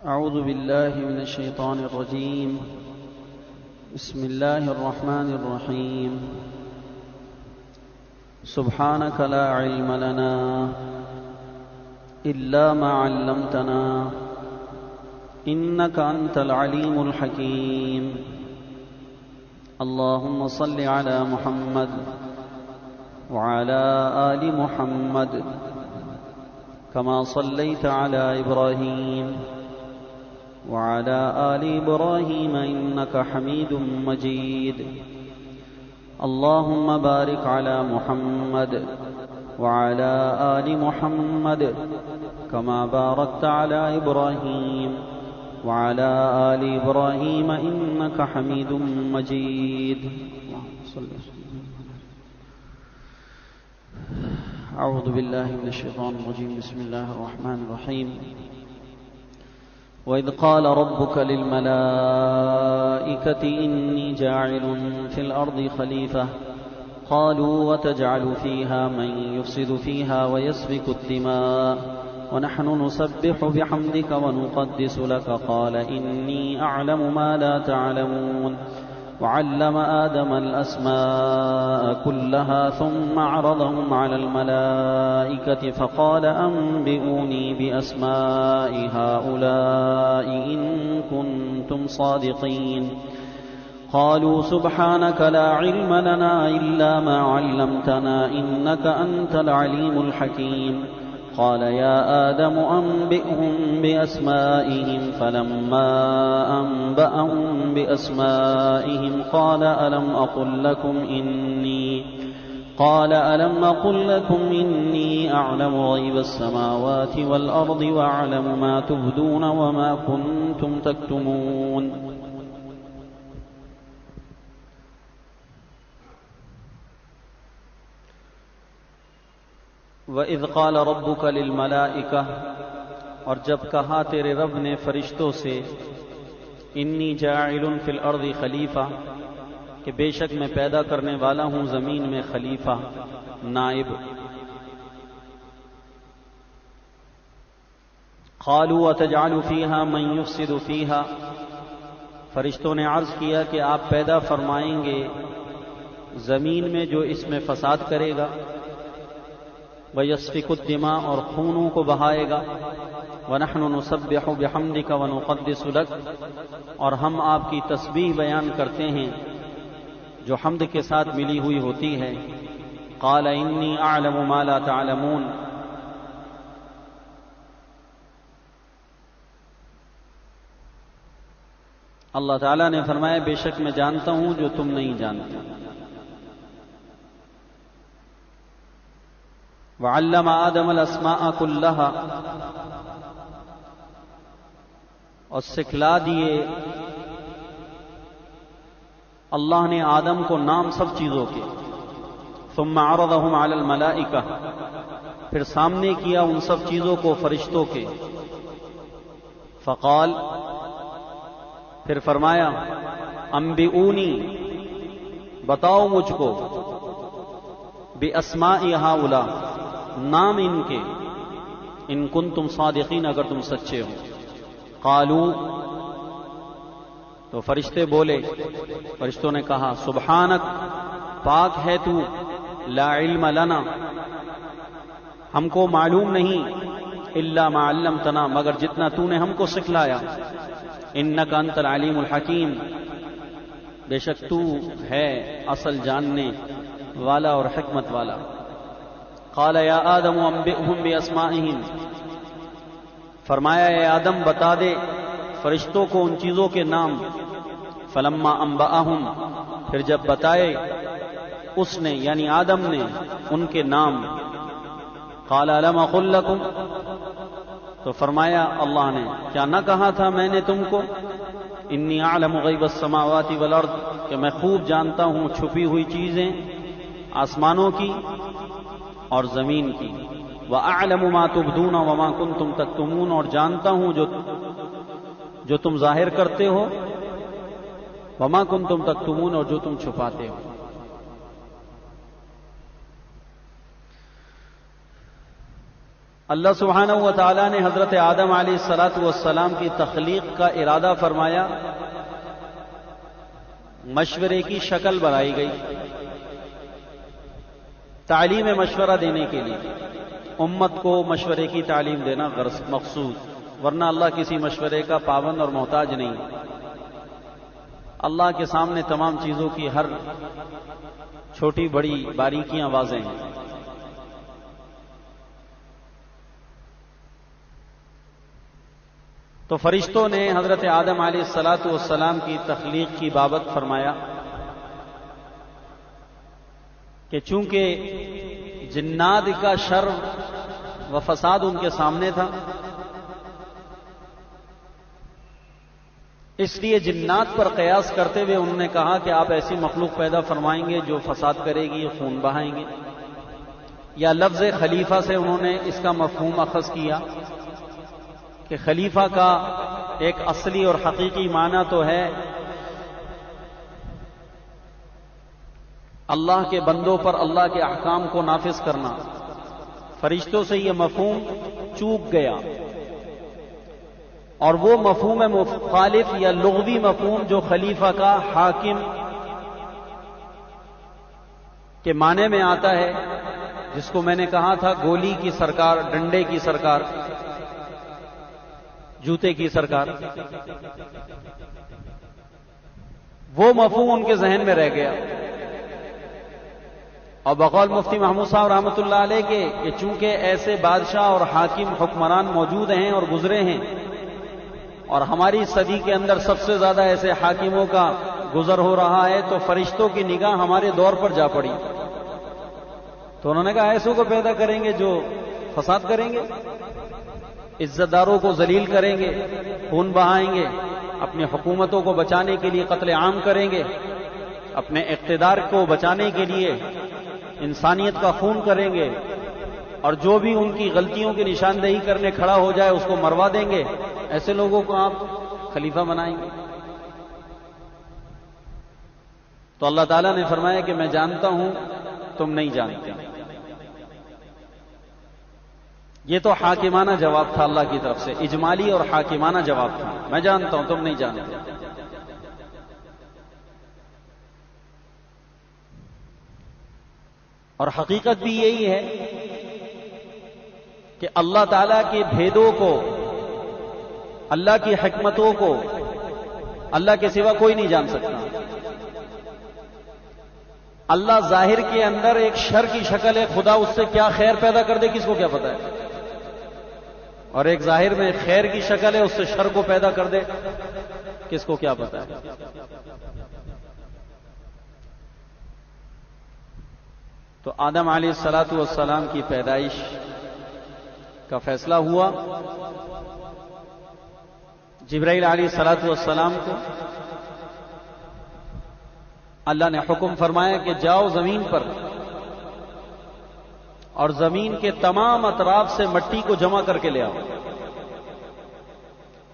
أعوذ بالله من الشيطان الرجيم. بسم الله الرحمن الرحيم. سبحانك لا علم لنا إلا ما علمتنا إنك أنت العليم الحكيم. اللهم صل على محمد وعلى آل محمد كما صليت على إبراهيم وعلى آل إبراهيم إنك حميد مجيد. اللهم بارك على محمد وعلى آل محمد كما باركت على إبراهيم وعلى آل إبراهيم إنك حميد مجيد. أعوذ بالله من الشيطان الرجيم. بسم الله الرحمن الرحيم. وإذ قال ربك للملائكة إني جاعل في الأرض خليفة قالوا وتجعل فيها من يفسد فيها ويسفك الدماء ونحن نسبح بحمدك ونقدس لك قال إني أعلم ما لا تعلمون. وعلم آدم الأسماء كلها ثم عرضهم على الملائكة فقال أنبئوني بأسماء هؤلاء إن كنتم صادقين. قالوا سبحانك لا علم لنا إلا ما علمتنا إنك أنت العليم الحكيم. قال يا آدم أنبئهم بأسمائهم فلما أنبأهم بأسمائهم قال ألم أقل لكم إني أعلم غيب السماوات والأرض وأعلم ما تبدون وما كنتم تكتمون. وَإِذْ قَالَ رَبُّكَ لِلْمَلَائِكَةِ، اور جب کہا تیرے رب نے فرشتوں سے، انی جاعل فی الارض خلیفہ، کہ بے شک میں پیدا کرنے والا ہوں زمین میں خلیفہ، نائب. قالوا وتجعل فیہا من یفسد فیہا، فرشتوں نے عرض کیا کہ آپ پیدا فرمائیں گے زمین میں جو اس میں فساد کرے گا، وَيَسْفِكُ الدِّمَاءَ، اور خونوں کو بہائے گا، وَنَحْنُ نُسَبِّحُ بِحَمْدِكَ وَنُقَدِّسُ لَكَ، اور ہم آپ کی تسبیح بیان کرتے ہیں جو حمد کے ساتھ ملی ہوئی ہوتی ہے. قَالَ إِنِّي أَعْلَمُ مَا لَا تَعْلَمُونَ، اللہ تعالیٰ نے فرمایا بے شک میں جانتا ہوں جو تم نہیں جانتے. وعلم آدم الاسماء كلها، اور سکھلا دیے اللہ نے آدم کو نام سب چیزوں کے. ثم عرضهم على الملائکہ، پھر سامنے کیا ان سب چیزوں کو فرشتوں کے. فقال، پھر فرمایا انبئونی، بتاؤ مجھ کو، باسماء ہؤلاء، نام ان کے، ان کنتم صادقین، اگر تم سچے ہو. قالوا، تو فرشتے بولے، فرشتوں نے کہا سبحانک، پاک ہے تو، لا علم لنا، ہم کو معلوم نہیں، الا ما علمتنا، مگر جتنا تو نے ہم کو سکھلایا. انک انت العلیم الحکیم، بے شک تو ہے اصل جاننے والا اور حکمت والا. قال یا آدم انبئهم باسمائهم، فرمایا اے آدم بتا دے فرشتوں کو ان چیزوں کے نام. فلما انبأهم، پھر جب بتائے اس نے یعنی آدم نے ان کے نام. قال الم اقل لكم، تو فرمایا اللہ نے کیا نہ کہا تھا میں نے تم کو، انی اعلم غیب السماوات والارض، کہ میں خوب جانتا ہوں چھپی ہوئی چیزیں آسمانوں کی اور زمین کی. وَأَعْلَمُ مَا تُبْدُونَ وَمَا كُنْتُمْ تَكْتُمُونَ، اور جانتا ہوں جو تم ظاہر کرتے ہو، وَمَا كُنْتُمْ تَكْتُمُونَ، اور جو تم چھپاتے ہو. اللہ سبحانہ و تعالیٰ نے حضرت آدم علیہ الصلاۃ والسلام کی تخلیق کا ارادہ فرمایا، مشورے کی شکل بنائی گئی، تعلیم مشورہ دینے کے لیے، امت کو مشورے کی تعلیم دینا غرض مقصود، ورنہ اللہ کسی مشورے کا پابند اور محتاج نہیں۔ اللہ کے سامنے تمام چیزوں کی ہر چھوٹی بڑی باریکیاں واضح ہیں۔ تو فرشتوں نے حضرت آدم علیہ الصلاۃ والسلام کی تخلیق کی بابت فرمایا کہ چونکہ جنات کا شر و فساد ان کے سامنے تھا، اس لیے جنات پر قیاس کرتے ہوئے انہوں نے کہا کہ آپ ایسی مخلوق پیدا فرمائیں گے جو فساد کرے گی، خون بہائیں گے، یا لفظ خلیفہ سے انہوں نے اس کا مفہوم اخذ کیا کہ خلیفہ کا ایک اصلی اور حقیقی معنی تو ہے اللہ کے بندوں پر اللہ کے احکام کو نافذ کرنا۔ فرشتوں سے یہ مفہوم چوک گیا، اور وہ مفہوم مخالف یا لغوی مفہوم جو خلیفہ کا حاکم کے معنی میں آتا ہے، جس کو میں نے کہا تھا گولی کی سرکار، ڈنڈے کی سرکار، جوتے کی سرکار، وہ مفہوم ان کے ذہن میں رہ گیا۔ اور بقول مفتی محمود صاحب رحمۃ اللہ علیہ کے کہ چونکہ ایسے بادشاہ اور حاکم حکمران موجود ہیں اور گزرے ہیں، اور ہماری صدی کے اندر سب سے زیادہ ایسے حاکموں کا گزر ہو رہا ہے، تو فرشتوں کی نگاہ ہمارے دور پر جا پڑی، تو انہوں نے کہا ایسوں کو پیدا کریں گے جو فساد کریں گے، عزت داروں کو ذلیل کریں گے، خون بہائیں گے، اپنی حکومتوں کو بچانے کے لیے قتل عام کریں گے، اپنے اقتدار کو بچانے کے لیے انسانیت کا خون کریں گے، اور جو بھی ان کی غلطیوں کی نشاندہی کرنے کھڑا ہو جائے اس کو مروا دیں گے۔ ایسے لوگوں کو آپ خلیفہ بنائیں گے؟ تو اللہ تعالیٰ نے فرمایا کہ میں جانتا ہوں تم نہیں جانتے۔ یہ تو حاکمانہ جواب تھا اللہ کی طرف سے، اجمالی اور حاکمانہ جواب تھا، میں جانتا ہوں تم نہیں جانتے۔ اور حقیقت بھی یہی ہے کہ اللہ تعالیٰ کے بھیدوں کو، اللہ کی حکمتوں کو اللہ کے سوا کوئی نہیں جان سکتا۔ اللہ ظاہر کے اندر ایک شر کی شکل ہے، خدا اس سے کیا خیر پیدا کر دے کس کو کیا پتہ ہے، اور ایک ظاہر میں خیر کی شکل ہے، اس سے شر کو پیدا کر دے کس کو کیا پتہ ہے۔ تو آدم علیہ الصلاۃ والسلام کی پیدائش کا فیصلہ ہوا، جبرائیل علیہ الصلاۃ والسلام کو اللہ نے حکم فرمایا کہ جاؤ زمین پر اور زمین کے تمام اطراف سے مٹی کو جمع کر کے لے آؤ۔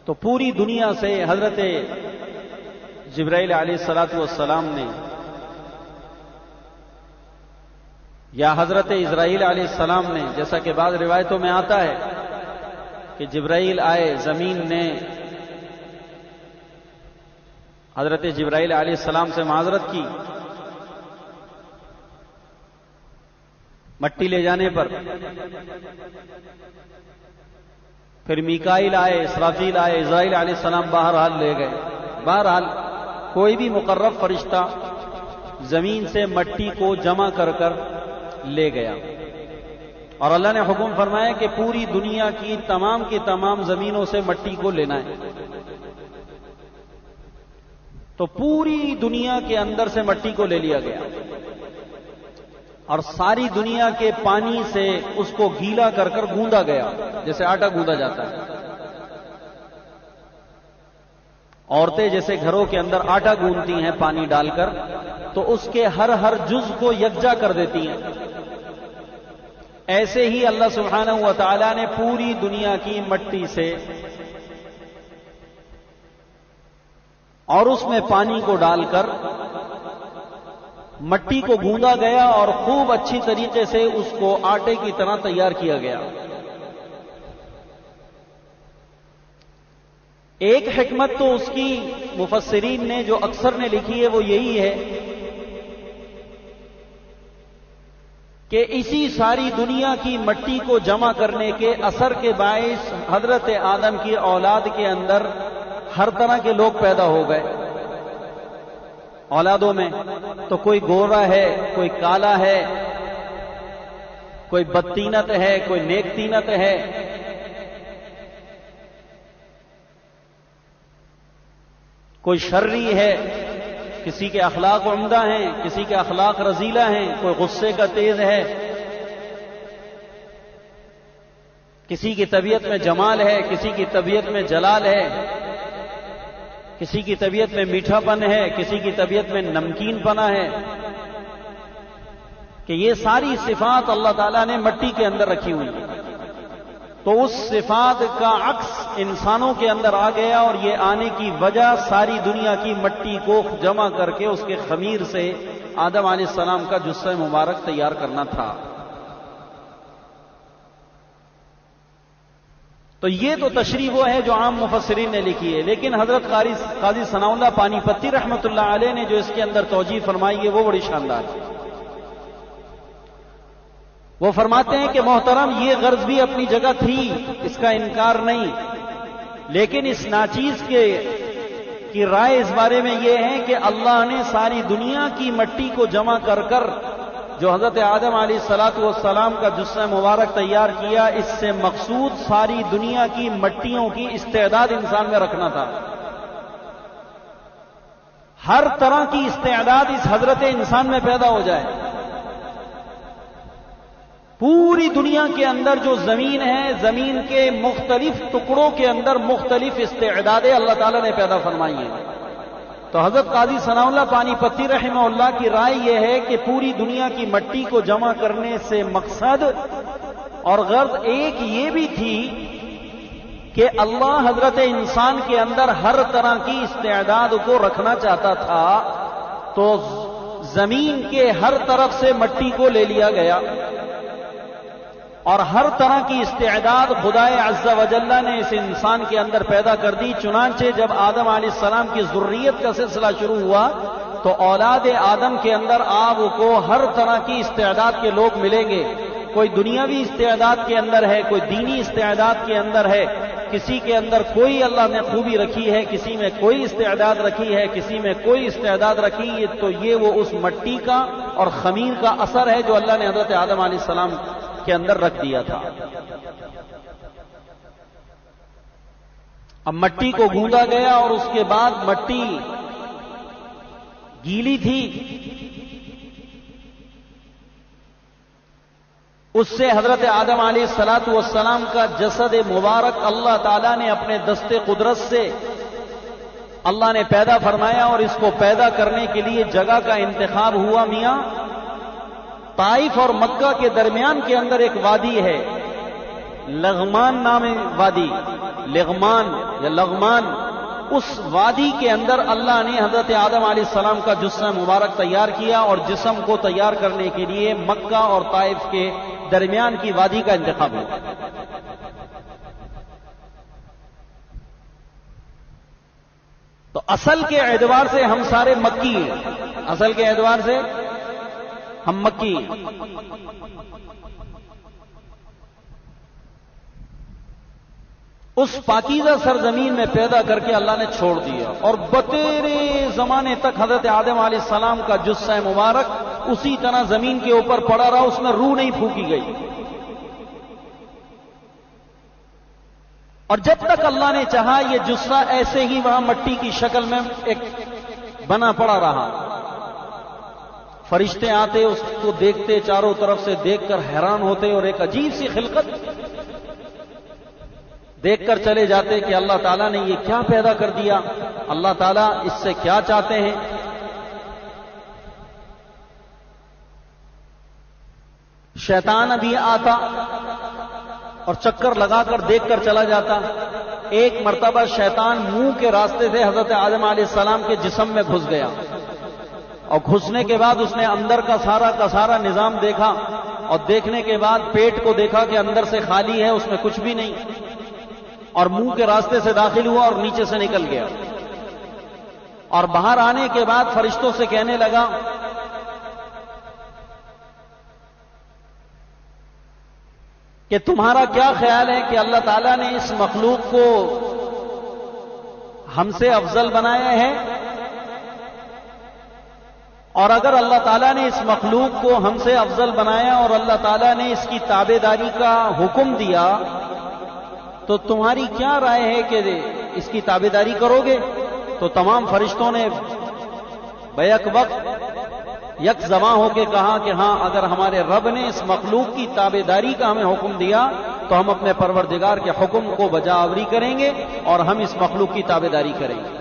تو پوری دنیا سے حضرت جبرائیل علیہ الصلاۃ والسلام نے یا حضرت اسرائیل علیہ السلام نے، جیسا کہ بعض روایتوں میں آتا ہے کہ جبرائیل آئے، زمین نے حضرت جبرائیل علیہ السلام سے معذرت کی مٹی لے جانے پر، پھر میکائیل آئے، اسرافیل آئے، اسرائیل علیہ السلام بہرحال لے گئے۔ بہرحال کوئی بھی مقرب فرشتہ زمین سے مٹی کو جمع کر کر لے گیا، اور اللہ نے حکم فرمایا کہ پوری دنیا کی تمام زمینوں سے مٹی کو لینا ہے۔ تو پوری دنیا کے اندر سے مٹی کو لے لیا گیا، اور ساری دنیا کے پانی سے اس کو گیلا کر کر گوندا گیا، جیسے آٹا گوندا جاتا ہے۔ عورتیں جیسے گھروں کے اندر آٹا گوندتی ہیں پانی ڈال کر، تو اس کے ہر جز کو یکجا کر دیتی ہیں، ایسے ہی اللہ سبحانہ و تعالی نے پوری دنیا کی مٹی سے اور اس میں پانی کو ڈال کر مٹی کو گوندا گیا، اور خوب اچھی طریقے سے اس کو آٹے کی طرح تیار کیا گیا۔ ایک حکمت تو اس کی مفسرین نے جو اکثر نے لکھی ہے وہ یہی ہے کہ اسی ساری دنیا کی مٹی کو جمع کرنے کے اثر کے باعث حضرت آدم کی اولاد کے اندر ہر طرح کے لوگ پیدا ہو گئے. اولادوں میں تو کوئی گورا ہے، کوئی کالا ہے، کوئی بدتینت ہے، کوئی نیک تینت ہے. کوئی شرری ہے، کسی کے اخلاق عمدہ ہیں، کسی کے اخلاق رذیلہ ہیں، کوئی غصے کا تیز ہے، کسی کی طبیعت میں جمال ہے، کسی کی طبیعت میں جلال ہے، کسی کی طبیعت میں میٹھا پن ہے، کسی کی طبیعت میں نمکین پنا ہے. کہ یہ ساری صفات اللہ تعالیٰ نے مٹی کے اندر رکھی ہوئی ہیں. تو اس صفات کا عکس انسانوں کے اندر آ گیا، اور یہ آنے کی وجہ ساری دنیا کی مٹی کو جمع کر کے اس کے خمیر سے آدم علیہ السلام کا جثہ مبارک تیار کرنا تھا. تو یہ تو تشریح وہ ہے جو عام مفسرین نے لکھی ہے. لیکن حضرت قاضی ثناء اللہ پانی پتی رحمۃ اللہ علیہ نے جو اس کے اندر توجیہ فرمائی ہے وہ بڑی شاندار ہے. وہ فرماتے ہیں کہ محترم، یہ غرض بھی اپنی جگہ تھی، اس کا انکار نہیں، لیکن اس ناچیز کی رائے اس بارے میں یہ ہے کہ اللہ نے ساری دنیا کی مٹی کو جمع کر کر جو حضرت آدم علیہ السلام کا جثہ مبارک تیار کیا، اس سے مقصود ساری دنیا کی مٹیوں کی استعداد انسان میں رکھنا تھا. ہر طرح کی استعداد اس حضرت انسان میں پیدا ہو جائے. پوری دنیا کے اندر جو زمین ہے، زمین کے مختلف ٹکڑوں کے اندر مختلف استعدادیں اللہ تعالیٰ نے پیدا فرمائی ہیں. تو حضرت قاضی ثناء اللہ پانی پتی رحمہ اللہ کی رائے یہ ہے کہ پوری دنیا کی مٹی کو جمع کرنے سے مقصد اور غرض ایک یہ بھی تھی کہ اللہ حضرت انسان کے اندر ہر طرح کی استعداد کو رکھنا چاہتا تھا. تو زمین کے ہر طرف سے مٹی کو لے لیا گیا اور ہر طرح کی استعداد خدائے عز و جل نے اس انسان کے اندر پیدا کر دی. چنانچہ جب آدم علیہ السلام کی ذریت کا سلسلہ شروع ہوا تو اولاد آدم کے اندر آپ کو ہر طرح کی استعداد کے لوگ ملیں گے. کوئی دنیاوی استعداد کے اندر ہے، کوئی دینی استعداد کے اندر ہے، کسی کے اندر کوئی اللہ نے خوبی رکھی ہے، کسی میں کوئی استعداد رکھی ہے، کسی میں کوئی استعداد رکھی ہے. تو یہ وہ اس مٹی کا اور خمیر کا اثر ہے جو اللہ نے حضرت آدم علیہ السلام کے اندر رکھ دیا تھا. اب مٹی کو گوندا گیا اور اس کے بعد مٹی گیلی تھی، اس سے حضرت آدم علیہ السلام کا جسد مبارک اللہ تعالیٰ نے اپنے دست قدرت سے اللہ نے پیدا فرمایا. اور اس کو پیدا کرنے کے لیے جگہ کا انتخاب ہوا. میاں طائف اور مکہ کے درمیان کے اندر ایک وادی ہے، لغمان نام وادی، لغمان یا لغمان. اس وادی کے اندر اللہ نے حضرت آدم علیہ السلام کا جثہ مبارک تیار کیا اور جسم کو تیار کرنے کے لیے مکہ اور طائف کے درمیان کی وادی کا انتخاب ہوا. تو اصل کے اعتبار سے ہم سارے مکی ہیں، اصل کے اعتبار سے ہم مکی ہیں. اس پاکیزہ سرزمین میں پیدا کر کے اللہ نے چھوڑ دیا اور بتیرے زمانے تک حضرت آدم علیہ السلام کا جثہ مبارک اسی طرح زمین کے اوپر پڑا رہا، اس میں روح نہیں پھونکی گئی. اور جب تک اللہ نے چاہا یہ جثہ ایسے ہی وہاں مٹی کی شکل میں ایک بنا پڑا رہا. فرشتے آتے اس کو دیکھتے، چاروں طرف سے دیکھ کر حیران ہوتے اور ایک عجیب سی خلقت دیکھ کر چلے جاتے کہ اللہ تعالیٰ نے یہ کیا پیدا کر دیا، اللہ تعالیٰ اس سے کیا چاہتے ہیں. شیطان ابھی آتا اور چکر لگا کر دیکھ کر چلا جاتا. ایک مرتبہ شیطان منہ کے راستے سے حضرت آدم علیہ السلام کے جسم میں گھس گیا اور گھسنے کے بعد اس نے اندر کا سارا نظام دیکھا اور دیکھنے کے بعد پیٹ کو دیکھا کہ اندر سے خالی ہے، اس میں کچھ بھی نہیں. اور منہ کے راستے سے داخل ہوا اور نیچے سے نکل گیا، اور باہر آنے کے بعد فرشتوں سے کہنے لگا کہ تمہارا کیا خیال ہے کہ اللہ تعالیٰ نے اس مخلوق کو ہم سے افضل بنایا ہے؟ اور اگر اللہ تعالیٰ نے اس مخلوق کو ہم سے افضل بنایا اور اللہ تعالیٰ نے اس کی تابعداری کا حکم دیا تو تمہاری کیا رائے ہے کہ اس کی تابعداری کرو گے؟ تو تمام فرشتوں نے بیک وقت یک زباں ہو کے کہا کہ ہاں، اگر ہمارے رب نے اس مخلوق کی تابعداری کا ہمیں حکم دیا تو ہم اپنے پروردگار کے حکم کو بجاوری کریں گے اور ہم اس مخلوق کی تابعداری کریں گے۔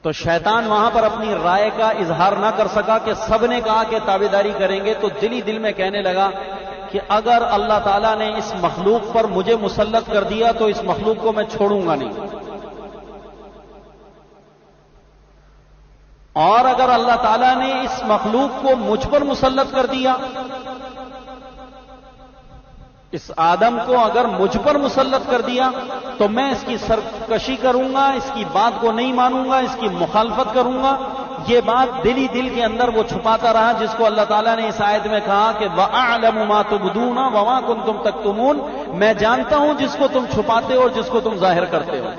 تو شیطان وہاں پر اپنی رائے کا اظہار نہ کر سکا کہ سب نے کہا کہ تابعداری کریں گے، تو دل ہی دل میں کہنے لگا کہ اگر اللہ تعالیٰ نے اس مخلوق پر مجھے مسلط کر دیا تو اس مخلوق کو میں چھوڑوں گا نہیں، اور اگر اللہ تعالیٰ نے اس مخلوق کو مجھ پر مسلط کر دیا، اس آدم کو اگر مجھ پر مسلط کر دیا تو میں اس کی سرکشی کروں گا، اس کی بات کو نہیں مانوں گا، اس کی مخالفت کروں گا۔ یہ بات دل ہی دل کے اندر وہ چھپاتا رہا، جس کو اللہ تعالیٰ نے اس آیت میں کہا کہ وَأَعْلَمُ مَا تُبْدُونَ وَمَا كُنْتُمْ تَكْتُمُونَ، میں جانتا ہوں جس کو تم چھپاتے ہو اور جس کو تم ظاہر کرتے ہو۔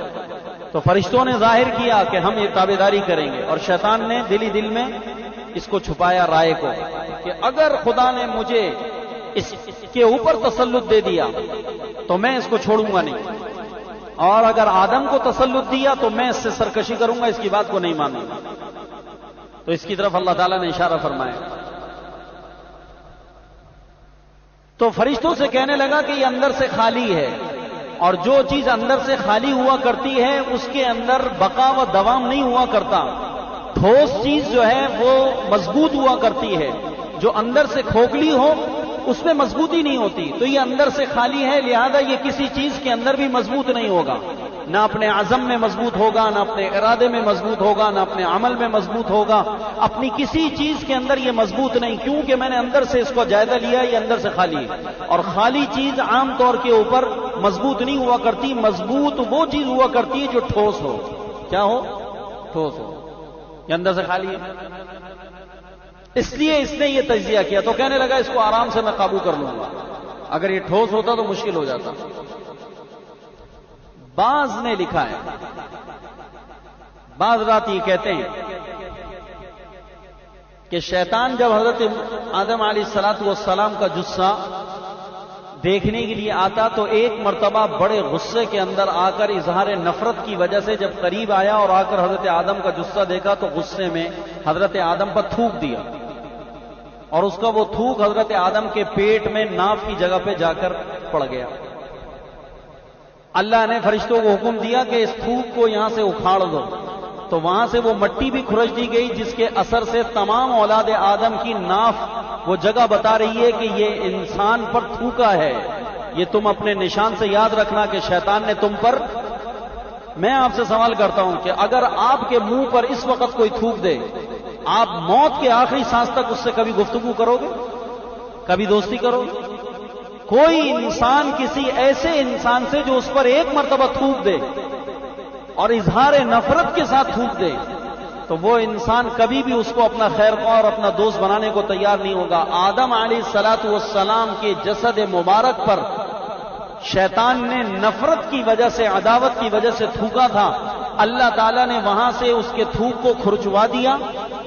تو فرشتوں نے ظاہر کیا کہ ہم یہ تابعداری کریں گے، اور شیطان نے دل ہی دل میں اس کو چھپایا رائے کو کہ اگر خدا نے مجھے اس کے اوپر تسلط دے دیا تو میں اس کو چھوڑوں گا نہیں، اور اگر آدم کو تسلط دیا تو میں اس سے سرکشی کروں گا، اس کی بات کو نہیں مانوں گا۔ تو اس کی طرف اللہ تعالیٰ نے اشارہ فرمایا۔ تو فرشتوں سے کہنے لگا کہ یہ اندر سے خالی ہے، اور جو چیز اندر سے خالی ہوا کرتی ہے اس کے اندر بقا و دوام نہیں ہوا کرتا۔ ٹھوس چیز جو ہے وہ مضبوط ہوا کرتی ہے، جو اندر سے کھوکھلی ہو اس میں مضبوطی نہیں ہوتی۔ تو یہ اندر سے خالی ہے، لہذا یہ کسی چیز کے اندر بھی مضبوط نہیں ہوگا، نہ اپنے عزم میں مضبوط ہوگا، نہ اپنے ارادے میں مضبوط ہوگا، نہ اپنے عمل میں مضبوط ہوگا، اپنی کسی چیز کے اندر یہ مضبوط نہیں، کیونکہ میں نے اندر سے اس کو جائزہ لیا، یہ اندر سے خالی ہے۔ اور خالی چیز عام طور کے اوپر مضبوط نہیں ہوا کرتی، مضبوط وہ چیز ہوا کرتی ہے جو ٹھوس ہو۔ کیا ہو؟ ٹھوس ہو۔ یہ اندر سے خالی ہے، اس لیے اس نے یہ تجزیہ کیا۔ تو کہنے لگا اس کو آرام سے میں قابو کر لوں گا، اگر یہ ٹھوس ہوتا تو مشکل ہو جاتا۔ بعض نے لکھا ہے، بعض رات یہ کہتے ہیں کہ شیطان جب حضرت آدم علیہ السلام کا جثہ دیکھنے کے لیے آتا تو ایک مرتبہ بڑے غصے کے اندر آ کر اظہار نفرت کی وجہ سے جب قریب آیا اور آ کر حضرت آدم کا جثہ دیکھا تو غصے میں حضرت آدم پر تھوک دیا، اور اس کا وہ تھوک حضرت آدم کے پیٹ میں ناف کی جگہ پہ جا کر پڑ گیا۔ اللہ نے فرشتوں کو حکم دیا کہ اس تھوک کو یہاں سے اکھاڑ دو، تو وہاں سے وہ مٹی بھی کھرچ دی گئی، جس کے اثر سے تمام اولاد آدم کی ناف وہ جگہ بتا رہی ہے کہ یہ انسان پر تھوکا ہے۔ یہ تم اپنے نشان سے یاد رکھنا کہ شیطان نے تم پر۔ میں آپ سے سوال کرتا ہوں کہ اگر آپ کے منہ پر اس وقت کوئی تھوک دے، آپ موت کے آخری سانس تک اس سے کبھی گفتگو کرو گے؟ کبھی دوستی کرو گے؟ کوئی انسان کسی ایسے انسان سے جو اس پر ایک مرتبہ تھوک دے اور اظہار نفرت کے ساتھ تھوک دے تو وہ انسان کبھی بھی اس کو اپنا خیر خواہ اور اپنا دوست بنانے کو تیار نہیں ہوگا۔ آدم علیہ السلام کے جسد مبارک پر شیطان نے نفرت کی وجہ سے، عداوت کی وجہ سے تھوکا تھا، اللہ تعالیٰ نے وہاں سے اس کے تھوک کو کھرچوا دیا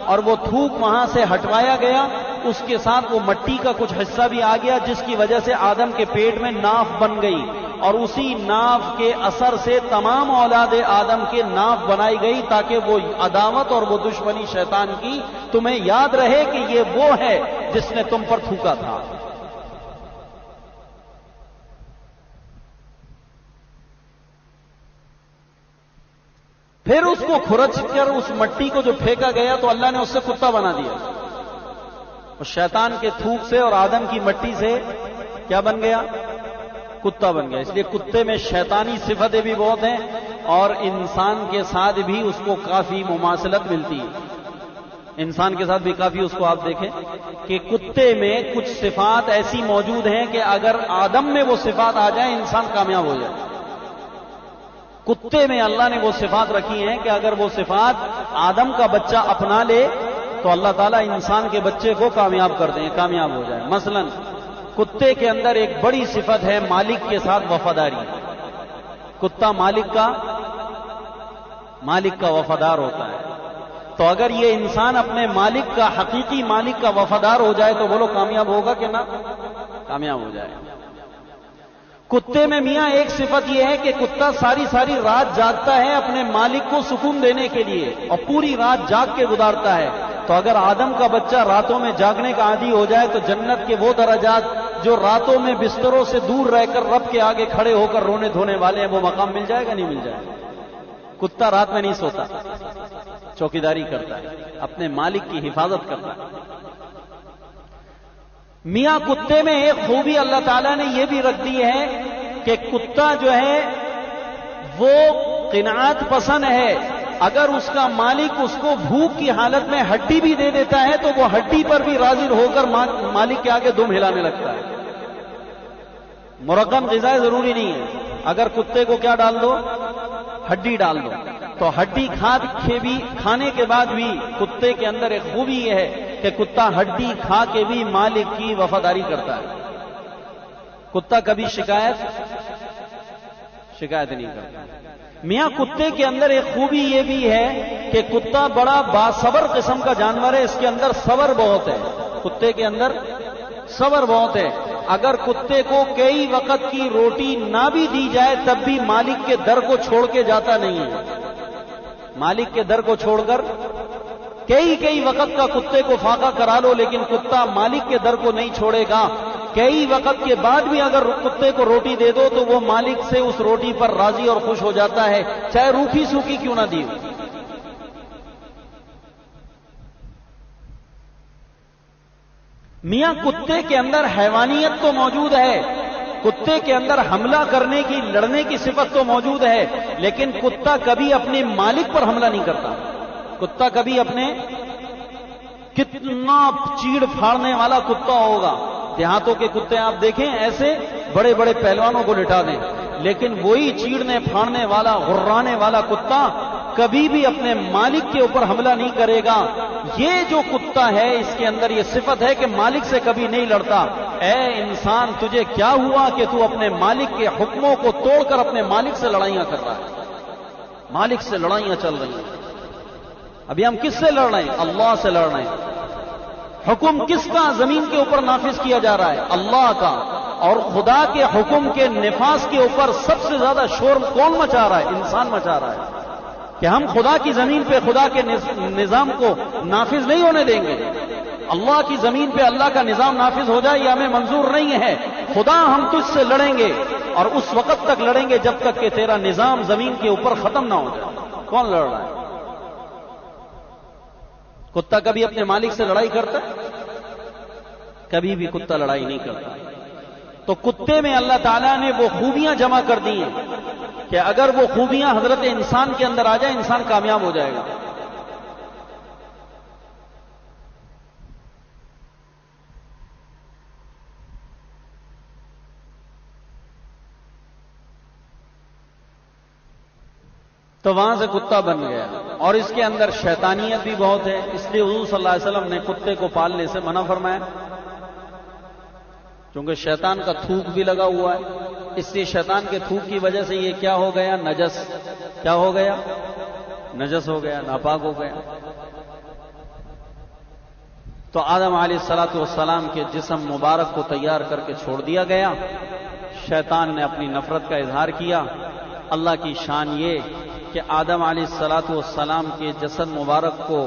اور وہ تھوک وہاں سے ہٹوایا گیا، اس کے ساتھ وہ مٹی کا کچھ حصہ بھی آ گیا، جس کی وجہ سے آدم کے پیٹ میں ناف بن گئی، اور اسی ناف کے اثر سے تمام اولاد آدم کے ناف بنائی گئی، تاکہ وہ عداوت اور وہ دشمنی شیطان کی تمہیں یاد رہے کہ یہ وہ ہے جس نے تم پر تھوکا تھا۔ پھر اس کو کھرچ کر اس مٹی کو جو پھینکا گیا تو اللہ نے اس سے کتا بنا دیا، اور شیطان کے تھوک سے اور آدم کی مٹی سے کیا بن گیا؟ کتا بن گیا۔ اس لیے کتے میں شیطانی صفتیں بھی بہت ہیں اور انسان کے ساتھ بھی اس کو کافی مماثلت ملتی ہے۔ انسان کے ساتھ بھی کافی اس کو آپ دیکھیں کہ کتے میں کچھ صفات ایسی موجود ہیں کہ اگر آدم میں وہ صفات آ جائیں انسان کامیاب ہو جائے. کتے میں اللہ نے وہ صفات رکھی ہیں کہ اگر وہ صفات آدم کا بچہ اپنا لے تو اللہ تعالیٰ انسان کے بچے کو کامیاب کر دیں، کامیاب ہو جائے. مثلا کتے کے اندر ایک بڑی صفت ہے مالک کے ساتھ وفاداری. کتا مالک کا وفادار ہوتا ہے. تو اگر یہ انسان اپنے مالک کا، حقیقی مالک کا وفادار ہو جائے تو بولو کامیاب ہوگا کہ نہ؟ کامیاب ہو جائے. کتے میں میاں ایک صفت یہ ہے کہ کتا ساری رات جاگتا ہے اپنے مالک کو سکون دینے کے لیے اور پوری رات جاگ کے گزارتا ہے. تو اگر آدم کا بچہ راتوں میں جاگنے کا عادی ہو جائے تو جنت کے وہ درجات جو راتوں میں بستروں سے دور رہ کر رب کے آگے کھڑے ہو کر رونے دھونے والے ہیں وہ مقام مل جائے گا نہیں مل جائے گا؟ کتا رات میں نہیں سوتا، چوکیداری کرتا ہے، اپنے مالک کی حفاظت کرتا ہے. میاں کتے میں ایک خوبی اللہ تعالیٰ نے یہ بھی رکھ دی ہے کہ کتا جو ہے وہ قناعت پسند ہے. اگر اس کا مالک اس کو بھوک کی حالت میں ہڈی بھی دے دیتا ہے تو وہ ہڈی پر بھی راضی ہو کر مالک کے آگے دم ہلانے لگتا ہے. مرغم غذا ضروری نہیں ہے. اگر کتے کو کیا ڈال دو؟ ہڈی ڈال دو. تو ہڈی کھانے کے بعد بھی کتے کے اندر ایک خوبی یہ ہے کہ کتا ہڈی کھا کے بھی مالک کی وفاداری کرتا ہے. کتا کبھی شکایت نہیں کرتا. میاں کتے کے اندر ایک خوبی یہ بھی ہے کہ کتا بڑا باصبر قسم کا جانور ہے. اس کے اندر صبر بہت ہے. کتے کے اندر صبر بہت ہے. اگر کتے کو کئی وقت کی روٹی نہ بھی دی جائے تب بھی مالک کے در کو چھوڑ کے جاتا نہیں ہے. مالک کے در کو چھوڑ کر کئی وقت کا کتے کو فاقہ کرا لو لیکن کتا مالک کے در کو نہیں چھوڑے گا. کئی وقت کے بعد بھی اگر کتے کو روٹی دے دو تو وہ مالک سے اس روٹی پر راضی اور خوش ہو جاتا ہے، چاہے روکھی سوکھی کیوں نہ دی ہو. میاں کتے کے اندر حیوانیت تو موجود ہے، کتے کے اندر حملہ کرنے کی، لڑنے کی صفت تو موجود ہے، لیکن کتا کبھی اپنے مالک پر حملہ نہیں کرتا. کتا کبھی کتنا چیڑ پھاڑنے والا کتا ہوگا. دیہاتوں کے کتے آپ دیکھیں ایسے بڑے بڑے پہلوانوں کو لٹا دیں، لیکن وہی چیڑنے پھاڑنے والا، غرانے والا کتا کبھی بھی اپنے مالک کے اوپر حملہ نہیں کرے گا. یہ جو کتا ہے اس کے اندر یہ صفت ہے کہ مالک سے کبھی نہیں لڑتا. اے انسان تجھے کیا ہوا کہ تو اپنے مالک کے حکموں کو توڑ کر اپنے مالک سے لڑائیاں کر رہا ہے؟ مالک سے لڑائیاں چل رہی ہیں. ابھی ہم کس سے لڑ رہے ہیں؟ اللہ سے لڑ رہے ہیں. حکم کس کا زمین کے اوپر نافذ کیا جا رہا ہے؟ اللہ کا. اور خدا کے حکم کے نفاذ کے اوپر سب سے زیادہ شور کون مچا رہا ہے؟ انسان مچا رہا ہے. کہ ہم خدا کی زمین پہ خدا کے نظام کو نافذ نہیں ہونے دیں گے. اللہ کی زمین پہ اللہ کا نظام نافذ ہو جائے یہ ہمیں منظور نہیں ہے. خدا ہم تجھ سے لڑیں گے اور اس وقت تک لڑیں گے جب تک کہ تیرا نظام زمین کے اوپر ختم نہ ہو جائے. کون لڑ رہا ہے؟ کتا کبھی اپنے مالک سے لڑائی کرتا ہے؟ کبھی بھی کتا لڑائی نہیں کرتا. تو کتے میں اللہ تعالیٰ نے وہ خوبیاں جمع کر دی ہیں کہ اگر وہ خوبیاں حضرت انسان کے اندر آ جائیں انسان کامیاب ہو جائے گا. تو وہاں سے کتا بن گیا. اور اس کے اندر شیطانیت بھی بہت ہے، اس لیے حضور صلی اللہ علیہ وسلم نے کتے کو پالنے سے منع فرمایا، کیونکہ شیطان کا تھوک بھی لگا ہوا ہے. اس لیے شیطان کے تھوک کی وجہ سے یہ کیا ہو گیا؟ نجس. کیا ہو گیا؟ نجس ہو گیا، ناپاک ہو گیا. تو آدم علیہ الصلوۃ والسلام کے جسم مبارک کو تیار کر کے چھوڑ دیا گیا. شیطان نے اپنی نفرت کا اظہار کیا. اللہ کی شان یہ کہ آدم علیہ الصلوۃ والسلام کے جسد مبارک کو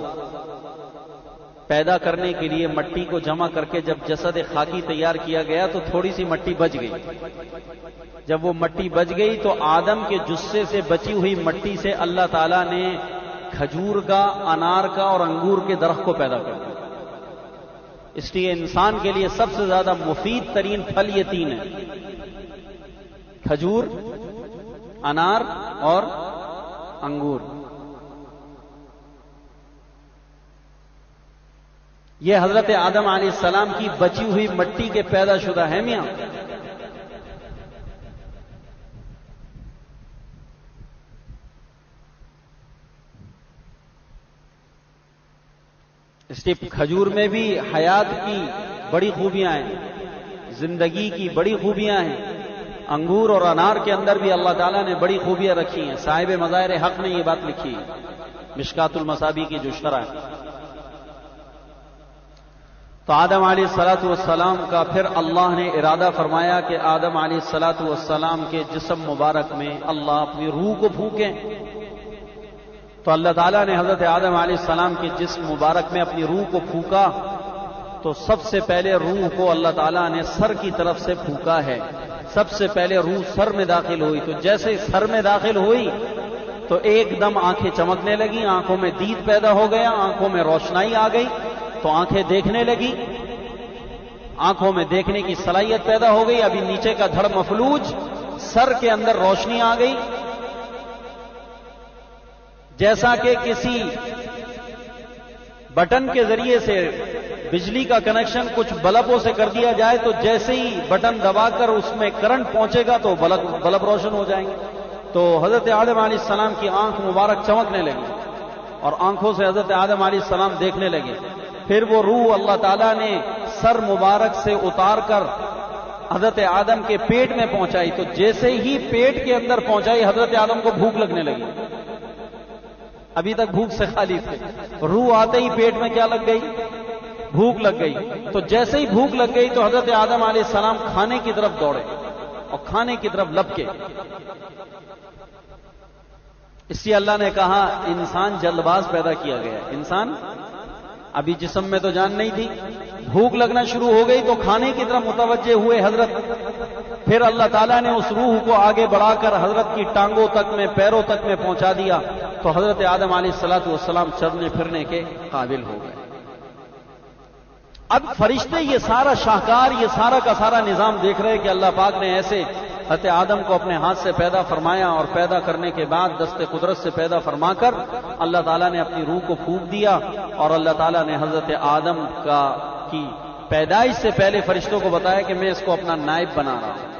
پیدا کرنے کے لیے مٹی کو جمع کر کے جب جسد خاکی تیار کیا گیا تو تھوڑی سی مٹی بچ گئی. جب وہ مٹی بچ گئی تو آدم کے جثے سے بچی ہوئی مٹی سے اللہ تعالیٰ نے کھجور کا، انار کا اور انگور کے درخت کو پیدا کر دیا. اس لیے انسان کے لیے سب سے زیادہ مفید ترین پھل یہ تین ہیں: کھجور، انار اور انگور. یہ حضرت آدم علیہ السلام کی بچی ہوئی مٹی کے پیدا شدہ ہیں میاں. اس کھجور میں بھی حیات کی بڑی خوبیاں ہیں، زندگی کی بڑی خوبیاں ہیں. انگور اور انار کے اندر بھی اللہ تعالیٰ نے بڑی خوبیاں رکھی ہیں. صاحب مظاہر حق نے یہ بات لکھی ہے، مشکات المصابیح کی جو شرح ہے. تو آدم علیہ الصلوۃ والسلام کا پھر اللہ نے ارادہ فرمایا کہ آدم علیہ الصلوۃ والسلام کے جسم مبارک میں اللہ اپنی روح کو پھونکیں. تو اللہ تعالیٰ نے حضرت آدم علیہ السلام کے جسم مبارک میں اپنی روح کو پھونکا. تو سب سے پہلے روح کو اللہ تعالیٰ نے سر کی طرف سے پھونکا ہے. سب سے پہلے روح سر میں داخل ہوئی. تو جیسے سر میں داخل ہوئی تو ایک دم آنکھیں چمکنے لگی، آنکھوں میں دید پیدا ہو گیا، آنکھوں میں روشنائی آ گئی. تو آنکھیں دیکھنے لگی، آنکھوں میں دیکھنے کی صلاحیت پیدا ہو گئی. ابھی نیچے کا دھڑ مفلوج، سر کے اندر روشنی آ گئی. جیسا کہ کسی بٹن کے ذریعے سے بجلی کا کنیکشن کچھ بلبوں سے کر دیا جائے تو جیسے ہی بٹن دبا کر اس میں کرنٹ پہنچے گا تو بلب روشن ہو جائیں گے. تو حضرت آدم علیہ السلام کی آنکھ مبارک چمکنے لگی اور آنکھوں سے حضرت آدم علیہ السلام دیکھنے لگے. پھر وہ روح اللہ تعالیٰ نے سر مبارک سے اتار کر حضرت آدم کے پیٹ میں پہنچائی. تو جیسے ہی پیٹ کے اندر پہنچائی حضرت آدم کو بھوک لگنے لگی. ابھی تک بھوک سے خالی تھے، روح آتے ہی پیٹ میں کیا لگ گئی؟ بھوک لگ گئی. تو جیسے ہی بھوک لگ گئی تو حضرت آدم علیہ السلام کھانے کی طرف دوڑے اور کھانے کی طرف لپکے. اس لیے اللہ نے کہا انسان جلد باز پیدا کیا گیا. انسان ابھی جسم میں تو جان نہیں تھی، بھوک لگنا شروع ہو گئی تو کھانے کی طرف متوجہ ہوئے حضرت. پھر اللہ تعالیٰ نے اس روح کو آگے بڑھا کر حضرت کی ٹانگوں تک میں، پیروں تک میں پہنچا دیا. تو حضرت آدم علیہ الصلوۃ والسلام چلنے پھرنے کے قابل ہو گئے. اب فرشتے یہ سارا شاہکار، یہ سارا کا سارا نظام دیکھ رہے کہ اللہ پاک نے ایسے حضرت آدم کو اپنے ہاتھ سے پیدا فرمایا اور پیدا کرنے کے بعد دست قدرت سے پیدا فرما کر اللہ تعالیٰ نے اپنی روح کو پھونک دیا. اور اللہ تعالیٰ نے حضرت آدم کی پیدائش سے پہلے فرشتوں کو بتایا کہ میں اس کو اپنا نائب بنا رہا ہوں،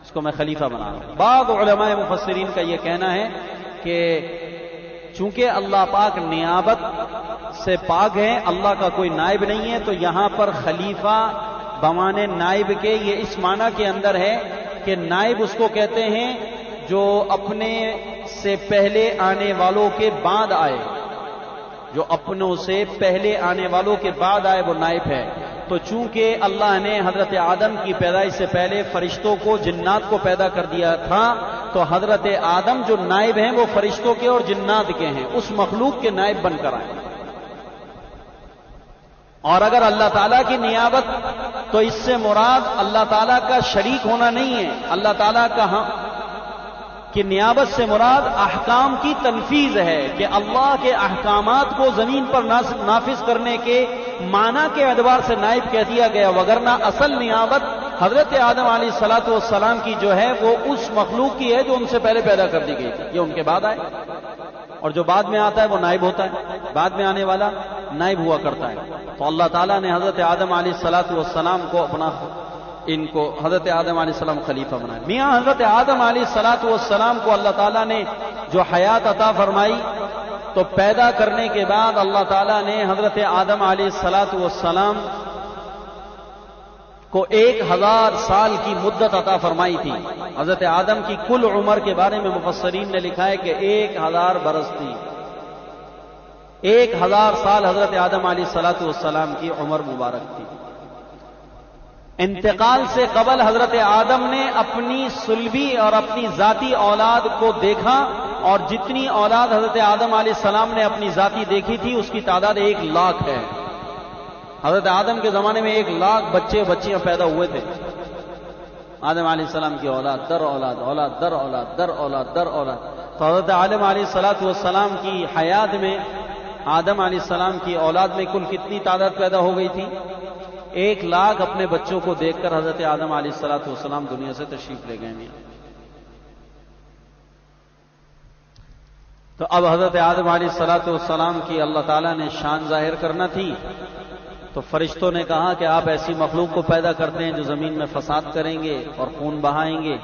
اس کو میں خلیفہ بنا رہا ہوں. بعض علماء مفسرین کا یہ کہنا ہے کہ چونکہ اللہ پاک نیابت سے پاک ہے، اللہ کا کوئی نائب نہیں ہے، تو یہاں پر خلیفہ بمانے نائب کے یہ اس معنی کے اندر ہے کہ نائب اس کو کہتے ہیں جو اپنے سے پہلے آنے والوں کے بعد آئے، جو اپنوں سے پہلے آنے والوں کے بعد آئے وہ نائب ہے. تو چونکہ اللہ نے حضرت آدم کی پیدائش سے پہلے فرشتوں کو، جنات کو پیدا کر دیا تھا، تو حضرت آدم جو نائب ہیں وہ فرشتوں کے اور جنات کے ہیں، اس مخلوق کے نائب بن کر آئے. اور اگر اللہ تعالیٰ کی نیابت تو اس سے مراد اللہ تعالیٰ کا شریک ہونا نہیں ہے. اللہ تعالیٰ کی نیابت سے مراد احکام کی تنفیذ ہے کہ اللہ کے احکامات کو زمین پر نافذ کرنے کے معنی کے اعتبار سے نائب کہہ دیا گیا. وگرنہ اصل نیابت حضرت آدم علیہ الصلوۃ والسلام کی جو ہے وہ اس مخلوق کی ہے جو ان سے پہلے پیدا کر دی گئی تھی. یہ ان کے بعد آئے اور جو بعد میں آتا ہے وہ نائب ہوتا ہے، بعد میں آنے والا نائب ہوا کرتا ہے. تو اللہ تعالیٰ نے حضرت آدم علیہ الصلوۃ والسلام کو ان کو حضرت آدم علیہ السلام خلیفہ بنایا. میاں حضرت آدم علیہ الصلوۃ والسلام کو اللہ تعالیٰ نے جو حیات عطا فرمائی تو پیدا کرنے کے بعد اللہ تعالیٰ نے حضرت آدم علیہ الصلوۃ والسلام کو 1000 سال کی مدت عطا فرمائی تھی. حضرت آدم کی کل عمر کے بارے میں مفسرین نے لکھا ہے کہ 1000 برس تھی. 1000 سال حضرت آدم علیہ الصلوۃ والسلام کی عمر مبارک تھی. انتقال سے قبل حضرت آدم نے اپنی صلبی اور اپنی ذاتی اولاد کو دیکھا، اور جتنی اولاد حضرت آدم علیہ السلام نے اپنی ذاتی دیکھی تھی اس کی تعداد 1 لاکھ ہے. حضرت آدم کے زمانے میں 1 لاکھ بچے بچیاں پیدا ہوئے تھے. آدم علیہ السلام کی اولاد در اولاد، اولاد در اولاد، در اولاد در اولاد. تو حضرت آدم علیہ الصلوۃ والسلام کی حیات میں آدم علیہ السلام کی اولاد میں کل کتنی تعداد پیدا ہو گئی تھی؟ 1 لاکھ اپنے بچوں کو دیکھ کر حضرت آدم علیہ الصلوۃ والسلام دنیا سے تشریف لے گئے. تو اب حضرت آدم علیہ الصلوۃ والسلام کی اللہ تعالیٰ نے شان ظاہر کرنا تھی، تو فرشتوں نے کہا کہ آپ ایسی مخلوق کو پیدا کرتے ہیں جو زمین میں فساد کریں گے اور خون بہائیں گے،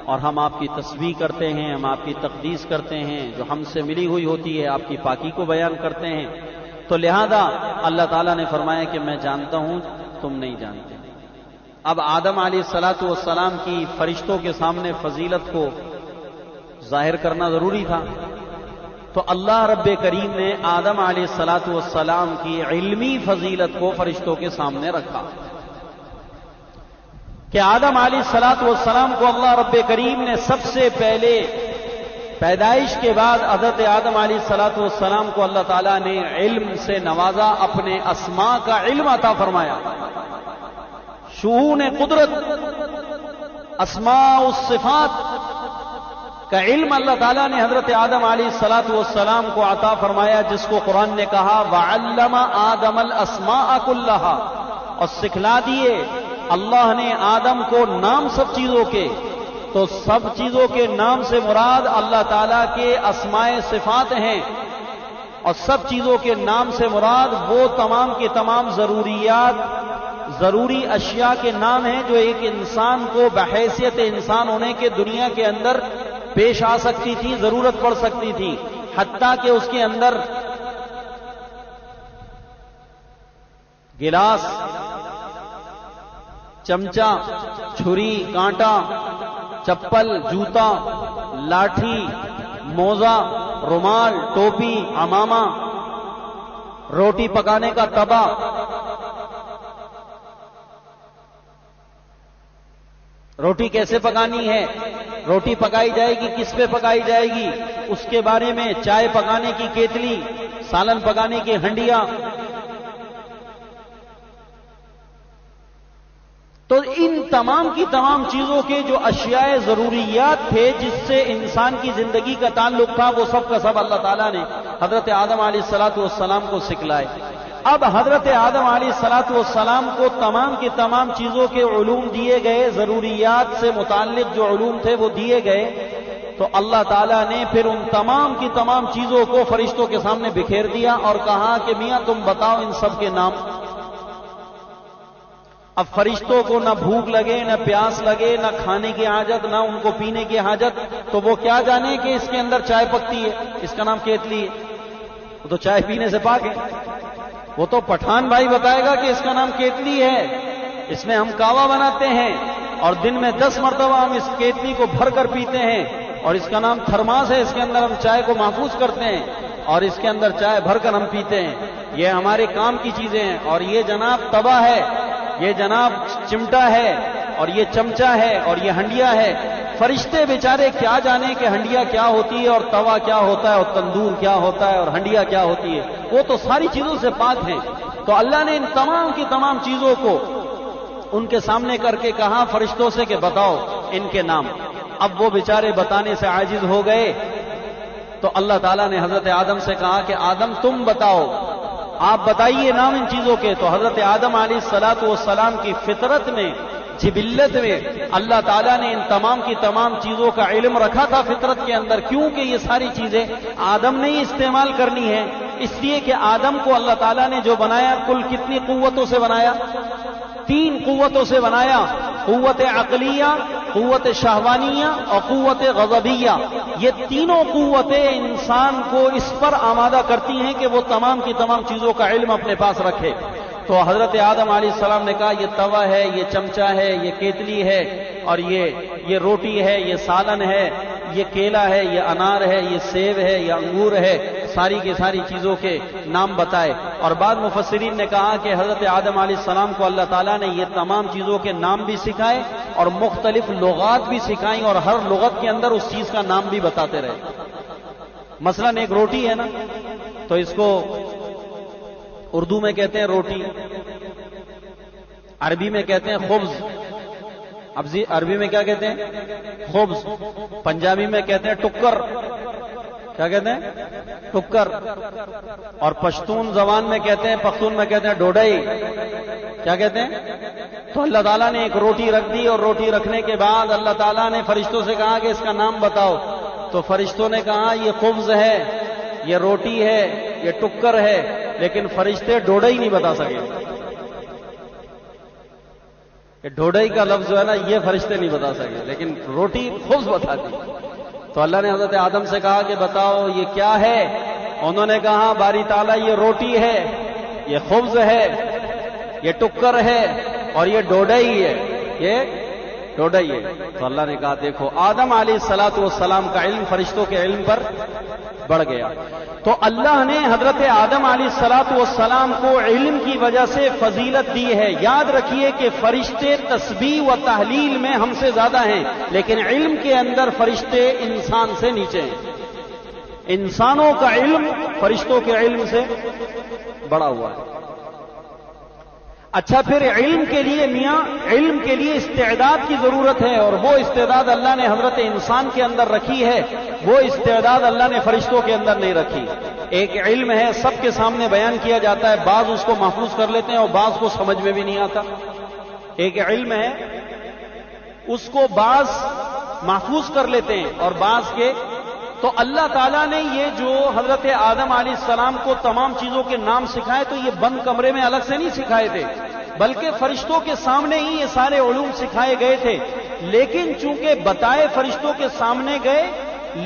اور ہم آپ کی تسبیح کرتے ہیں، ہم آپ کی تقدیس کرتے ہیں، جو ہم سے ملی ہوئی ہوتی ہے آپ کی پاکی کو بیان کرتے ہیں۔ تو لہذا اللہ تعالیٰ نے فرمایا کہ میں جانتا ہوں، تم نہیں جانتے۔ اب آدم علیہ الصلوۃ والسلام کی فرشتوں کے سامنے فضیلت کو ظاہر کرنا ضروری تھا، تو اللہ رب کریم نے آدم علیہ الصلوۃ والسلام کی علمی فضیلت کو فرشتوں کے سامنے رکھا کہ آدم علیہ الصلوۃ والسلام کو اللہ رب کریم نے سب سے پہلے پیدائش کے بعد حضرت آدم علیہ الصلوۃ والسلام کو اللہ تعالیٰ نے علم سے نوازا، اپنے اسماء کا علم عطا فرمایا، شؤون قدرت، اسماء الصفات کا علم اللہ تعالیٰ نے حضرت آدم علیہ الصلوۃ والسلام کو عطا فرمایا، جس کو قرآن نے کہا وَعَلَّمَ آدَمَ الْأَسْمَاءَ كُلَّهَا، اور سکھلا دیے اللہ نے آدم کو نام سب چیزوں کے۔ تو سب چیزوں کے نام سے مراد اللہ تعالیٰ کے اسماء صفات ہیں، اور سب چیزوں کے نام سے مراد وہ تمام کے تمام ضروریات، ضروری اشیاء کے نام ہیں جو ایک انسان کو بحیثیت انسان ہونے کے دنیا کے اندر پیش آ سکتی تھی، ضرورت پڑ سکتی تھی، حتیٰ کہ اس کے اندر گلاس، چمچا، چھری، کانٹا، چپل، جوتا، لاٹھی، موزہ، رومال، ٹوپی، عمامہ، روٹی پکانے کا توا، روٹی کیسے پکانی ہے، روٹی پکائی جائے گی کس پہ پکائی جائے گی، اس کے بارے میں، چائے پکانے کی کیتلی، سالن پکانے کی ہنڈیاں۔ تو ان تمام کی تمام چیزوں کے جو اشیاء ضروریات تھے جس سے انسان کی زندگی کا تعلق تھا، وہ سب کا سب اللہ تعالیٰ نے حضرت آدم علیہ الصلوۃ والسلام کو سکھلائے۔ اب حضرت آدم علیہ الصلوۃ والسلام کو تمام کی تمام چیزوں کے علوم دیے گئے، ضروریات سے متعلق جو علوم تھے وہ دیے گئے، تو اللہ تعالیٰ نے پھر ان تمام کی تمام چیزوں کو فرشتوں کے سامنے بکھیر دیا اور کہا کہ میاں تم بتاؤ ان سب کے نام۔ اب فرشتوں کو نہ بھوک لگے، نہ پیاس لگے، نہ کھانے کی حاجت، نہ ان کو پینے کی حاجت، تو وہ کیا جانے کہ اس کے اندر چائے پکتی ہے، اس کا نام کیتلی ہے، وہ تو چائے پینے سے پاک ہے۔ وہ تو پٹھان بھائی بتائے گا کہ اس کا نام کیتلی ہے، اس میں ہم کاوا بناتے ہیں اور دن میں 10 مرتبہ ہم اس کیتلی کو بھر کر پیتے ہیں، اور اس کا نام تھرماس ہے، اس کے اندر ہم چائے کو محفوظ کرتے ہیں اور اس کے اندر چائے بھر کر ہم پیتے ہیں، یہ ہمارے کام کی چیزیں ہیں۔ اور یہ جناب توا ہے، یہ جناب چمٹا ہے، اور یہ چمچا ہے، اور یہ ہنڈیا ہے۔ فرشتے بیچارے کیا جانے کہ ہنڈیا کیا ہوتی ہے اور توا کیا ہوتا ہے اور تندور کیا ہوتا ہے اور ہنڈیا کیا ہوتی ہے، وہ تو ساری چیزوں سے پاک ہیں۔ تو اللہ نے ان تمام کی تمام چیزوں کو ان کے سامنے کر کے کہا فرشتوں سے کہ بتاؤ ان کے نام۔ اب وہ بیچارے بتانے سے عاجز ہو گئے، تو اللہ تعالیٰ نے حضرت آدم سے کہا کہ آدم تم بتاؤ، آپ بتائیے نام ان چیزوں کے۔ تو حضرت آدم علیہ الصلوۃ والسلام کی فطرت میں، جبلت میں اللہ تعالیٰ نے ان تمام کی تمام چیزوں کا علم رکھا تھا فطرت کے اندر، کیونکہ یہ ساری چیزیں آدم نے ہی استعمال کرنی ہے، اس لیے کہ آدم کو اللہ تعالیٰ نے جو بنایا کل کتنی قوتوں سے بنایا؟ 3 قوتوں سے بنایا، قوت عقلیہ، قوت شہوانیہ اور قوت غضبیہ۔ یہ تینوں قوتیں انسان کو اس پر آمادہ کرتی ہیں کہ وہ تمام کی تمام چیزوں کا علم اپنے پاس رکھے۔ تو حضرت آدم علیہ السلام نے کہا یہ توا ہے، یہ چمچا ہے، یہ کیتلی ہے، اور یہ روٹی ہے، یہ سالن ہے، یہ کیلا ہے، یہ انار ہے، یہ سیب ہے، یہ انگور ہے، ساری کی ساری چیزوں کے نام بتائے۔ اور بعض مفسرین نے کہا کہ حضرت آدم علیہ السلام کو اللہ تعالیٰ نے یہ تمام چیزوں کے نام بھی سکھائے اور مختلف لغات بھی سکھائیں، اور ہر لغت کے اندر اس چیز کا نام بھی بتاتے رہے۔ مثلا ایک روٹی ہے نا، تو اس کو اردو میں کہتے ہیں روٹی، عربی میں کہتے ہیں خبز، عربی میں کیا کہتے ہیں؟ خبز۔ پنجابی میں کہتے ہیں ٹکر، کیا کہتے ہیں؟ ٹکر۔ اور پشتون زبان میں کہتے ہیں، پختون میں کہتے ہیں ڈوڈائی، کیا کہتے ہیں؟ تو اللہ تعالیٰ نے ایک روٹی رکھ دی، اور روٹی رکھنے کے بعد اللہ تعالیٰ نے فرشتوں سے کہا کہ اس کا نام بتاؤ۔ تو فرشتوں نے کہا یہ خبز ہے، یہ روٹی ہے، یہ ٹکر ہے، لیکن فرشتے ڈوڈئی نہیں بتا سکے. کہ ڈوڈئی کا لفظ جو ہے نا یہ فرشتے نہیں بتا سکے، لیکن روٹی خبز بتا دی. تو اللہ نے حضرت آدم سے کہا کہ بتاؤ یہ کیا ہے؟ انہوں نے کہا باری تعالیٰ یہ روٹی ہے، یہ خبز ہے، یہ ٹکر ہے، اور یہ ڈوڈئی ہے، یہ ڈوڈئی ہے. تو اللہ نے کہا دیکھو آدم علیہ الصلوۃ والسلام کا علم فرشتوں کے علم پر بڑھ گیا. تو اللہ نے حضرت آدم علیہ الصلوۃ والسلام کو علم کی وجہ سے فضیلت دی ہے. یاد رکھیے کہ فرشتے تسبیح و تحلیل میں ہم سے زیادہ ہیں، لیکن علم کے اندر فرشتے انسان سے نیچے ہیں. انسانوں کا علم فرشتوں کے علم سے بڑا ہوا ہے. اچھا پھر علم کے لیے میاں علم کے لیے استعداد کی ضرورت ہے، اور وہ استعداد اللہ نے حضرت انسان کے اندر رکھی ہے، وہ استعداد اللہ نے فرشتوں کے اندر نہیں رکھی. ایک علم ہے سب کے سامنے بیان کیا جاتا ہے، بعض اس کو محفوظ کر لیتے ہیں اور بعض کو سمجھ میں بھی نہیں آتا. ایک علم ہے اس کو بعض محفوظ کر لیتے ہیں اور بعض کے. تو اللہ تعالیٰ نے یہ جو حضرت آدم علیہ السلام کو تمام چیزوں کے نام سکھائے تو یہ بند کمرے میں الگ سے نہیں سکھائے تھے، بلکہ فرشتوں کے سامنے ہی یہ سارے علوم سکھائے گئے تھے. لیکن چونکہ بتائے فرشتوں کے سامنے گئے،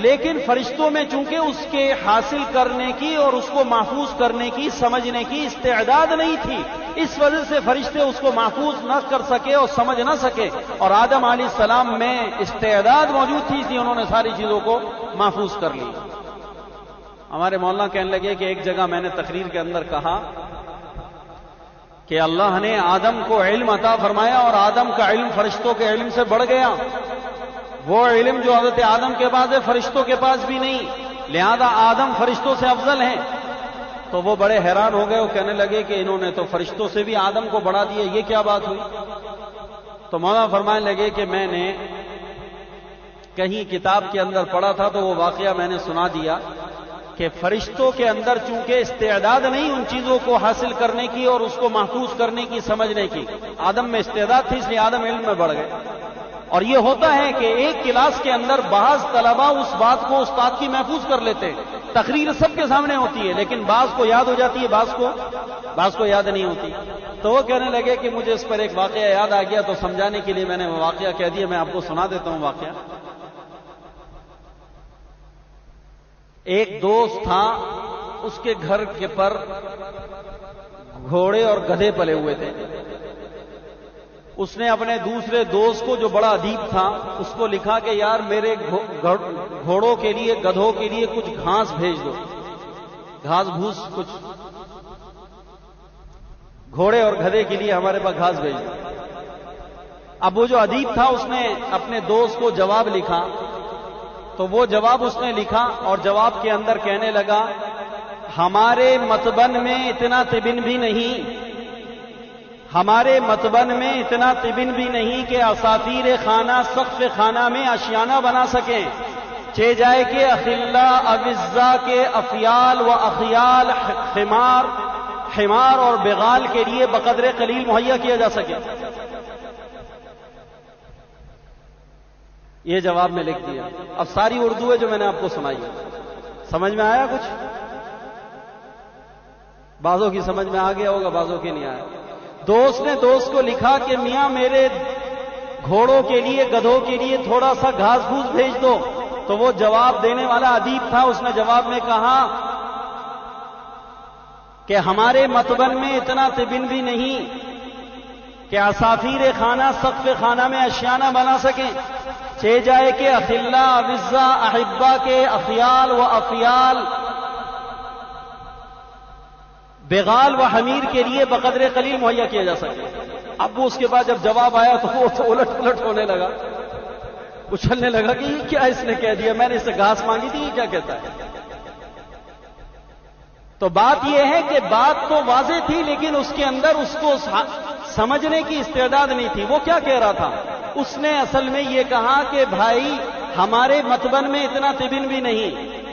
لیکن فرشتوں میں چونکہ اس کے حاصل کرنے کی اور اس کو محفوظ کرنے کی سمجھنے کی استعداد نہیں تھی، اس وجہ سے فرشتے اس کو محفوظ نہ کر سکے اور سمجھ نہ سکے. اور آدم علیہ السلام میں استعداد موجود تھی، اس لیے انہوں نے ساری چیزوں کو محفوظ کر لی. ہمارے مولانا کہنے لگے کہ ایک جگہ میں نے تقریر کے اندر کہا کہ اللہ نے آدم کو علم عطا فرمایا اور آدم کا علم فرشتوں کے علم سے بڑھ گیا. وہ علم جو حضرت آدم کے پاس ہے فرشتوں کے پاس بھی نہیں، لہذا آدم فرشتوں سے افضل ہیں. تو وہ بڑے حیران ہو گئے، وہ کہنے لگے کہ انہوں نے تو فرشتوں سے بھی آدم کو بڑھا دیا، یہ کیا بات ہوئی؟ تو مولانا فرمانے لگے کہ میں نے کہیں کتاب کے اندر پڑھا تھا تو وہ واقعہ میں نے سنا دیا کہ فرشتوں کے اندر چونکہ استعداد نہیں ان چیزوں کو حاصل کرنے کی اور اس کو محفوظ کرنے کی سمجھنے کی، آدم میں استعداد تھی، اس لیے آدم علم میں بڑھ گئے. اور یہ ہوتا ہے کہ ایک کلاس کے اندر بعض طلباء اس بات کو استاد کی محفوظ کر لیتے ہیں، تقریر سب کے سامنے ہوتی ہے لیکن بعض کو یاد ہو جاتی ہے، بعض کو یاد نہیں ہوتی. تو وہ کہنے لگے کہ مجھے اس پر ایک واقعہ یاد آ گیا تو سمجھانے کے لیے میں نے وہ واقعہ کہہ دیا، میں آپ کو سنا دیتا ہوں واقعہ. ایک دوست تھا، اس کے گھر کے پر گھوڑے اور گدھے پلے ہوئے تھے. اس نے اپنے دوسرے دوست کو جو بڑا ادیب تھا اس کو لکھا کہ یار میرے گھوڑوں کے لیے گدھوں کے لیے کچھ گھاس بھیج دو، گھاس بھوس کچھ گھوڑے اور گدھے کے لیے ہمارے پاس گھاس بھیج دو. اب وہ جو ادیب تھا اس نے اپنے دوست کو جواب لکھا، تو وہ جواب اس نے لکھا اور جواب کے اندر کہنے لگا ہمارے متبن میں اتنا طبن بھی نہیں، ہمارے متبن میں اتنا طبن بھی نہیں کہ اساطیر خانہ سقف خانہ میں آشیانہ بنا سکیں. چہ جائے کہ اخلا اوزا کے افیال و اخیال حمار اور بغال کے لیے بقدر قلیل مہیا کیا جا سکے. یہ جواب میں لکھ دیا. اب ساری اردو ہے جو میں نے آپ کو سنائی، سمجھ میں آیا کچھ؟ بعضوں کی سمجھ میں آ گیا ہوگا، بعضوں کی نہیں آیا. دوست نے دوست کو لکھا کہ میاں میرے گھوڑوں کے لیے گدھوں کے لیے تھوڑا سا گھاس پھوس بھیج دو. تو وہ جواب دینے والا ادیب تھا، اس نے جواب میں کہا کہ ہمارے متبن میں اتنا طبن بھی نہیں کہ اساطیر خانہ سقف خانہ میں آشیانہ بنا سکیں. چہ جائے کہ اخلا اوزا احبا کے افیال و افیال بغال و حمیر کے لیے بقدر قلیل مہیا کیا جا سکے. اب وہ اس کے بعد جب جواب آیا تو وہ الٹ پلٹ ہونے لگا، اچھلنے لگا کہ یہ کیا اس نے کہہ دیا، میں نے اس سے گھاس مانگی تھی، یہ کیا کہتا ہے. تو بات یہ ہے کہ بات تو واضح تھی لیکن اس کے اندر اس کو سمجھنے کی استعداد نہیں تھی. وہ کیا کہہ رہا تھا؟ اس نے اصل میں یہ کہا کہ بھائی ہمارے متبن میں اتنا طبن بھی نہیں،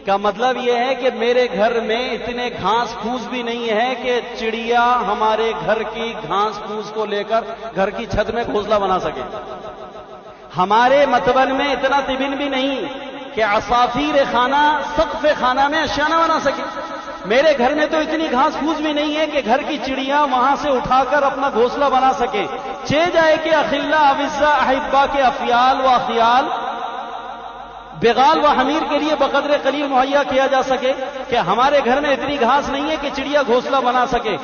کا مطلب یہ ہے کہ میرے گھر میں اتنے گھاس پھوس بھی نہیں ہے کہ چڑیا ہمارے گھر کی گھاس پھوس کو لے کر گھر کی چھت میں گھونسلہ بنا سکے. ہمارے متبن میں اتنا طبن بھی نہیں کہ عصافیر خانہ سقف خانہ میں اشیاء نہ بنا سکے. میرے گھر میں تو اتنی گھاس پھوس بھی نہیں ہے کہ گھر کی چڑیاں وہاں سے اٹھا کر اپنا گھونسلہ بنا سکے. چے جائے کہ اخلا اوزا احبا کے افیال و اخیال بغال و حمیر کے لیے بقدر قلیل مہیا کیا جا سکے کہ ہمارے گھر میں اتنی گھاس نہیں ہے کہ چڑیا گھونسلہ بنا سکے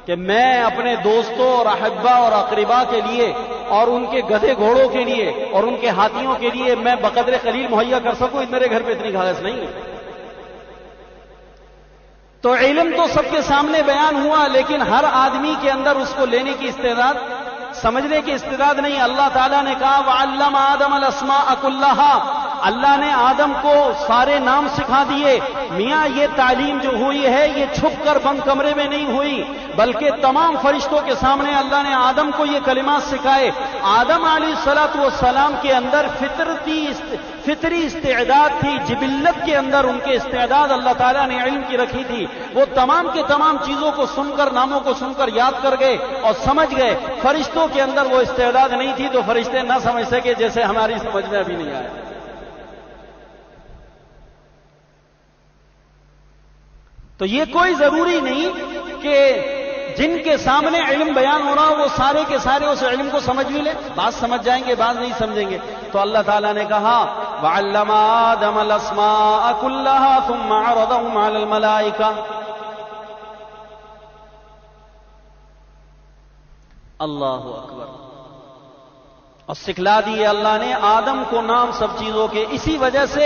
کہ میں اپنے دوستوں اور احبا اور اقربا کے لیے اور ان کے گدھے گھوڑوں کے لیے اور ان کے ہاتھیوں کے لیے میں بقدر قلیل مہیا کر سکوں. میرے گھر پہ اتنی گھاس نہیں ہے. تو علم تو سب کے سامنے بیان ہوا لیکن ہر آدمی کے اندر اس کو لینے کی استعداد سمجھنے کی استعداد نہیں. اللہ تعالیٰ نے کہا وَعَلَّمَ آدَمَ الْأَسْمَاءَ كُلَّهَا. اللہ نے آدم کو سارے نام سکھا دیے. میاں یہ تعلیم جو ہوئی ہے یہ چھپ کر بند کمرے میں نہیں ہوئی بلکہ تمام فرشتوں کے سامنے اللہ نے آدم کو یہ کلمات سکھائے. آدم علیہ الصلوۃ والسلام کے اندر فطری استعداد تھی. جبلت کے اندر ان کے استعداد اللہ تعالیٰ نے علم کی رکھی تھی. وہ تمام کے تمام چیزوں کو سن کر ناموں کو سن کر یاد کر گئے اور سمجھ گئے. فرشتوں کے اندر وہ استعداد نہیں تھی تو فرشتے نہ سمجھ سکے جیسے ہماری سمجھ میں ابھی نہیں آیا. تو یہ کوئی ضروری نہیں کہ جن کے سامنے علم بیان ہو رہا وہ سارے کے سارے اس علم کو سمجھ بھی لیں. بعض سمجھ جائیں گے بعض نہیں سمجھیں گے. تو اللہ تعالیٰ نے کہا وَعَلَّمَ آدَمَ الْأَسْمَاءَ كُلَّهَا ثُمَّ عَرَضَهُمْ عَلَى الْمَلَائِكَةِ. اللہ اکبر. اور سکھلا دیے اللہ نے آدم کو نام سب چیزوں کے. اسی وجہ سے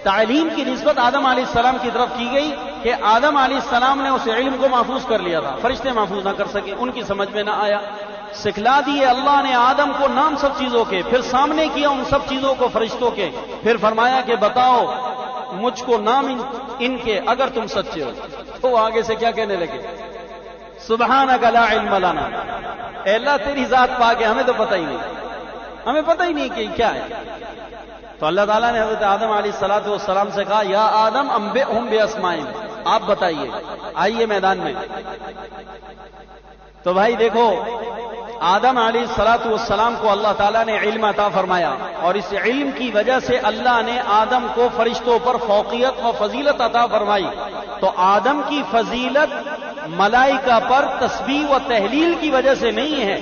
تعلیم کی نسبت آدم علیہ السلام کی طرف کی گئی کہ آدم علیہ السلام نے اس علم کو محفوظ کر لیا تھا. فرشتے محفوظ نہ کر سکے, ان کی سمجھ میں نہ آیا. سکھلا دیے اللہ نے آدم کو نام سب چیزوں کے. پھر سامنے کیا ان سب چیزوں کو فرشتوں کے. پھر فرمایا کہ بتاؤ مجھ کو نام ان کے اگر تم سچے ہو. تو آگے سے کیا کہنے لگے سبحانک لا علم لنا. اے اللہ تیری ذات پاک ہے ہمیں تو پتہ ہی نہیں, ہمیں پتہ ہی نہیں کہ کیا ہے. تو اللہ تعالیٰ نے حضرت آدم علیہ الصلوۃ والسلام سے کہا یا آدم انبئہم باسمائہم. آپ بتائیے, آئیے میدان میں. تو بھائی دیکھو آدم علیہ الصلوۃ والسلام کو اللہ تعالیٰ نے علم عطا فرمایا اور اس علم کی وجہ سے اللہ نے آدم کو فرشتوں پر فوقیت اور فضیلت عطا فرمائی. تو آدم کی فضیلت ملائکہ پر تسبیح و تہلیل کی وجہ سے نہیں ہے.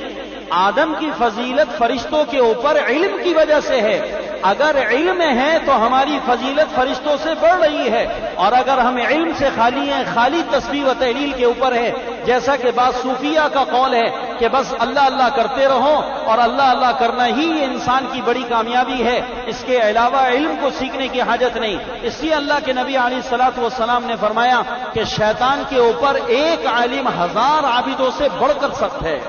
آدم کی فضیلت فرشتوں کے اوپر علم کی وجہ سے ہے. اگر علم ہے تو ہماری فضیلت فرشتوں سے بڑھ رہی ہے, اور اگر ہم علم سے خالی ہیں, خالی تسبیح و تحلیل کے اوپر ہے, جیسا کہ بعض صوفیہ کا قول ہے کہ بس اللہ اللہ کرتے رہو اور اللہ اللہ کرنا ہی یہ انسان کی بڑی کامیابی ہے, اس کے علاوہ علم کو سیکھنے کی حاجت نہیں. اس لیے اللہ کے نبی علیہ الصلوۃ والسلام نے فرمایا کہ شیطان کے اوپر ایک عالم 1000 عابدوں سے بڑھ کر سخت ہے.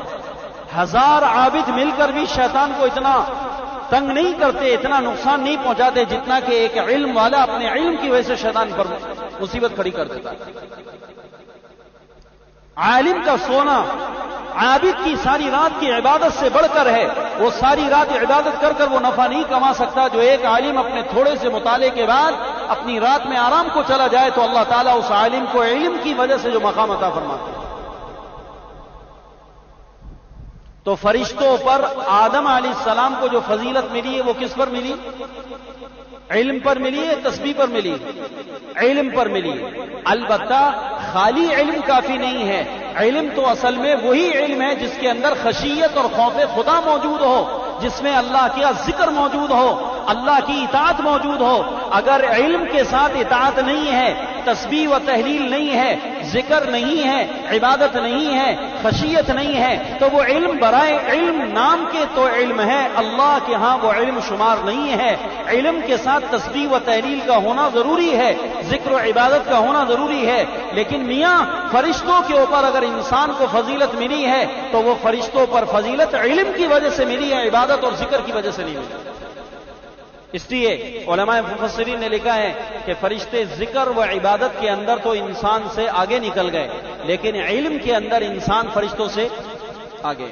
1000 عابد مل کر بھی شیطان کو اتنا تنگ نہیں کرتے, اتنا نقصان نہیں پہنچاتے جتنا کہ ایک علم والا اپنے علم کی وجہ سے شیطان پر مصیبت کھڑی کر دیتا. عالم کا سونا عابد کی ساری رات کی عبادت سے بڑھ کر ہے. وہ ساری رات عبادت کر کر وہ نفع نہیں کما سکتا جو ایک عالم اپنے تھوڑے سے مطالعے کے بعد اپنی رات میں آرام کو چلا جائے تو اللہ تعالیٰ اس عالم کو علم کی وجہ سے جو مقام عطا فرماتے ہیں. تو فرشتوں پر آدم علیہ السلام کو جو فضیلت ملی ہے وہ کس پر ملی؟ علم پر ملی ہے, تسبیح پر ملی, علم پر ملی. البتہ خالی علم کافی نہیں ہے. علم تو اصل میں وہی علم ہے جس کے اندر خشیت اور خوف خدا موجود ہو, جس میں اللہ کا ذکر موجود ہو, اللہ کی اطاعت موجود ہو. اگر علم کے ساتھ اطاعت نہیں ہے, تسبیح و تحلیل نہیں ہے, ذکر نہیں ہے, عبادت نہیں ہے, خشیت نہیں ہے, تو وہ علم برائے علم نام کے تو علم ہے, اللہ کے ہاں وہ علم شمار نہیں ہے. علم کے ساتھ تسبیح و تحلیل کا ہونا ضروری ہے, ذکر و عبادت کا ہونا ضروری ہے. لیکن میاں فرشتوں کے اوپر اگر انسان کو فضیلت ملی ہے تو وہ فرشتوں پر فضیلت علم کی وجہ سے ملی ہے, عبادت اور ذکر کی وجہ سے نہیں ملی. اس لیے علماء مفسرین نے لکھا ہے کہ فرشتے ذکر و عبادت کے اندر تو انسان سے آگے نکل گئے, لیکن علم کے اندر انسان فرشتوں سے آگے.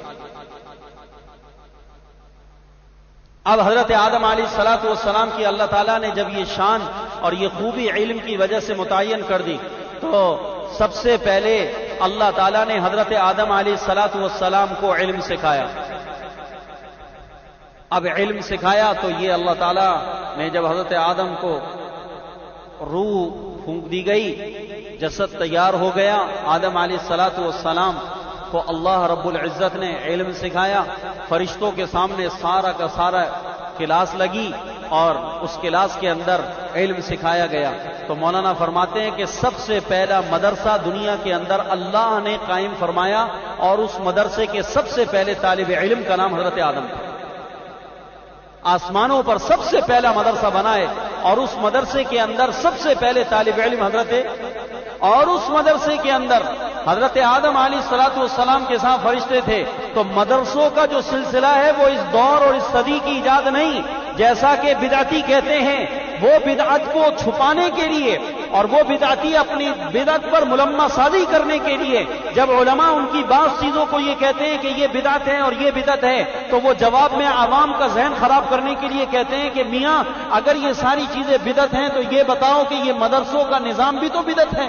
اب حضرت آدم علیہ الصلوۃ والسلام کی اللہ تعالیٰ نے جب یہ شان اور یہ خوبی علم کی وجہ سے متعین کر دی تو سب سے پہلے اللہ تعالیٰ نے حضرت آدم علیہ الصلوۃ والسلام کو علم سکھایا. اب علم سکھایا تو یہ اللہ تعالیٰ نے جب حضرت آدم کو روح پھونک دی گئی، جسد تیار ہو گیا، آدم علیہ الصلوۃ والسلام کو اللہ رب العزت نے علم سکھایا، فرشتوں کے سامنے سارا کا سارا کلاس لگی اور اس کلاس کے اندر علم سکھایا گیا۔ تو مولانا فرماتے ہیں کہ سب سے پہلا مدرسہ دنیا کے اندر اللہ نے قائم فرمایا، اور اس مدرسے کے سب سے پہلے طالب علم کا نام حضرت آدم تھا۔ آسمانوں پر سب سے پہلا مدرسہ بنا ہے، اور اس مدرسے کے اندر سب سے پہلے طالب علم اور اس مدرسے کے اندر حضرت آدم علیہ الصلوۃ والسلام کے ساتھ فرشتے تھے۔ تو مدرسوں کا جو سلسلہ ہے وہ اس دور اور اس صدی کی ایجاد نہیں، جیسا کہ بدعتی کہتے ہیں، وہ بدعت کو چھپانے کے لیے اور وہ بدعتی اپنی بدعت پر ملمہ سازی کرنے کے لیے جب علماء ان کی بعض چیزوں کو یہ کہتے ہیں کہ یہ بدعت ہے اور یہ بدعت ہے، تو وہ جواب میں عوام کا ذہن خراب کرنے کے لیے کہتے ہیں کہ میاں اگر یہ ساری چیزیں بدعت ہیں تو یہ بتاؤ کہ یہ مدرسوں کا نظام بھی تو بدعت ہے۔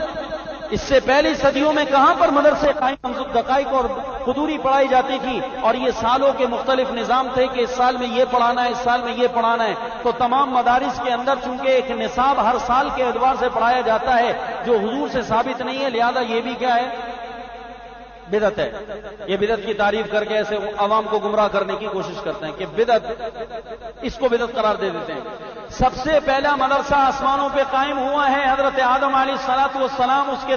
اس سے پہلی صدیوں میں کہاں پر مدرسے قائم دقائق اور قدوری پڑھائی جاتی تھی، اور یہ سالوں کے مختلف نظام تھے کہ اس سال میں یہ پڑھانا ہے، اس سال میں یہ پڑھانا ہے۔ تو تمام مدارس کے اندر چونکہ ایک نصاب ہر سال کے اعتبار سے پڑھایا جاتا ہے جو حضور سے ثابت نہیں ہے، لہذا یہ بھی کیا ہے؟ بدعت ہے۔ یہ بدعت کی تعریف کر کے ایسے عوام کو گمراہ کرنے کی کوشش کرتے ہیں کہ بدعت، اس کو بدعت قرار دے دیتے ہیں۔ سب سے پہلا مدرسہ آسمانوں پہ قائم ہوا ہے، حضرت آدم علیہ الصلوۃ والسلام اس کے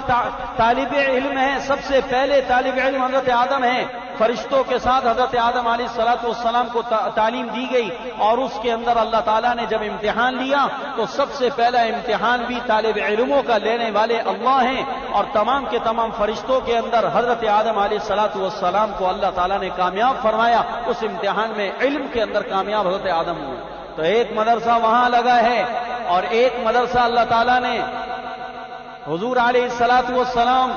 طالب علم ہیں۔ سب سے پہلے طالب علم حضرت آدم ہیں۔ فرشتوں کے ساتھ حضرت آدم علیہ الصلوۃ والسلام کو تعلیم دی گئی، اور اس کے اندر اللہ تعالیٰ نے جب امتحان لیا تو سب سے پہلا امتحان بھی طالب علموں کا لینے والے اللہ ہیں، اور تمام کے تمام فرشتوں کے اندر حضرت آدم علیہ الصلوۃ والسلام کو اللہ تعالیٰ نے کامیاب فرمایا۔ اس امتحان میں علم کے اندر کامیاب حضرت آدم ہوئے۔ تو ایک مدرسہ وہاں لگا ہے، اور ایک مدرسہ اللہ تعالیٰ نے حضور علیہ الصلوۃ والسلام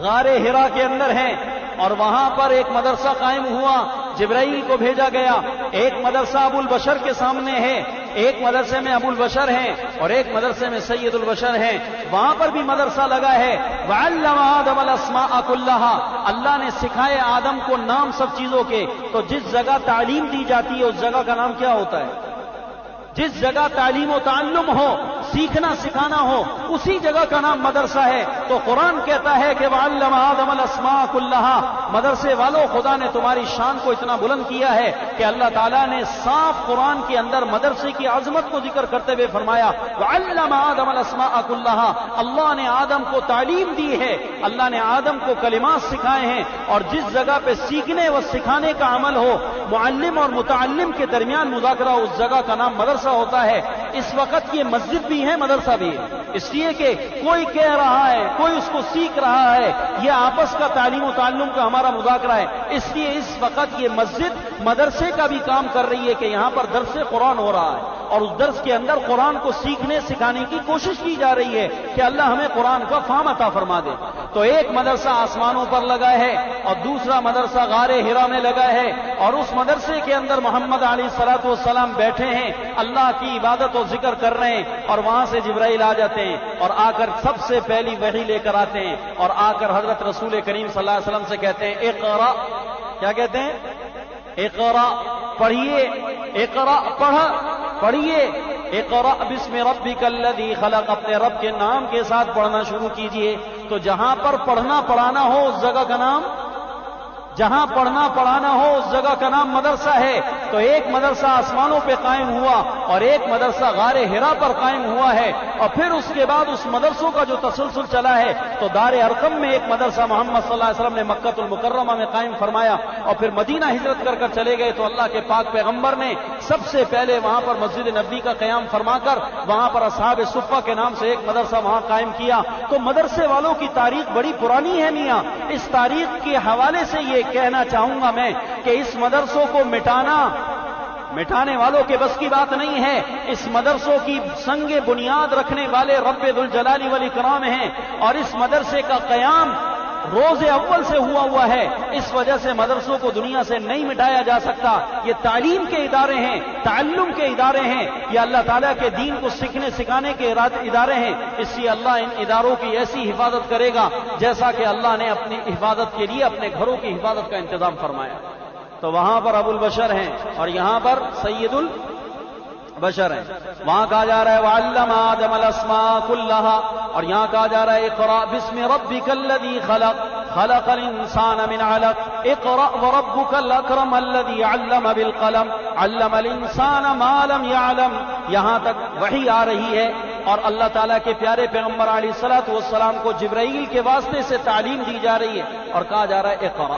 غار حرا کے اندر ہیں، اور وہاں پر ایک مدرسہ قائم ہوا، جبرائیل کو بھیجا گیا۔ ایک مدرسہ ابو البشر کے سامنے ہے، ایک مدرسے میں ابو البشر ہیں اور ایک مدرسے میں سید البشر ہیں، وہاں پر بھی مدرسہ لگا ہے۔ وَعَلَّمَ آدَمَ الْأَسْمَاءَ كُلَّهَا، اللہ نے سکھائے آدم کو نام سب چیزوں کے۔ تو جس جگہ تعلیم دی جاتی ہے اس جگہ کا نام کیا ہوتا ہے؟ جس جگہ تعلیم و تعلم ہو، سیکھنا سکھانا ہو، اسی جگہ کا نام مدرسہ ہے۔ تو قرآن کہتا ہے کہ وَعَلَّمَ آدَمَ الْأَسْمَاءَ كُلَّهَا، مدرسے والوں خدا نے تمہاری شان کو اتنا بلند کیا ہے کہ اللہ تعالیٰ نے صاف قرآن کے اندر مدرسے کی عظمت کو ذکر کرتے ہوئے فرمایا وَعَلَّمَ آدَمَ الْأَسْمَاءَ كُلَّهَا، اللہ نے آدم کو تعلیم دی ہے، اللہ نے آدم کو کلمات سکھائے ہیں۔ اور جس جگہ پہ سیکھنے و سکھانے کا عمل ہو، معلم اور متعلم کے درمیان مذاکرہ، اس جگہ کا نام مدرسہ ہوتا ہے۔ اس وقت یہ مسجد بھی ہے، مدرسہ بھی ہے، اس لیے کہ کوئی کہہ رہا ہے، کوئی اس کو سیکھ رہا ہے، یہ آپس کا تعلیم و تعلم کا ہمارا مذاکرہ ہے۔ اس لیے اس وقت یہ مسجد مدرسے کا بھی کام کر رہی ہے کہ یہاں پر درس قرآن ہو رہا ہے، اور اس درس کے اندر قرآن کو سیکھنے سکھانے کی کوشش کی جا رہی ہے کہ اللہ ہمیں قرآن کا فہم عطا فرما دے۔ تو ایک مدرسہ آسمانوں پر لگا ہے اور دوسرا مدرسہ غار حرا میں لگا ہے، اور اس مدرسے کے اندر محمد علیہ الصلوۃ والسلام بیٹھے ہیں، اللہ کی عبادت و ذکر کر رہے ہیں، اور وہاں سے جبرائیل آ جاتے ہیں اور آ کر سب سے پہلی وحی لے کر آتے ہیں، اور آ کر حضرت رسول کریم صلی اللہ علیہ وسلم سے کہتے ہیں اقرا، کیا کہتے ہیں؟ اقرا، پڑھیے، اقرا، پڑھیے، اقرا بسم ربک الذی خلق، اپنے رب کے نام کے ساتھ پڑھنا شروع کیجئے۔ تو جہاں پر پڑھنا پڑھانا ہو اس جگہ کا نام، جہاں پڑھنا پڑھانا ہو اس جگہ کا نام مدرسہ ہے۔ تو ایک مدرسہ آسمانوں پہ قائم ہوا اور ایک مدرسہ غار حرا پر قائم ہوا ہے، اور پھر اس کے بعد اس مدرسوں کا جو تسلسل چلا ہے تو دار ارقم میں ایک مدرسہ محمد صلی اللہ علیہ وسلم نے مکہ المکرمہ میں قائم فرمایا، اور پھر مدینہ ہجرت کر چلے گئے تو اللہ کے پاک پیغمبر نے سب سے پہلے وہاں پر مسجد نبوی کا قیام فرما کر وہاں پر اصحاب صفہ کے نام سے ایک مدرسہ وہاں قائم کیا۔ تو مدرسے والوں کی تاریخ بڑی پرانی ہے میاں۔ اس تاریخ کے حوالے سے یہ کہنا چاہوں گا میں کہ اس مدرسوں کو مٹانے والوں کے بس کی بات نہیں ہے۔ اس مدرسوں کی سنگ بنیاد رکھنے والے رب ذوالجلال والاکرام ہیں، اور اس مدرسے کا قیام روز اول سے ہوا ہے، اس وجہ سے مدرسوں کو دنیا سے نہیں مٹایا جا سکتا۔ یہ تعلیم کے ادارے ہیں، تعلم کے ادارے ہیں، یہ اللہ تعالیٰ کے دین کو سیکھنے سکھانے کے ادارے ہیں۔ اس لیے اللہ ان اداروں کی ایسی حفاظت کرے گا جیسا کہ اللہ نے اپنی حفاظت کے لیے اپنے گھروں کی حفاظت کا انتظام فرمایا۔ تو وہاں پر ابو البشر ہیں اور یہاں پر سید البشر ہیں. وہاں کہا جا رہا ہے وعلم آدم الاسماء كلها، اور یہاں کہا جا رہا ہے اقرأ باسم ربك الذي خلق خلق الانسان من علق اقرأ وربك الاکرم الذي علم بالقلم علم الانسان ما لم يعلم. یہاں تک وحی آ رہی ہے اور اللہ تعالیٰ کے پیارے پیغمبر علیہ الصلوۃ والسلام کو جبرائیل کے واسطے سے تعلیم دی جا رہی ہے اور کہا جا رہا ہے اقرأ.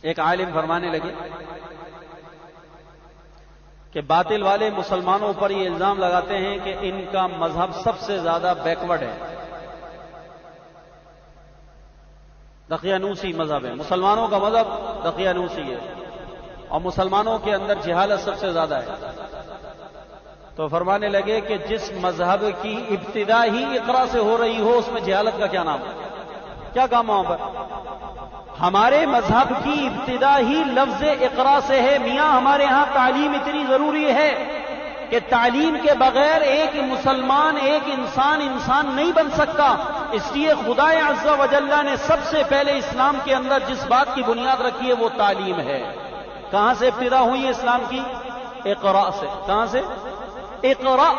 ایک عالم فرمانے لگے کہ باطل والے مسلمانوں پر یہ الزام لگاتے ہیں کہ ان کا مذہب سب سے زیادہ بیکورڈ ہے، دقیانوسی مذہب ہے. مسلمانوں کا مذہب دقیانوسی ہے اور مسلمانوں کے اندر جہالت سب سے زیادہ ہے. تو فرمانے لگے کہ جس مذہب کی ابتدا ہی اقرا سے ہو رہی ہو اس میں جہالت کا کیا نام ہے، کیا کام وہاں پر؟ ہمارے مذہب کی ابتدا ہی لفظ اقرا سے ہے. میاں ہمارے ہاں تعلیم اتنی ضروری ہے کہ تعلیم کے بغیر ایک مسلمان ایک انسان نہیں بن سکتا. اس لیے خدا عز و جل نے سب سے پہلے اسلام کے اندر جس بات کی بنیاد رکھی ہے وہ تعلیم ہے. کہاں سے ابتدا ہوئی ہے اسلام کی؟ اقرا سے. کہاں سے؟ اقرا.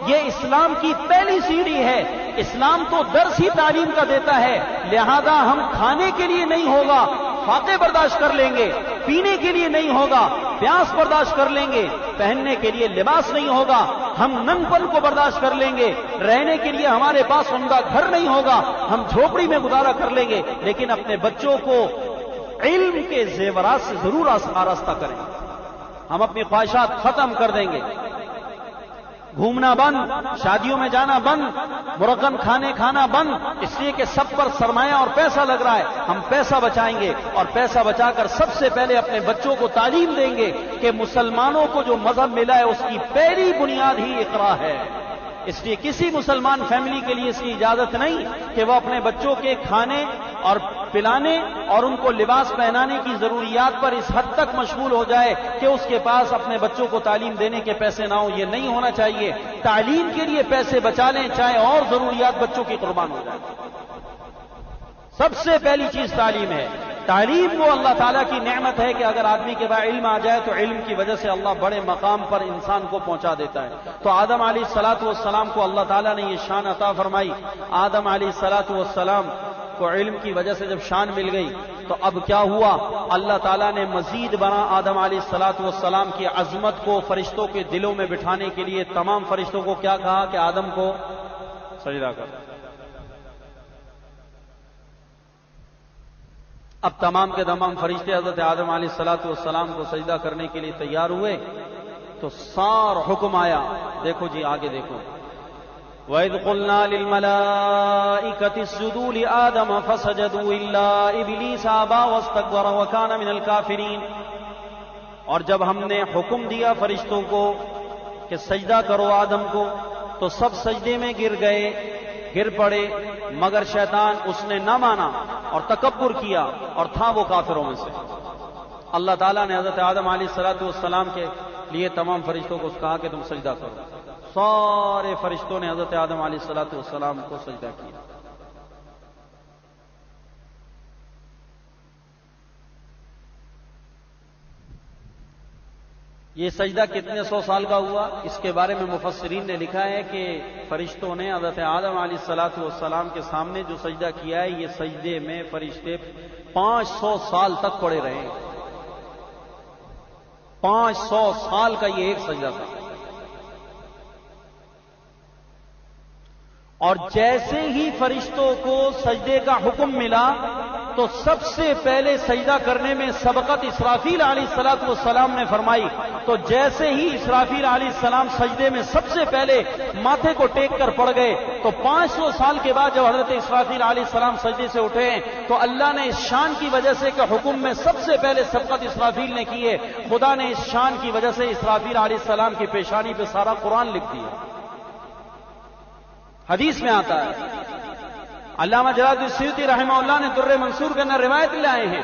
یہ اسلام کی پہلی سیڑھی ہے. اسلام تو درس ہی تعلیم کا دیتا ہے، لہذا ہم کھانے کے لیے نہیں ہوگا فاقے برداشت کر لیں گے، پینے کے لیے نہیں ہوگا پیاس برداشت کر لیں گے، پہننے کے لیے لباس نہیں ہوگا ہم ننگ پن کو برداشت کر لیں گے، رہنے کے لیے ہمارے پاس عمدہ گھر نہیں ہوگا ہم جھوپڑی میں گزارا کر لیں گے، لیکن اپنے بچوں کو علم کے زیورات سے ضرور آراستہ کریں. ہم اپنی خواہشات ختم کر دیں گے، گھومنا بند، شادیوں میں جانا بند، مرغن کھانے کھانا بند، اس لیے کہ سب پر سرمایہ اور پیسہ لگ رہا ہے. ہم پیسہ بچائیں گے اور پیسہ بچا کر سب سے پہلے اپنے بچوں کو تعلیم دیں گے کہ مسلمانوں کو جو مذہب ملا ہے اس کی پہلی بنیاد ہی اقرا ہے. اس لیے کسی مسلمان فیملی کے لیے اس کی اجازت نہیں کہ وہ اپنے بچوں کے کھانے اور پلانے اور ان کو لباس پہنانے کی ضروریات پر اس حد تک مشغول ہو جائے کہ اس کے پاس اپنے بچوں کو تعلیم دینے کے پیسے نہ ہوں. یہ نہیں ہونا چاہیے. تعلیم کے لیے پیسے بچا لیں چاہے اور ضروریات بچوں کی قربان ہو جائے. سب سے پہلی چیز تعلیم ہے. تعلیم وہ اللہ تعالیٰ کی نعمت ہے کہ اگر آدمی کے پاس علم آ جائے تو علم کی وجہ سے اللہ بڑے مقام پر انسان کو پہنچا دیتا ہے. تو آدم علیہ الصلوۃ والسلام کو اللہ تعالیٰ نے یہ شان عطا فرمائی. آدم علیہ الصلوۃ والسلام کو علم کی وجہ سے جب شان مل گئی تو اب کیا ہوا؟ اللہ تعالیٰ نے مزید بنا آدم علیہ الصلوۃ والسلام کی عظمت کو فرشتوں کے دلوں میں بٹھانے کے لیے تمام فرشتوں کو کیا کہا کہ آدم کو سجدہ کر. اب تمام کے تمام فرشتے حضرت آدم علیہ الصلوۃ والسلام کو سجدہ کرنے کے لیے تیار ہوئے تو سار حکم آیا. دیکھو جی آگے دیکھو. وَإِذْ قُلْنَا لِلْمَلَائِكَةِ اسْجُدُوا لِآدَمَ فَسَجَدُوا إِلَّا إِبْلِيسَ أَبَى وَاسْتَكْبَرَ وَكَانَ مِنَ الْكَافِرِينَ. اور جب ہم نے حکم دیا فرشتوں کو کہ سجدہ کرو آدم کو تو سب سجدے میں گر پڑے مگر شیطان اس نے نہ مانا اور تکبر کیا اور تھا وہ کافروں میں سے. اللہ تعالیٰ نے حضرت آدم علیہ الصلوۃ والسلام کے لیے تمام فرشتوں کو کہا کہ تم سجدہ کرو. سارے فرشتوں نے حضرت آدم علیہ الصلوۃ والسلام کو سجدہ کیا. یہ سجدہ کتنے سو سال کا ہوا؟ اس کے بارے میں مفسرین نے لکھا ہے کہ فرشتوں نے حضرت آدم علیہ الصلوۃ والسلام کے سامنے جو سجدہ کیا ہے یہ سجدے میں فرشتے 500 سال تک پڑے رہے. 500 سال کا یہ ایک سجدہ تھا. اور جیسے ہی فرشتوں کو سجدے کا حکم ملا تو سب سے پہلے سجدہ کرنے میں سبقت اسرافیل علیہ الصلوۃ والسلام نے فرمائی. تو جیسے ہی اسرافیل علیہ السلام سجدے میں سب سے پہلے ماتھے کو ٹیک کر پڑ گئے تو 500 سال کے بعد جب حضرت اسرافیل علیہ السلام سجدے سے اٹھے تو اللہ نے اس شان کی وجہ سے کہ حکم میں سب سے پہلے سبقت اسرافیل نے کی ہے، خدا نے اس شان کی وجہ سے اسرافیل علیہ السلام کی پیشانی پہ سارا قرآن لکھ دیا. حدیث میں آتا ہے. علامہ جلال الدین سیوطی رحمہ اللہ نے در منصور کے اندر روایت لائے ہیں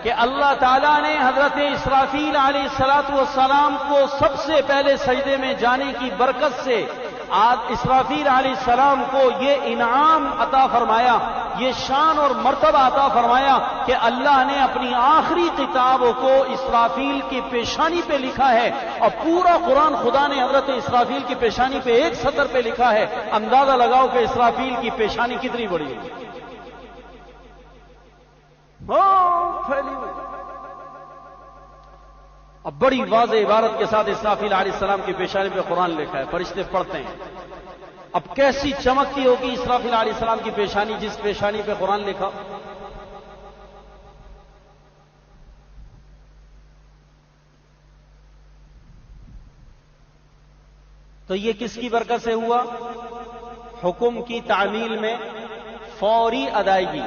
کہ اللہ تعالیٰ نے حضرت اسرافیل علیہ الصلوۃ والسلام کو سب سے پہلے سجدے میں جانے کی برکت سے اسرافیل علیہ السلام کو یہ انعام عطا فرمایا یہ شان اور مرتبہ عطا فرمایا کہ اللہ نے اپنی آخری کتاب کو اسرافیل کی پیشانی پہ لکھا ہے، اور پورا قرآن خدا نے حضرت اسرافیل کی پیشانی پہ ایک سطر پہ لکھا ہے۔ اندازہ لگاؤ کہ اسرافیل کی پیشانی کتنی بڑی ہے، پھیلی ہوئی۔ اب بڑی واضح عبارت کے ساتھ اسرافیل علیہ السلام کی پیشانی پہ قرآن لکھا ہے، فرشتے پڑھتے ہیں۔ اب کیسی چمکتی ہوگی اسرافیل علیہ السلام کی پیشانی، جس پیشانی پہ قرآن لکھا۔ تو یہ کس کی برکت سے ہوا؟ حکم کی تعمیل میں فوری ادائیگی،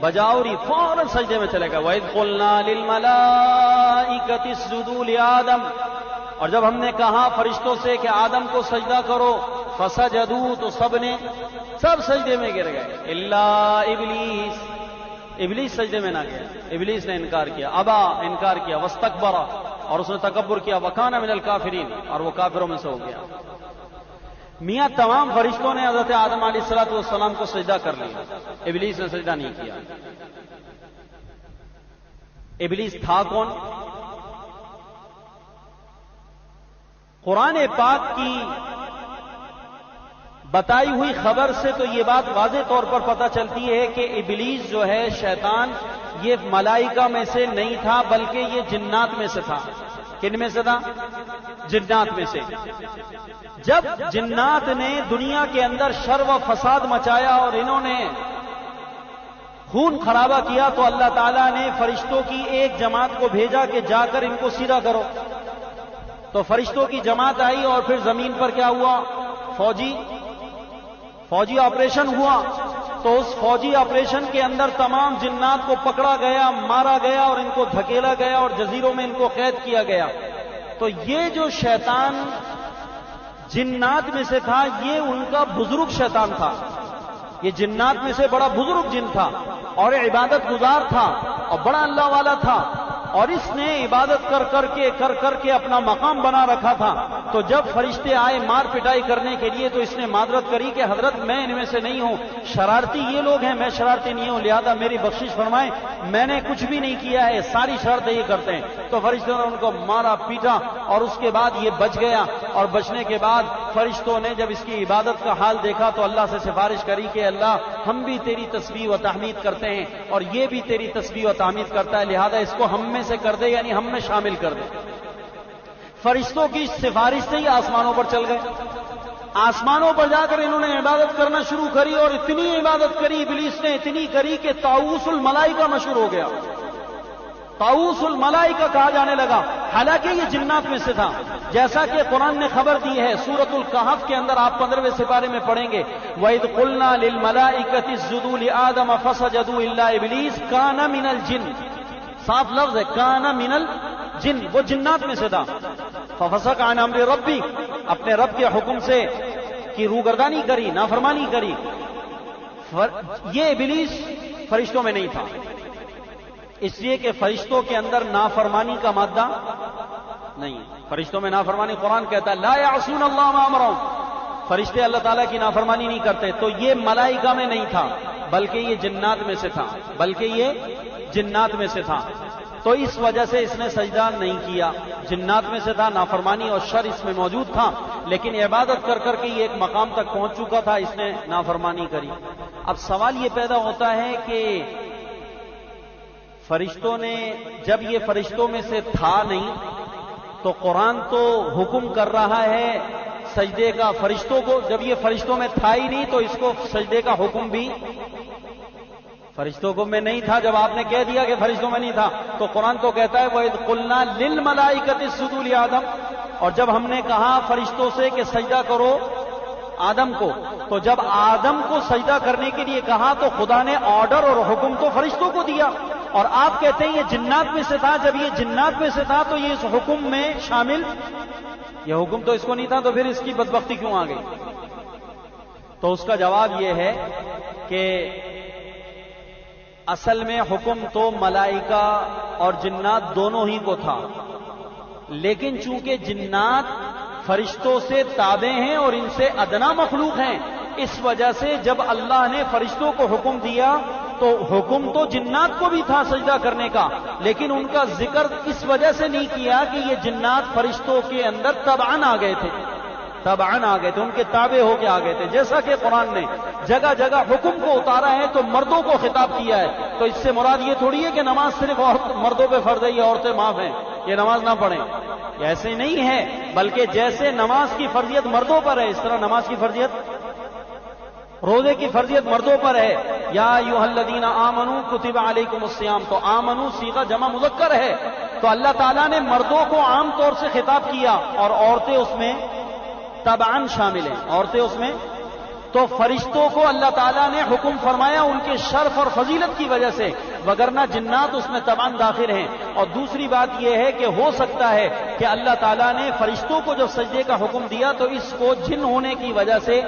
بجاوری فوراً سجدے میں چلے گا۔ وَإِذْ قُلْنَا لِلْمَلَائِكَةِ اسْجُدُوا لِآدَمَ، اور جب ہم نے کہا فرشتوں سے کہ آدم کو سجدہ کرو، فسجدوا، تو سب سجدے میں گر گئے، الا ابلیس، ابلیس سجدے میں نہ گیا، ابلیس نے انکار کیا، ابا، انکار کیا، واستکبر، اور اس نے تکبر کیا، وکان من الکافرین، اور وہ کافروں میں سے ہو گیا۔ میاں تمام فرشتوں نے حضرت آدم علیہ السلام کو سجدہ کر لیا، ابلیس نے سجدہ نہیں کیا۔ ابلیس تھا کون؟ قرآن پاک کی بتائی ہوئی خبر سے تو یہ بات واضح طور پر پتہ چلتی ہے کہ ابلیس جو ہے شیطان، یہ ملائکہ میں سے نہیں تھا بلکہ یہ جنات میں سے تھا۔ کن میں سے تھا؟ جنات میں سے۔ جب جنات نے دنیا کے اندر شر و فساد مچایا اور انہوں نے خون خرابہ کیا، تو اللہ تعالیٰ نے فرشتوں کی ایک جماعت کو بھیجا کہ جا کر ان کو سیدھا کرو۔ تو فرشتوں کی جماعت آئی اور پھر زمین پر کیا ہوا؟ فوجی آپریشن ہوا۔ تو اس فوجی آپریشن کے اندر تمام جنات کو پکڑا گیا، مارا گیا، اور ان کو دھکیلا گیا اور جزیروں میں ان کو قید کیا گیا۔ تو یہ جو شیطان جنات میں سے تھا، یہ ان کا بزرگ شیطان تھا، یہ جنات میں سے بڑا بزرگ جن تھا، اور عبادت گزار تھا، اور بڑا اللہ والا تھا، اور اس نے عبادت کر کے اپنا مقام بنا رکھا تھا۔ تو جب فرشتے آئے مار پٹائی کرنے کے لیے، تو اس نے معذرت کری کہ حضرت میں ان میں سے نہیں ہوں، شرارتی یہ لوگ ہیں، میں شرارتی نہیں ہوں، لہذا میری بخشش فرمائیں، میں نے کچھ بھی نہیں کیا ہے، ساری شرطیں یہ کرتے ہیں۔ تو فرشتوں نے ان کو مارا پیٹا، اور اس کے بعد یہ بچ گیا، اور بچنے کے بعد فرشتوں نے جب اس کی عبادت کا حال دیکھا تو اللہ سے سفارش کری کہ اللہ، ہم بھی تیری تسبیح و تحمید کرتے ہیں، اور یہ بھی تیری تسبیح و تحمید کرتا ہے، لہذا اس کو ہم میں سے کر دے، یعنی ہم میں شامل کر دے۔ فرشتوں کی سفارش سے ہی آسمانوں پر چل گئے۔ آسمانوں پر جا کر انہوں نے عبادت کرنا شروع کری، اور اتنی عبادت کری ابلیس نے، اتنی کری کہ طاؤوس الملائکہ مشہور ہو گیا، طاؤوس الملائکہ کہا جانے لگا، حالانکہ یہ جنات میں سے تھا۔ جیسا کہ قرآن نے خبر دی ہے سورۃ الکہف کے اندر، آپ 15ویں سپارے میں پڑھیں گے، وَإِذْ قُلْنَا لِلْمَلَائِكَةِ اسْجُدُوا لِآدَمَ فَسَجَدُوا إِلَّا إِبْلِيسَ كَانَ مِنَ الْجِنِّ، صاف لفظ ہے، کان من الجن، وہ جنات میں سے تھا۔ ففسق عن امر ربی، اپنے رب کے حکم سے کی روگردانی کری، نافرمانی کری۔ یہ ابلیس فرشتوں میں نہیں تھا، اس لیے کہ فرشتوں کے اندر نافرمانی کا مادہ نہیں۔ فرشتوں میں نافرمانی، قرآن کہتا ہے لا یعصون اللہ ما امرهم، فرشتے اللہ تعالیٰ کی نافرمانی نہیں کرتے۔ تو یہ ملائکہ میں نہیں تھا بلکہ یہ جنات میں سے تھا، جنات میں سے تھا۔ تو اس وجہ سے اس نے سجدہ نہیں کیا، جنات میں سے تھا، نافرمانی اور شر اس میں موجود تھا، لیکن عبادت کر کے یہ ایک مقام تک پہنچ چکا تھا، اس نے نافرمانی کری۔ اب سوال یہ پیدا ہوتا ہے کہ فرشتوں نے، جب یہ فرشتوں میں سے تھا نہیں تو قرآن تو حکم کر رہا ہے سجدے کا فرشتوں کو، جب یہ فرشتوں میں تھا ہی نہیں تو اس کو سجدے کا حکم بھی فرشتوں کو میں نہیں تھا۔ جب آپ نے کہہ دیا کہ فرشتوں میں نہیں تھا تو قرآن تو کہتا ہے وَإِذْ قُلْنَا لِلْمَلَائِكَةِ اسْجُدُوا لِآدَمَ، اور جب ہم نے کہا فرشتوں سے کہ سجدہ کرو آدم کو، تو جب آدم کو سجدہ کرنے کے لیے کہا تو خدا نے آرڈر اور حکم تو فرشتوں کو دیا، اور آپ کہتے ہیں یہ جنات میں سے تھا۔ جب یہ جنات میں سے تھا تو یہ اس حکم میں شامل، یہ حکم تو اس کو نہیں تھا، تو پھر اس کی بدبختی کیوں آ گئی؟ تو اس کا جواب یہ ہے کہ اصل میں حکم تو ملائکہ اور جنات دونوں ہی کو تھا، لیکن چونکہ جنات فرشتوں سے تابع ہیں اور ان سے ادنا مخلوق ہیں، اس وجہ سے جب اللہ نے فرشتوں کو حکم دیا تو حکم تو جنات کو بھی تھا سجدہ کرنے کا، لیکن ان کا ذکر اس وجہ سے نہیں کیا کہ یہ جنات فرشتوں کے اندر تبعاً آ گئے تھے، ان کے تابع ہو کے آ گئے تھے، جیسا کہ قرآن نے جگہ جگہ حکم کو اتارا ہے تو مردوں کو خطاب کیا ہے۔ تو اس سے مراد یہ تھوڑی ہے کہ نماز صرف مردوں پہ فرض ہے، یہ عورتیں معاف ہیں، یہ نماز نہ پڑھیں، ایسے نہیں ہے، بلکہ جیسے نماز کی فرضیت مردوں پر ہے اس طرح نماز کی فرضیت، روزے کی فرضیت مردوں پر ہے۔ یا ایھا الذین آمنوا کتب علیکم الصیام، تو آمنو صیغہ جمع مذکر ہے، تو اللہ تعالیٰ نے مردوں کو عام طور سے خطاب کیا اور عورتیں اس میں تبعاً شامل ہیں، عورتیں اس میں۔ تو فرشتوں کو اللہ تعالیٰ نے حکم فرمایا ان کے شرف اور فضیلت کی وجہ سے، وگرنہ جنات اس میں تبعاً داخل ہیں۔ اور دوسری بات یہ ہے کہ ہو سکتا ہے کہ اللہ تعالیٰ نے فرشتوں کو جب سجدے کا حکم دیا تو اس کو جن ہونے کی وجہ سے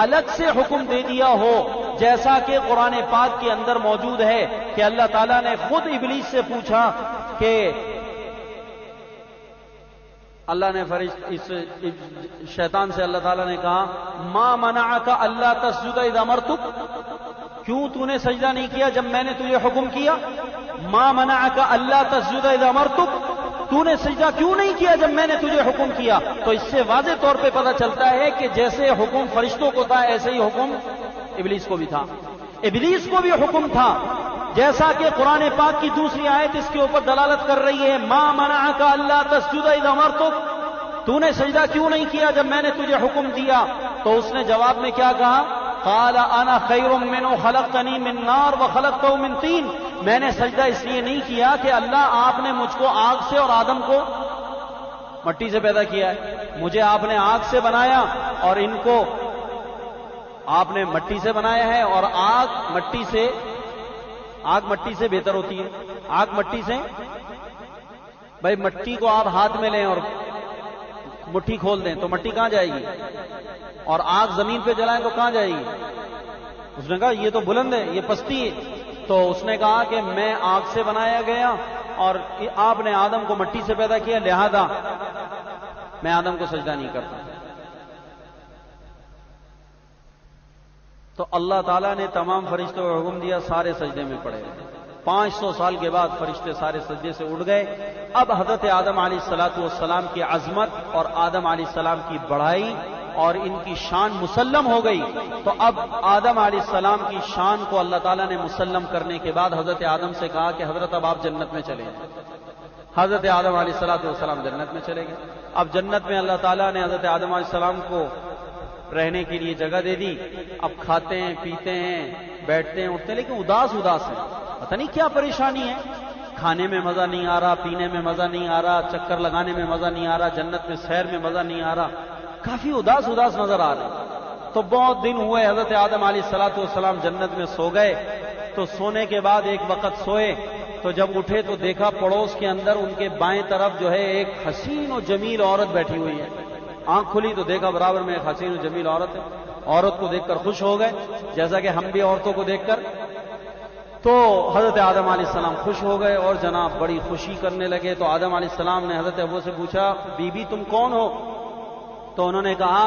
الگ سے حکم دے دیا ہو، جیسا کہ قرآن پاک کے اندر موجود ہے کہ اللہ تعالیٰ نے خود ابلیس سے پوچھا کہ اللہ نے اس شیطان سے اللہ تعالیٰ نے کہا ما منعک اللہ تسجد اذا امرتک، کیوں تو نے سجدہ نہیں کیا جب میں نے تجھے حکم کیا؟ ما منعک اللہ تسجد اذا امرتک، تو نے سجدہ کیوں نہیں کیا جب میں نے تجھے حکم کیا؟ تو اس سے واضح طور پہ پتہ چلتا ہے کہ جیسے حکم فرشتوں کو تھا ایسے ہی حکم ابلیس کو بھی تھا، ابلیس کو بھی حکم تھا، جیسا کہ قرآن پاک کی دوسری آیت اس کے اوپر دلالت کر رہی ہے ما منعک اللہ تسجد اذا امرتک، تو نے سجدہ کیوں نہیں کیا جب میں نے تجھے حکم دیا؟ تو اس نے جواب میں کیا کہا؟ قال انا خیر منہ خلقتنی من نار وخلقتہ من طین، میں نے سجدہ اس لیے نہیں کیا کہ اللہ آپ نے مجھ کو آگ سے اور آدم کو مٹی سے پیدا کیا ہے، مجھے آپ نے آگ سے بنایا اور ان کو آپ نے مٹی سے بنایا ہے، اور آگ مٹی سے بہتر ہوتی ہے، آگ مٹی سے، بھائی مٹی کو آپ ہاتھ میں لیں اور مٹھی کھول دیں تو مٹی کہاں جائے گی، اور آگ زمین پہ جلائیں تو کہاں جائے گی؟ اس نے کہا یہ تو بلند ہے، یہ پستی ہے۔ تو اس نے کہا کہ میں آگ سے بنایا گیا اور آپ نے آدم کو مٹی سے پیدا کیا، لہذا میں آدم کو سجدہ نہیں کرتا۔ تو اللہ تعالیٰ نے تمام فرشتوں کو حکم دیا سارے سجدے میں پڑے، 500 سال کے بعد فرشتے سارے سجدے سے اٹھ گئے۔ اب حضرت آدم علیہ السلام کی عظمت اور آدم علیہ السلام کی بڑائی اور ان کی شان مسلم ہو گئی۔ تو اب آدم علیہ السلام کی شان کو اللہ تعالیٰ نے مسلم کرنے کے بعد حضرت آدم سے کہا کہ حضرت اب آپ جنت میں چلیں گے۔ حضرت آدم علیہ السلام جنت میں چلے گئے۔ اب جنت میں اللہ تعالیٰ نے حضرت آدم علیہ السلام کو رہنے کے لیے جگہ دے دی، اب کھاتے ہیں پیتے ہیں بیٹھتے ہیں اٹھتے ہیں، لیکن اداس ہیں، پتہ نہیں کیا پریشانی ہے، کھانے میں مزہ نہیں آ رہا، پینے میں مزہ نہیں آ رہا، چکر لگانے میں مزہ نہیں آ رہا، جنت میں سیر میں مزہ نہیں آ رہا، کافی اداس نظر آ رہے۔ تو بہت دن ہوئے حضرت آدم علیہ السلام جنت میں سو گئے۔ تو سونے کے بعد ایک وقت سوئے تو جب اٹھے تو دیکھا پڑوس کے اندر ان کے بائیں طرف جو ہے ایک حسین و جمیل عورت بیٹھی ہوئی ہے۔ آنکھ کھلی تو دیکھا برابر میں ایک حسین و جمیل عورت ہے۔ عورت کو دیکھ کر خوش ہو گئے، جیسا کہ ہم بھی عورتوں کو دیکھ کر۔ تو حضرت آدم علیہ السلام خوش ہو گئے اور جناب بڑی خوشی کرنے لگے۔ تو آدم علیہ السلام نے حضرت ابو سے پوچھا بی بی تم کون ہو؟ تو انہوں نے کہا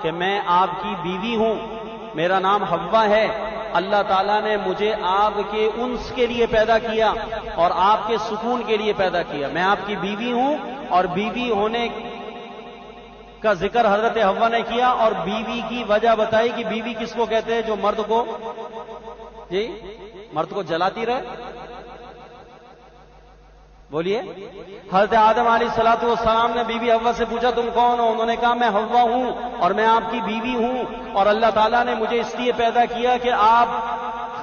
کہ میں آپ کی بیوی ہوں، میرا نام حوا ہے، اللہ تعالیٰ نے مجھے آپ کے انس کے لیے پیدا کیا اور آپ کے سکون کے لیے پیدا کیا، میں آپ کی بیوی ہوں۔ اور بیوی ہونے کا ذکر حضرت حوا نے کیا اور بیوی کی وجہ بتائی کہ بیوی کس کو کہتے ہیں؟ جو مرد کو جلاتی رہے۔ بولیے۔ حضرت آدم علیہ السلام نے بی بی حوا سے پوچھا تم کون ہو؟ انہوں نے کہا میں حوا ہوں اور میں آپ کی بیوی ہوں، اور اللہ تعالیٰ نے مجھے اس لیے پیدا کیا کہ آپ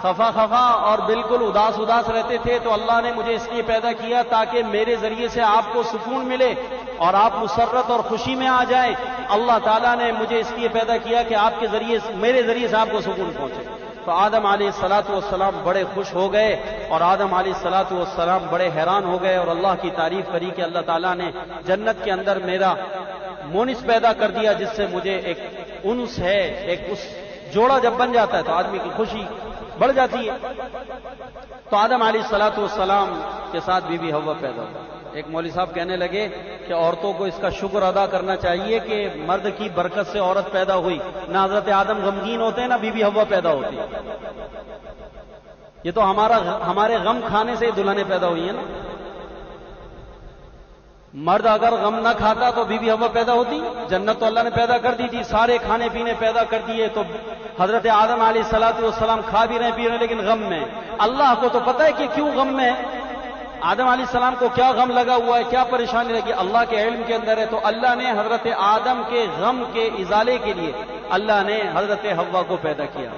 خفا اور بالکل اداس رہتے تھے، تو اللہ نے مجھے اس لیے پیدا کیا تاکہ میرے ذریعے سے آپ کو سکون ملے اور آپ مسرت اور خوشی میں آ جائیں۔ اللہ تعالیٰ نے مجھے اس لیے پیدا کیا کہ آپ کے ذریعے میرے ذریعے سے آپ کو سکون پہنچے۔ تو آدم علیہ السلام بڑے خوش ہو گئے اور آدم علیہ السلام بڑے حیران ہو گئے اور اللہ کی تعریف کری کہ اللہ تعالیٰ نے جنت کے اندر میرا مونس پیدا کر دیا جس سے مجھے ایک انس ہے، ایک اس جوڑا جب بن جاتا ہے تو آدمی کی خوشی بڑھ جاتی ہے۔ تو آدم علیہ السلام کے ساتھ بی بی حوا پیدا ہوا۔ ایک مولوی صاحب کہنے لگے کہ عورتوں کو اس کا شکر ادا کرنا چاہیے کہ مرد کی برکت سے عورت پیدا ہوئی. نہ حضرت آدم غمگین ہوتے ہیں نہ بی بی حوا پیدا ہوتی. یہ تو ہمارے غم کھانے سے دلہنیں پیدا ہوئی ہیں نا. مرد اگر غم نہ کھاتا تو بی بی حوا پیدا ہوتی؟ جنت تو اللہ نے پیدا کر دی تھی، سارے کھانے پینے پیدا کر دیے، تو حضرت آدم علیہ السلام کھا بھی رہے پی رہے لیکن غم میں. اللہ کو تو پتہ ہے کہ کیوں غم میں. آدم علیہ السلام کو کیا غم لگا ہوا ہے، کیا پریشانی لگی، اللہ کے علم کے اندر ہے. تو اللہ نے حضرت آدم کے غم کے ازالے کے لیے اللہ نے حضرت حوا کو پیدا کیا.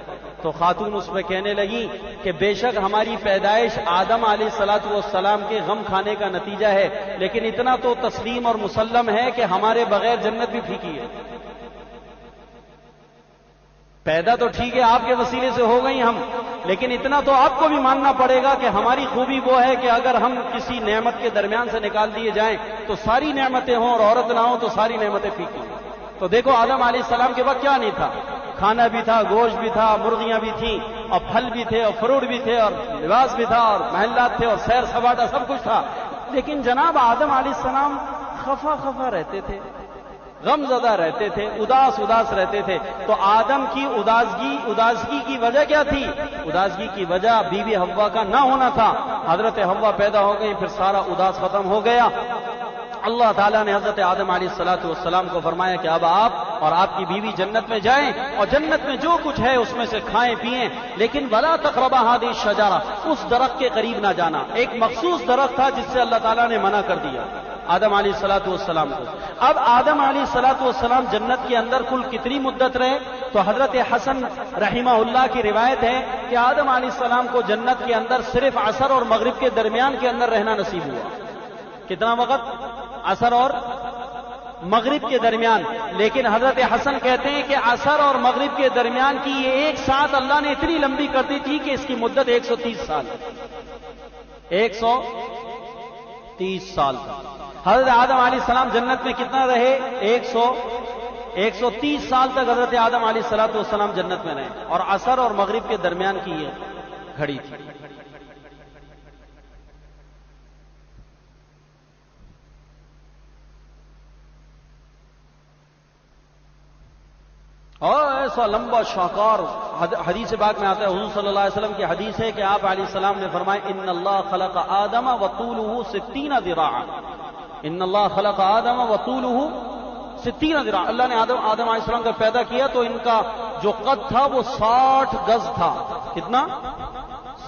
تو خاتون اس میں کہنے لگی کہ بے شک ہماری پیدائش آدم علیہ السلام کے غم کھانے کا نتیجہ ہے، لیکن اتنا تو تسلیم اور مسلم ہے کہ ہمارے بغیر جنت بھی پھیکی ہے. پیدا تو ٹھیک ہے آپ کے وسیلے سے ہو گئی ہم، لیکن اتنا تو آپ کو بھی ماننا پڑے گا کہ ہماری خوبی وہ ہے کہ اگر ہم کسی نعمت کے درمیان سے نکال دیے جائیں تو ساری نعمتیں ہوں اور عورت نہ ہوں تو ساری نعمتیں پھیکی. تو دیکھو آدم علیہ السلام کے وقت کیا نہیں تھا، کھانا بھی تھا، گوشت بھی تھا، مرغیاں بھی تھیں، اور پھل بھی تھے، اور فروٹ بھی تھے، اور لباس بھی تھا، اور محلات تھے، اور سیر سپاٹا سب کچھ تھا. لیکن جناب آدم علیہ السلام خفا رہتے تھے، غم زدہ رہتے تھے، اداس رہتے تھے. تو آدم کی اداسگی کی وجہ کیا تھی؟ اداسگی کی وجہ بی بی حوا کا نہ ہونا تھا. حضرت حوا پیدا ہو گئی، پھر سارا اداس ختم ہو گیا. اللہ تعالیٰ نے حضرت آدم علیہ السلام کو فرمایا کہ اب آپ اور آپ کی بیوی جنت میں جائیں اور جنت میں جو کچھ ہے اس میں سے کھائیں پئیں، لیکن ولا تقربا هذه الشجرہ، اس درخت کے قریب نہ جانا. ایک مخصوص درخت تھا جس سے اللہ تعالیٰ نے منع کر دیا آدم علیہ السلام کو. اب آدم علیہ السلام جنت کے اندر کل کتنی مدت رہے؟ تو حضرت حسن رحمہ اللہ کی روایت ہے کہ آدم علیہ السلام کو جنت کے اندر صرف عصر اور مغرب کے درمیان کے اندر رہنا نصیب ہوا. کتنا وقت؟ عصر اور مغرب کے درمیان. لیکن حضرت حسن کہتے ہیں کہ عصر اور مغرب کے درمیان کی یہ ایک ساتھ اللہ نے اتنی لمبی کر دی تھی کہ اس کی مدت 130 سال 130 سال تھا. حضرت آدم علیہ السلام جنت میں کتنا رہے؟ 130 سال تک حضرت آدم علیہ السلام جنت میں رہے، اور عصر اور مغرب کے درمیان کی یہ گھڑی تھی. اور ایسا لمبا شاہکار حدیث پاک میں آتا ہے، حضور صلی اللہ علیہ وسلم کی حدیث ہے کہ آپ علیہ السلام نے فرمایا ان اللہ خلق آدم وطولہ 60 ذراعا. ان اللہ خلق آدم وطولہ 60 ذراعا. اللہ نے آدم علیہ السلام کا پیدا کیا تو ان کا جو قد تھا وہ 60 گز تھا. کتنا؟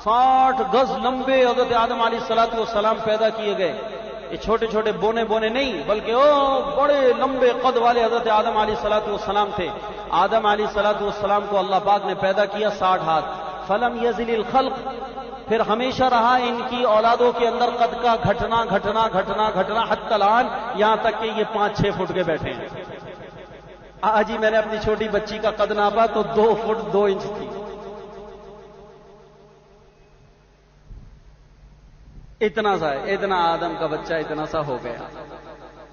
60 گز لمبے حضرت آدم علیہ السلام پیدا کیے گئے. یہ چھوٹے چھوٹے بونے نہیں بلکہ بڑے لمبے قد والے حضرت آدم علیہ السلام تھے. آدم علیہ السلام کو اللہ پاک نے پیدا کیا 60 ہاتھ. فلم یزل الخلق، پھر ہمیشہ رہا ان کی اولادوں کے اندر قد کا گھٹنا حتی الآن، یہاں تک کہ یہ 5-6 فٹ کے بیٹھے ہیں. آج ہی میں نے اپنی چھوٹی بچی کا قد ناپا تو 2 فٹ 2 انچ تھی. اتنا آدم کا بچہ اتنا سا ہو گیا.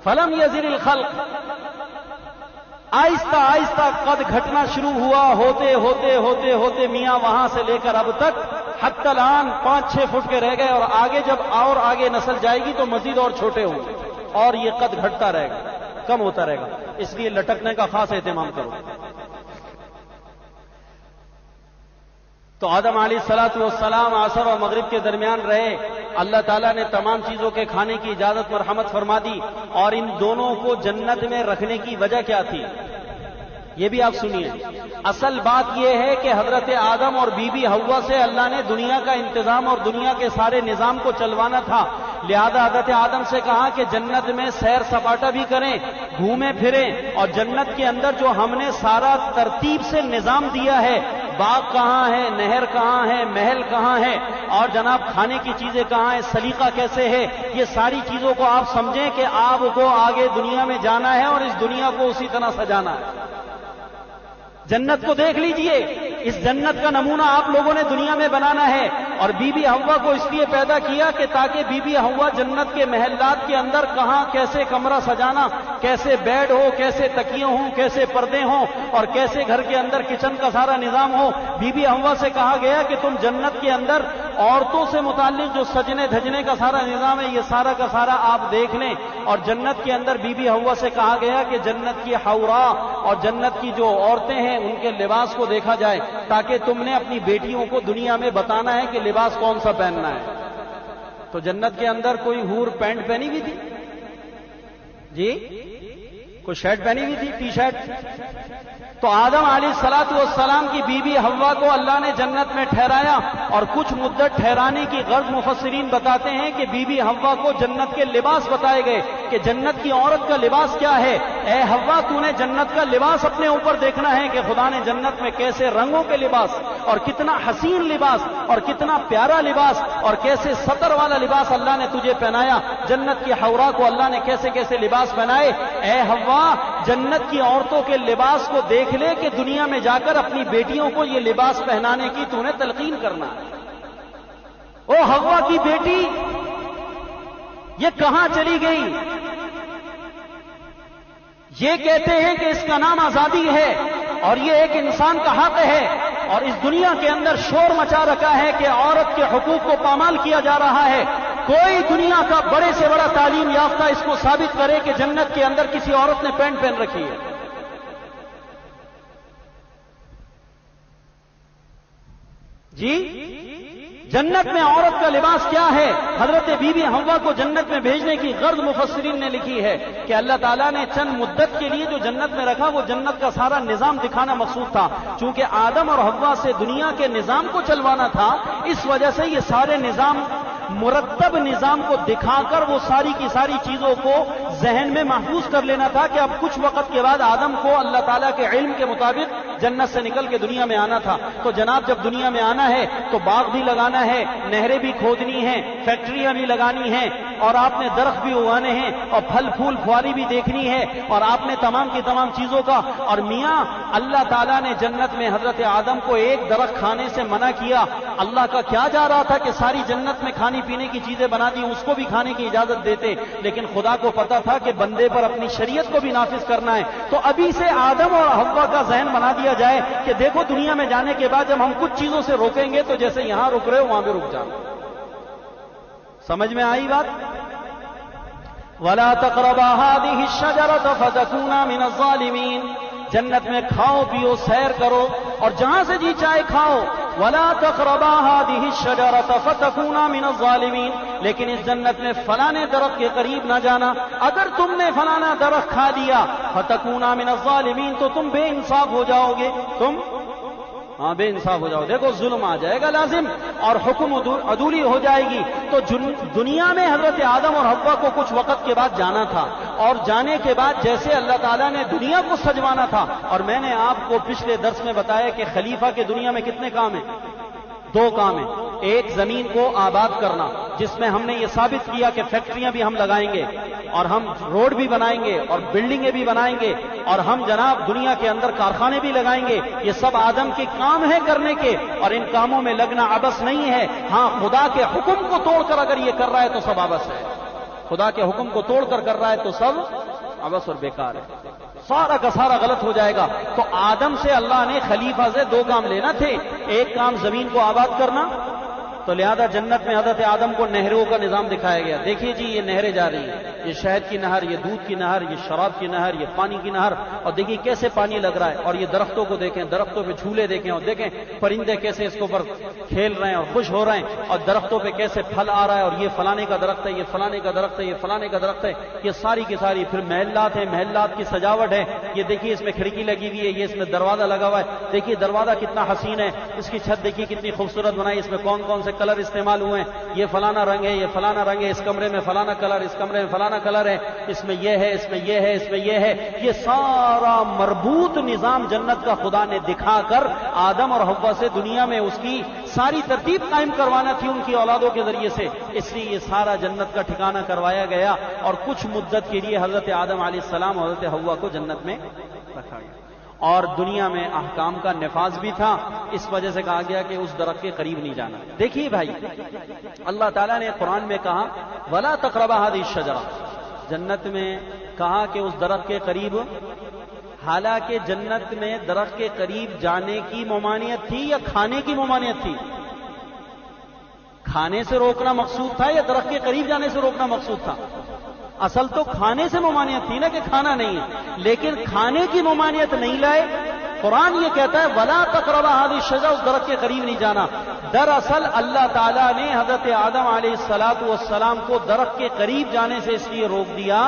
فلم یزل الخلق، آہستہ آہستہ قد گھٹنا شروع ہوا، ہوتے میاں وہاں سے لے کر اب تک حتی الآن 5-6 فٹ کے رہ گئے. اور آگے جب اور آگے نسل جائے گی تو مزید اور چھوٹے ہوں گے اور یہ قد گھٹتا رہے گا، کم ہوتا رہے گا. اس لیے لٹکنے کا خاص اہتمام کرو. تو آدم علیہ السلام عصر اور مغرب کے درمیان رہے. اللہ تعالیٰ نے تمام چیزوں کے کھانے کی اجازت مرحمت فرما دی. اور ان دونوں کو جنت میں رکھنے کی وجہ کیا تھی یہ بھی آپ سنیے. اصل بات یہ ہے کہ حضرت آدم اور بی بی حوا سے اللہ نے دنیا کا انتظام اور دنیا کے سارے نظام کو چلوانا تھا. لہذا حضرت آدم سے کہا کہ جنت میں سیر سپاٹا بھی کریں، گھومیں پھریں، اور جنت کے اندر جو ہم نے سارا ترتیب سے نظام دیا ہے، باغ کہاں ہے، نہر کہاں ہے، محل کہاں ہے، اور جناب کھانے کی چیزیں کہاں ہیں، سلیقہ کیسے ہے، یہ ساری چیزوں کو آپ سمجھیں کہ آپ کو آگے دنیا میں جانا ہے اور اس دنیا کو اسی طرح سجانا ہے. جنت کو دیکھ لیجئے، اس جنت کا نمونہ آپ لوگوں نے دنیا میں بنانا ہے. اور بی بی حوا کو اس لیے پیدا کیا کہ تاکہ بی بی حوا جنت کے محلات کے اندر کہاں کیسے کمرہ سجانا، کیسے بیڈ ہو، کیسے تکیے ہوں، کیسے پردے ہوں، اور کیسے گھر کے اندر کچن کا سارا نظام ہو. بی بی حوا سے کہا گیا کہ تم جنت کے اندر عورتوں سے متعلق جو سجنے دھجنے کا سارا نظام ہے، یہ سارا کا سارا آپ دیکھ لیں. اور جنت کے اندر بی بی حوا سے کہا گیا کہ جنت کی حورا اور جنت کی جو عورتیں ہیں ان کے لباس کو دیکھا جائے، تاکہ تم نے اپنی بیٹیوں کو دنیا میں بتانا ہے کہ لباس کون سا پہننا ہے. تو جنت کے اندر کوئی حور پینٹ پہنی ہوئی تھی؟ جی کوئی شرٹ پہنی ہوئی تھی، ٹی شرٹ؟ تو آدم علیہ الصلوۃ والسلام کی بیوی حوا کو اللہ نے جنت میں ٹھہرایا، اور کچھ مدت ٹھہرانے کی غرض مفسرین بتاتے ہیں کہ بیوی حوا کو جنت کے لباس بتائے گئے کہ جنت کی عورت کا لباس کیا ہے. اے حوا، تو نے جنت کا لباس اپنے اوپر دیکھنا ہے کہ خدا نے جنت میں کیسے رنگوں کے لباس اور کتنا حسین لباس اور کتنا پیارا لباس اور کیسے سطر والا لباس اللہ نے تجھے پہنایا. جنت کی حورا کو اللہ نے کیسے کیسے لباس پہنائے. اے حوا، جنت کی عورتوں کے لباس کو دیکھ لے کہ دنیا میں جا کر اپنی بیٹیوں کو یہ لباس پہنانے کی تو نے تلقین کرنا. او حوا کی بیٹی، یہ کہاں چلی گئی؟ یہ کہتے ہیں کہ اس کا نام آزادی ہے اور یہ ایک انسان کا حق ہے، اور اس دنیا کے اندر شور مچا رکھا ہے کہ عورت کے حقوق کو پامال کیا جا رہا ہے. کوئی دنیا کا بڑے سے بڑا تعلیم یافتہ اس کو ثابت کرے کہ جنت کے اندر کسی عورت نے پینٹ پہن رکھی ہے. جی جنت میں عورت کا لباس کیا ہے؟ حضرت بی بی حوا کو جنت میں بھیجنے کی غرض مفسرین نے لکھی ہے کہ اللہ تعالیٰ نے چند مدت کے لیے جو جنت میں رکھا وہ جنت کا سارا نظام دکھانا مقصود تھا. چونکہ آدم اور حوا سے دنیا کے نظام کو چلوانا تھا، اس وجہ سے یہ سارے نظام مرتب نظام کو دکھا کر وہ ساری کی ساری چیزوں کو ذہن میں محفوظ کر لینا تھا کہ اب کچھ وقت کے بعد آدم کو اللہ تعالیٰ کے علم کے مطابق جنت سے نکل کے دنیا میں آنا تھا. تو جناب جب دنیا میں آنا ہے تو باغ بھی لگانا ہے، نہریں بھی کھودنی ہیں، فیکٹریاں بھی لگانی ہیں، اور آپ نے درخت بھی اگانے ہیں، اور پھل پھول پھواری بھی دیکھنی ہے، اور آپ نے تمام کی تمام چیزوں کا. اور میاں اللہ تعالیٰ نے جنت میں حضرت آدم کو ایک درخت کھانے سے منع کیا. اللہ کا کیا جا رہا تھا کہ ساری جنت میں کھانے پینے کی چیزیں بنا دی، اس کو بھی کھانے کی اجازت دیتے، لیکن خدا کو پتا تھا کہ بندے پر اپنی شریعت کو بھی نافذ کرنا ہے. تو ابھی سے آدم اور حوا کا ذہن بنا دیا جائے کہ دیکھو دنیا میں جانے کے بعد جب ہم کچھ چیزوں سے روکیں گے تو جیسے یہاں رک رہے ہو وہاں بھی رک جانا. سمجھ میں آئی بات؟ وَلَا تَقْرَبَا هَٰذِهِ الشَّجَرَةَ فَتَكُونَا مِنَ الظَّالِمِينَ. جنت میں کھاؤ پیو سیر کرو اور جہاں سے جی چائے کھاؤ. وَلَا تَقْرَبَا هَٰذِهِ الشَّجَرَةَ فَتَكُونَا مِنَ الظَّالِمِينَ. لیکن اس جنت میں فلانے درخت کے قریب نہ جانا. اگر تم نے فلانا درخت کھا لیا فَتَكُونَا مِنَ الظَّالِمِينَ تو تم بے انصاف ہو جاؤ گے. تم بے انصاف ہو جاؤ. دیکھو ظلم آ جائے گا لازم اور حکم عدولی ہو جائے گی. تو دنیا میں حضرت آدم اور حوا کو کچھ وقت کے بعد جانا تھا، اور جانے کے بعد جیسے اللہ تعالیٰ نے دنیا کو سجوانا تھا. اور میں نے آپ کو پچھلے درس میں بتایا کہ خلیفہ کے دنیا میں کتنے کام ہیں؟ 2 کام ہیں. ایک زمین کو آباد کرنا، جس میں ہم نے یہ ثابت کیا کہ فیکٹریاں بھی ہم لگائیں گے اور ہم روڈ بھی بنائیں گے اور بلڈنگیں بھی بنائیں گے اور ہم جناب دنیا کے اندر کارخانے بھی لگائیں گے. یہ سب آدم کے کام ہے کرنے کے، اور ان کاموں میں لگنا عبث نہیں ہے. ہاں خدا کے حکم کو توڑ کر اگر یہ کر رہا ہے تو سب عبث ہے. خدا کے حکم کو توڑ کر رہا ہے تو سب عبث اور بیکار ہے، سارا کا سارا غلط ہو جائے گا. تو آدم سے اللہ نے خلیفہ سے 2 کام لینا تھے. ایک کام زمین کو آباد کرنا، تو لہذا جنت میں حضرت آدم کو نہروں کا نظام دکھایا گیا. دیکھیے جی یہ نہریں جا رہی ہیں، یہ شہد کی نہر، یہ دودھ کی نہر، یہ شراب کی نہر، یہ پانی کی نہر. اور دیکھیے کیسے پانی لگ رہا ہے. اور یہ درختوں کو دیکھیں، درختوں پہ جھولے دیکھیں، اور دیکھیں پرندے کیسے اس کے اوپر کھیل رہے ہیں اور خوش ہو رہے ہیں. اور درختوں پہ کیسے پھل آ رہا ہے، اور یہ فلانے کا درخت ہے، یہ فلانے کا درخت ہے، یہ فلانے کا درخت ہے. یہ ساری کی ساری پھر محلات ہیں، محلات کی سجاوٹ ہے. یہ دیکھیے اس میں کھڑکی لگی ہوئی ہے، یہ اس میں دروازہ لگا ہوا ہے. دیکھیے دروازہ کتنا حسین ہے، اس کی چھت دیکھیے کتنی خوبصورت بنائی، اس میں کون کون سے کلر استعمال ہوئے ہیں. یہ فلانا رنگ ہے، یہ فلانا رنگ ہے، اس کمرے میں فلانا کلر، اس کمرے میں فلانا کلر ہے، اس میں یہ ہے، اس میں یہ ہے، اس میں یہ ہے. یہ سارا مربوط نظام جنت کا خدا نے دکھا کر آدم اور حوا سے دنیا میں اس کی ساری ترتیب قائم کروانا تھی ان کی اولادوں کے ذریعے سے. اس لیے یہ سارا جنت کا ٹھکانہ کروایا گیا اور کچھ مدت کے لیے حضرت آدم علیہ السلام اور حضرت حوا کو جنت میں رکھا گیا. اور دنیا میں احکام کا نفاذ بھی تھا، اس وجہ سے کہا گیا کہ اس درخت کے قریب نہیں جانا. دیکھیے بھائی اللہ تعالیٰ نے قرآن میں کہا وَلَا تَقْرَبَا هَٰذِهِ الشَّجَرَةَ. جنت میں کہا کہ اس درخت کے قریب، حالانکہ جنت میں درخت کے قریب جانے کی ممانعت تھی یا کھانے کی ممانعت تھی؟ کھانے سے روکنا مقصود تھا یا درخت کے قریب جانے سے روکنا مقصود تھا؟ اصل تو کھانے سے ممانعت تھی نا کہ کھانا نہیں ہے، لیکن کھانے کی ممانعت نہیں لائے۔ قرآن یہ کہتا ہے وَلَا تَقْرَبَا هَذِهِ الشَّجَرَةَ، اس درخت کے قریب نہیں جانا۔ دراصل اللہ تعالیٰ نے حضرت آدم علیہ السلام کو درخت کے قریب جانے سے اس لیے روک دیا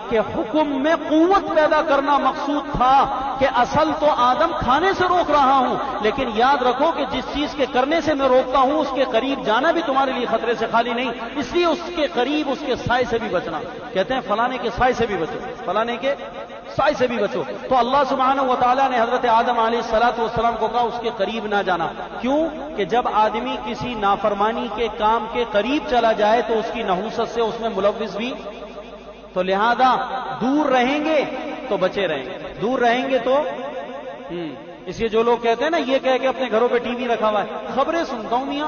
کہ حکم میں قوت پیدا کرنا مقصود تھا، کہ اصل تو آدم کھانے سے روک رہا ہوں، لیکن یاد رکھو کہ جس چیز کے کرنے سے میں روکتا ہوں اس کے قریب جانا بھی تمہارے لیے خطرے سے خالی نہیں، اس لیے اس کے قریب اس کے سائے سے بھی بچنا۔ کہتے ہیں فلانے کے سائے سے بھی بچو، فلانے کے سائے سے بھی بچو۔ تو اللہ سبحانہ و تعالیٰ نے حضرت آدم علیہ السلام کو کہا اس کے قریب نہ جانا۔ کیوں؟ کہ جب آدمی کسی نافرمانی کے کام کے قریب چلا جائے تو اس کی نحوست سے اس میں ملوث بھی، تو لہذا دور رہیں گے تو بچے رہیں گے، دور رہیں گے تو اس لیے جو لوگ کہتے ہیں نا یہ کہہ کے اپنے گھروں پہ ٹی وی رکھا ہوا ہے، خبریں سنتا ہوں میاں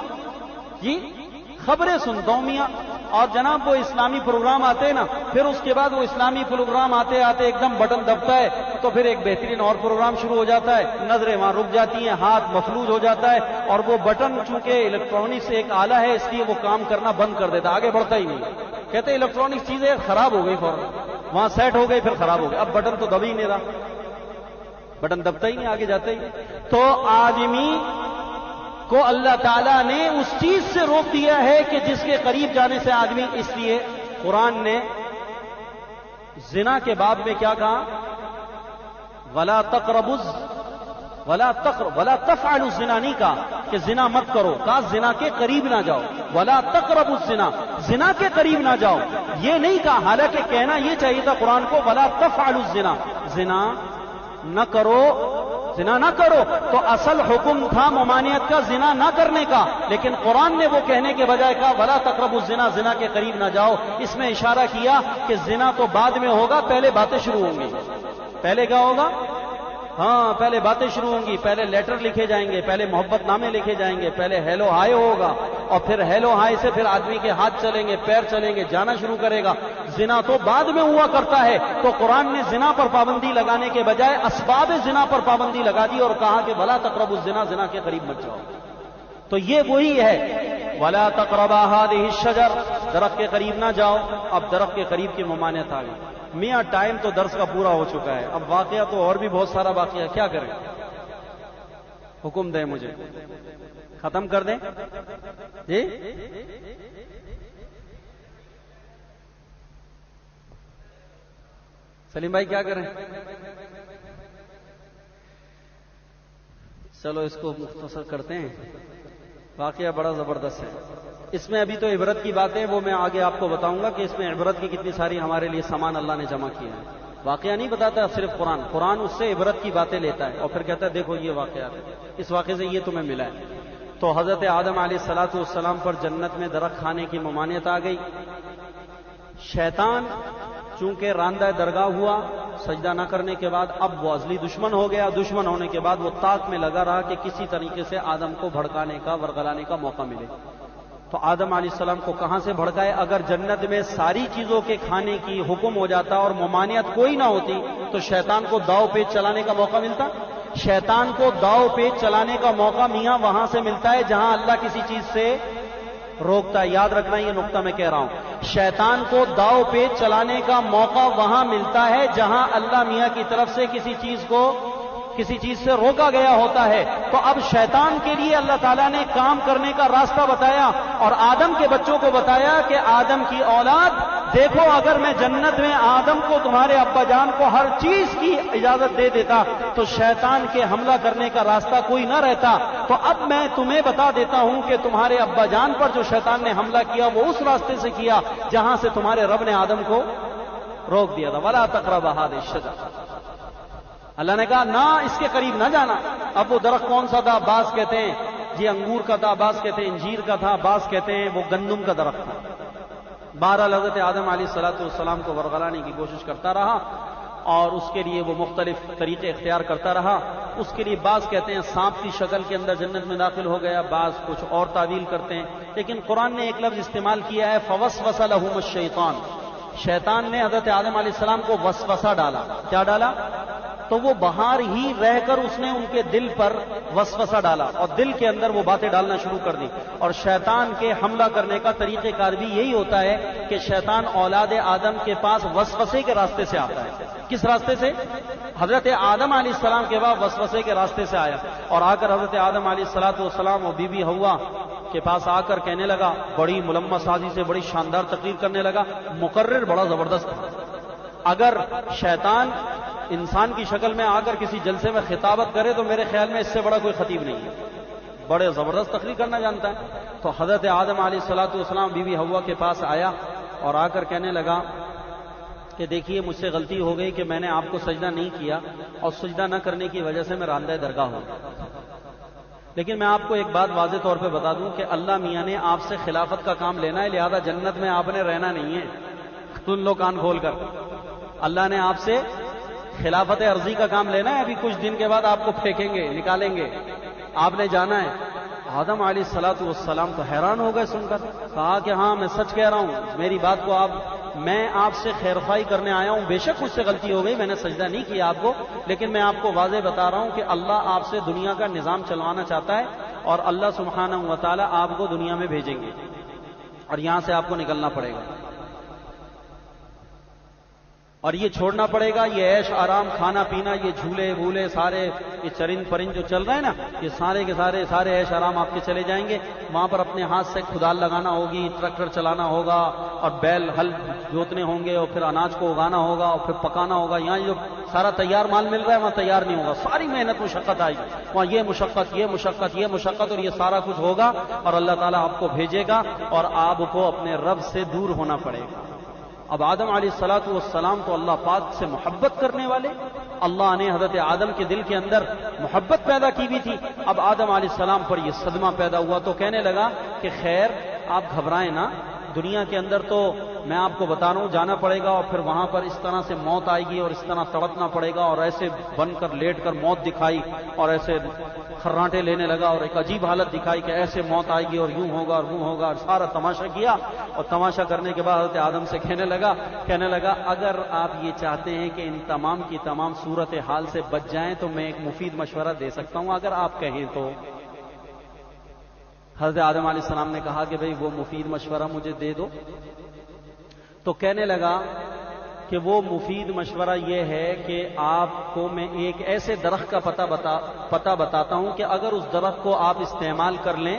جی، خبریں سنتا ہوں میاں، اور جناب وہ اسلامی پروگرام آتے ہیں نا، پھر اس کے بعد وہ اسلامی پروگرام آتے آتے ایک دم بٹن دبتا ہے تو پھر ایک بہترین اور پروگرام شروع ہو جاتا ہے، نظریں وہاں رک جاتی ہیں، ہاتھ مفلوج ہو جاتا ہے، اور وہ بٹن چونکہ الیکٹرانکس ایک آلہ ہے اس لیے وہ کام کرنا بند کر دیتا، آگے بڑھتا ہی نہیں۔ کہتے ہیں الیکٹرانکس چیزیں خراب ہو گئی، فوراً وہاں سیٹ ہو گئی پھر خراب ہو گئی، اب بٹن تو دب ہی نہیں رہا، بٹن دبتا ہی نہیں، آگے جاتا ہی نہیں۔ تو آدمی کو اللہ تعالیٰ نے اس چیز سے روک دیا ہے کہ جس کے قریب جانے سے آدمی، اس لیے قرآن نے زنا کے باب میں کیا کہا؟ ولا تفعلوا الزنا، نہیں کہا کہ زنا مت کرو، کہا زنا کے قریب نہ جاؤ، ولا تقربوا الزنا، زنا کے قریب نہ جاؤ، یہ نہیں کہا، حالانکہ کہنا یہ چاہیے تھا قرآن کو ولا تفعلوا الزنا، زنا نہ کرو، زنا نہ کرو، تو اصل حکم تھا ممانعت کا زنا نہ کرنے کا، لیکن قرآن نے وہ کہنے کے بجائے کہا ولا تقربوا الزنا، زنا کے قریب نہ جاؤ۔ اس میں اشارہ کیا کہ زنا تو بعد میں ہوگا، پہلے باتیں شروع ہوں گی۔ پہلے کیا ہوگا؟ ہاں پہلے باتیں شروع ہوں گی، پہلے لیٹر لکھے جائیں گے، پہلے محبت نامے لکھے جائیں گے، پہلے ہیلو ہائے ہوگا، اور پھر ہیلو ہائے سے پھر آدمی کے ہاتھ چلیں گے، پیر چلیں گے، جانا شروع کرے گا۔ زنا تو بعد میں ہوا کرتا ہے، تو قرآن نے زنا پر پابندی لگانے کے بجائے اسباب زنا پر پابندی لگا دی اور کہا کہ ولا تقربوا الزنا، زنا کے قریب مت جاؤ۔ تو یہ وہی ہے ولا تقربا هذه الشجر، درخت کے قریب نہ جاؤ۔ اب درخت کے قریب کی ممانعت آ گئی۔ میاں ٹائم تو درس کا پورا ہو چکا ہے، اب واقعہ تو اور بھی بہت سارا واقعہ ہے، کیا کریں؟ حکم دیں مجھے، ختم کر دیں جی؟ سلیم بھائی کیا کریں؟ چلو اس کو مختصر کرتے ہیں، واقعہ بڑا زبردست ہے۔ اس میں ابھی تو عبرت کی باتیں وہ میں آگے آپ کو بتاؤں گا کہ اس میں عبرت کی کتنی ساری ہمارے لیے سامان اللہ نے جمع کیا ہے۔ واقعہ نہیں بتاتا صرف قرآن اس سے عبرت کی باتیں لیتا ہے اور پھر کہتا ہے دیکھو یہ واقعات ہے، اس واقعے سے یہ تمہیں ملا ہے۔ تو حضرت آدم علیہ السلام پر جنت میں درخت کھانے کی ممانعت آ گئی۔ شیطان چونکہ راندہ درگاہ ہوا سجدہ نہ کرنے کے بعد، اب وہ ازلی دشمن ہو گیا۔ دشمن ہونے کے بعد وہ طاق میں لگا رہا کہ کسی طریقے سے آدم کو بھڑکانے کا، ورغلانے کا موقع ملے۔ تو آدم علیہ السلام کو کہاں سے بھڑکائے؟ اگر جنت میں ساری چیزوں کے کھانے کی حکم ہو جاتا اور ممانعت کوئی نہ ہوتی تو شیطان کو داؤ پیچ چلانے کا موقع ملتا۔ شیطان کو داؤ پیچ چلانے کا موقع میاں وہاں سے ملتا ہے جہاں اللہ کسی چیز سے روکتا ہے۔ یاد رکھنا یہ نقطہ میں کہہ رہا ہوں، شیطان کو داؤ پیچ چلانے کا موقع وہاں ملتا ہے جہاں اللہ میاں کی طرف سے کسی چیز سے روکا گیا ہوتا ہے۔ تو اب شیطان کے لیے اللہ تعالیٰ نے کام کرنے کا راستہ بتایا اور آدم کے بچوں کو بتایا کہ آدم کی اولاد دیکھو، اگر میں جنت میں آدم کو، تمہارے ابا جان کو ہر چیز کی اجازت دے دیتا تو شیطان کے حملہ کرنے کا راستہ کوئی نہ رہتا۔ تو اب میں تمہیں بتا دیتا ہوں کہ تمہارے ابا جان پر جو شیطان نے حملہ کیا وہ اس راستے سے کیا جہاں سے تمہارے رب نے آدم کو روک دیا تھا۔ ولا تقربوا هذه الشجرة، اللہ نے کہا نہ اس کے قریب نہ جانا۔ اب وہ درخت کون سا تھا؟ بعض کہتے ہیں جی انگور کا تھا، بعض کہتے ہیں انجیر کا تھا، بعض کہتے ہیں وہ گندم کا درخت تھا۔ بہرحال حضرت آدم علیہ السلام کو ورغلانے کی کوشش کرتا رہا اور اس کے لیے وہ مختلف طریقے اختیار کرتا رہا۔ اس کے لیے بعض کہتے ہیں سانپ کی شکل کے اندر جنت میں داخل ہو گیا، بعض کچھ اور تعویل کرتے ہیں، لیکن قرآن نے ایک لفظ استعمال کیا ہے فوسوس لہم الشیطان۔ شیطان نے حضرت آدم علیہ السلام کو وسوسہ ڈالا۔ کیا ڈالا؟ تو وہ باہر ہی رہ کر اس نے ان کے دل پر وسوسہ ڈالا اور دل کے اندر وہ باتیں ڈالنا شروع کر دی. اور شیطان کے حملہ کرنے کا طریقہ کار بھی یہی ہوتا ہے کہ شیطان اولاد آدم کے پاس وسوسے کے راستے سے آتا ہے. کس راستے سے؟ حضرت آدم علیہ السلام کے بعد وسوسے کے راستے سے آیا اور آ کر حضرت آدم علیہ السلام اور بی بی حوا کے پاس آ کر کہنے لگا، بڑی ملمہ سازی سے بڑی شاندار تقریر کرنے لگا. مقرر بڑا زبردست تھا. اگر شیطان انسان کی شکل میں آ کر کسی جلسے میں خطابت کرے تو میرے خیال میں اس سے بڑا کوئی خطیب نہیں ہے. بڑے زبردست تقریر کرنا جانتا ہے. تو حضرت آدم علیہ السلام بی بی حوا کے پاس آیا اور آ کر کہنے لگا کہ دیکھیے مجھ سے غلطی ہو گئی کہ میں نے آپ کو سجدہ نہیں کیا اور سجدہ نہ کرنے کی وجہ سے میں راندہ درگاہ ہوں. لیکن میں آپ کو ایک بات واضح طور پہ بتا دوں کہ اللہ میاں نے آپ سے خلافت کا کام لینا ہے، لہذا جنت میں آپ نے رہنا نہیں ہے. سن لو کان کھول کر، اللہ نے آپ سے خلافت عرضی کا کام لینا ہے. ابھی کچھ دن کے بعد آپ کو پھینکیں گے، نکالیں گے، آپ نے جانا ہے. آدم علیہ السلام تو حیران ہو گئے سن کر. کہا کہ ہاں میں سچ کہہ رہا ہوں، میری بات کو میں آپ سے خیرخواہی کرنے آیا ہوں. بے شک مجھ سے غلطی ہو گئی، میں نے سجدہ نہیں کیا آپ کو، لیکن میں آپ کو واضح بتا رہا ہوں کہ اللہ آپ سے دنیا کا نظام چلوانا چاہتا ہے اور اللہ سبحانہ و تعالی آپ کو دنیا میں بھیجیں گے اور یہاں سے آپ کو نکلنا پڑے گا اور یہ چھوڑنا پڑے گا. یہ عیش آرام، کھانا پینا، یہ جھولے بھولے سارے، یہ چرند پرند جو چل رہے ہیں نا، یہ سارے کے سارے عیش آرام آپ کے چلے جائیں گے. وہاں پر اپنے ہاتھ سے کھدال لگانا ہوگی، ٹریکٹر چلانا ہوگا اور بیل ہل جوتنے ہوں گے اور پھر اناج کو اگانا ہوگا اور پھر پکانا ہوگا. یہاں جو سارا تیار مال مل رہا ہے وہاں تیار نہیں ہوگا. ساری محنت مشقت آئے گی وہاں. یہ مشقت اور یہ سارا کچھ ہوگا اور اللہ تعالیٰ آپ کو بھیجے گا اور آپ کو اپنے رب سے دور ہونا پڑے گا. اب آدم علیہ السلام تو اللہ پاک سے محبت کرنے والے، اللہ نے حضرت آدم کے دل کے اندر محبت پیدا کی بھی تھی. اب آدم علیہ السلام پر یہ صدمہ پیدا ہوا تو کہنے لگا کہ خیر آپ گھبرائیں نہ، دنیا کے اندر تو میں آپ کو بتا رہا ہوں جانا پڑے گا اور پھر وہاں پر اس طرح سے موت آئے گی اور اس طرح تڑپنا پڑے گا. اور ایسے بن کر لیٹ کر موت دکھائی اور ایسے خراٹے لینے لگا اور ایک عجیب حالت دکھائی کہ ایسے موت آئے گی اور یوں ہوگا اور وہ ہوگا اور سارا تماشا کیا. اور تماشا کرنے کے بعد حضرت آدم سے کہنے لگا اگر آپ یہ چاہتے ہیں کہ ان تمام کی تمام صورت حال سے بچ جائیں تو میں ایک مفید مشورہ دے سکتا ہوں اگر آپ کہیں تو. حضرت آدم علیہ السلام نے کہا کہ بھئی وہ مفید مشورہ مجھے دے دو. تو کہنے لگا کہ وہ مفید مشورہ یہ ہے کہ آپ کو میں ایک ایسے درخت کا پتہ بتاتا ہوں کہ اگر اس درخت کو آپ استعمال کر لیں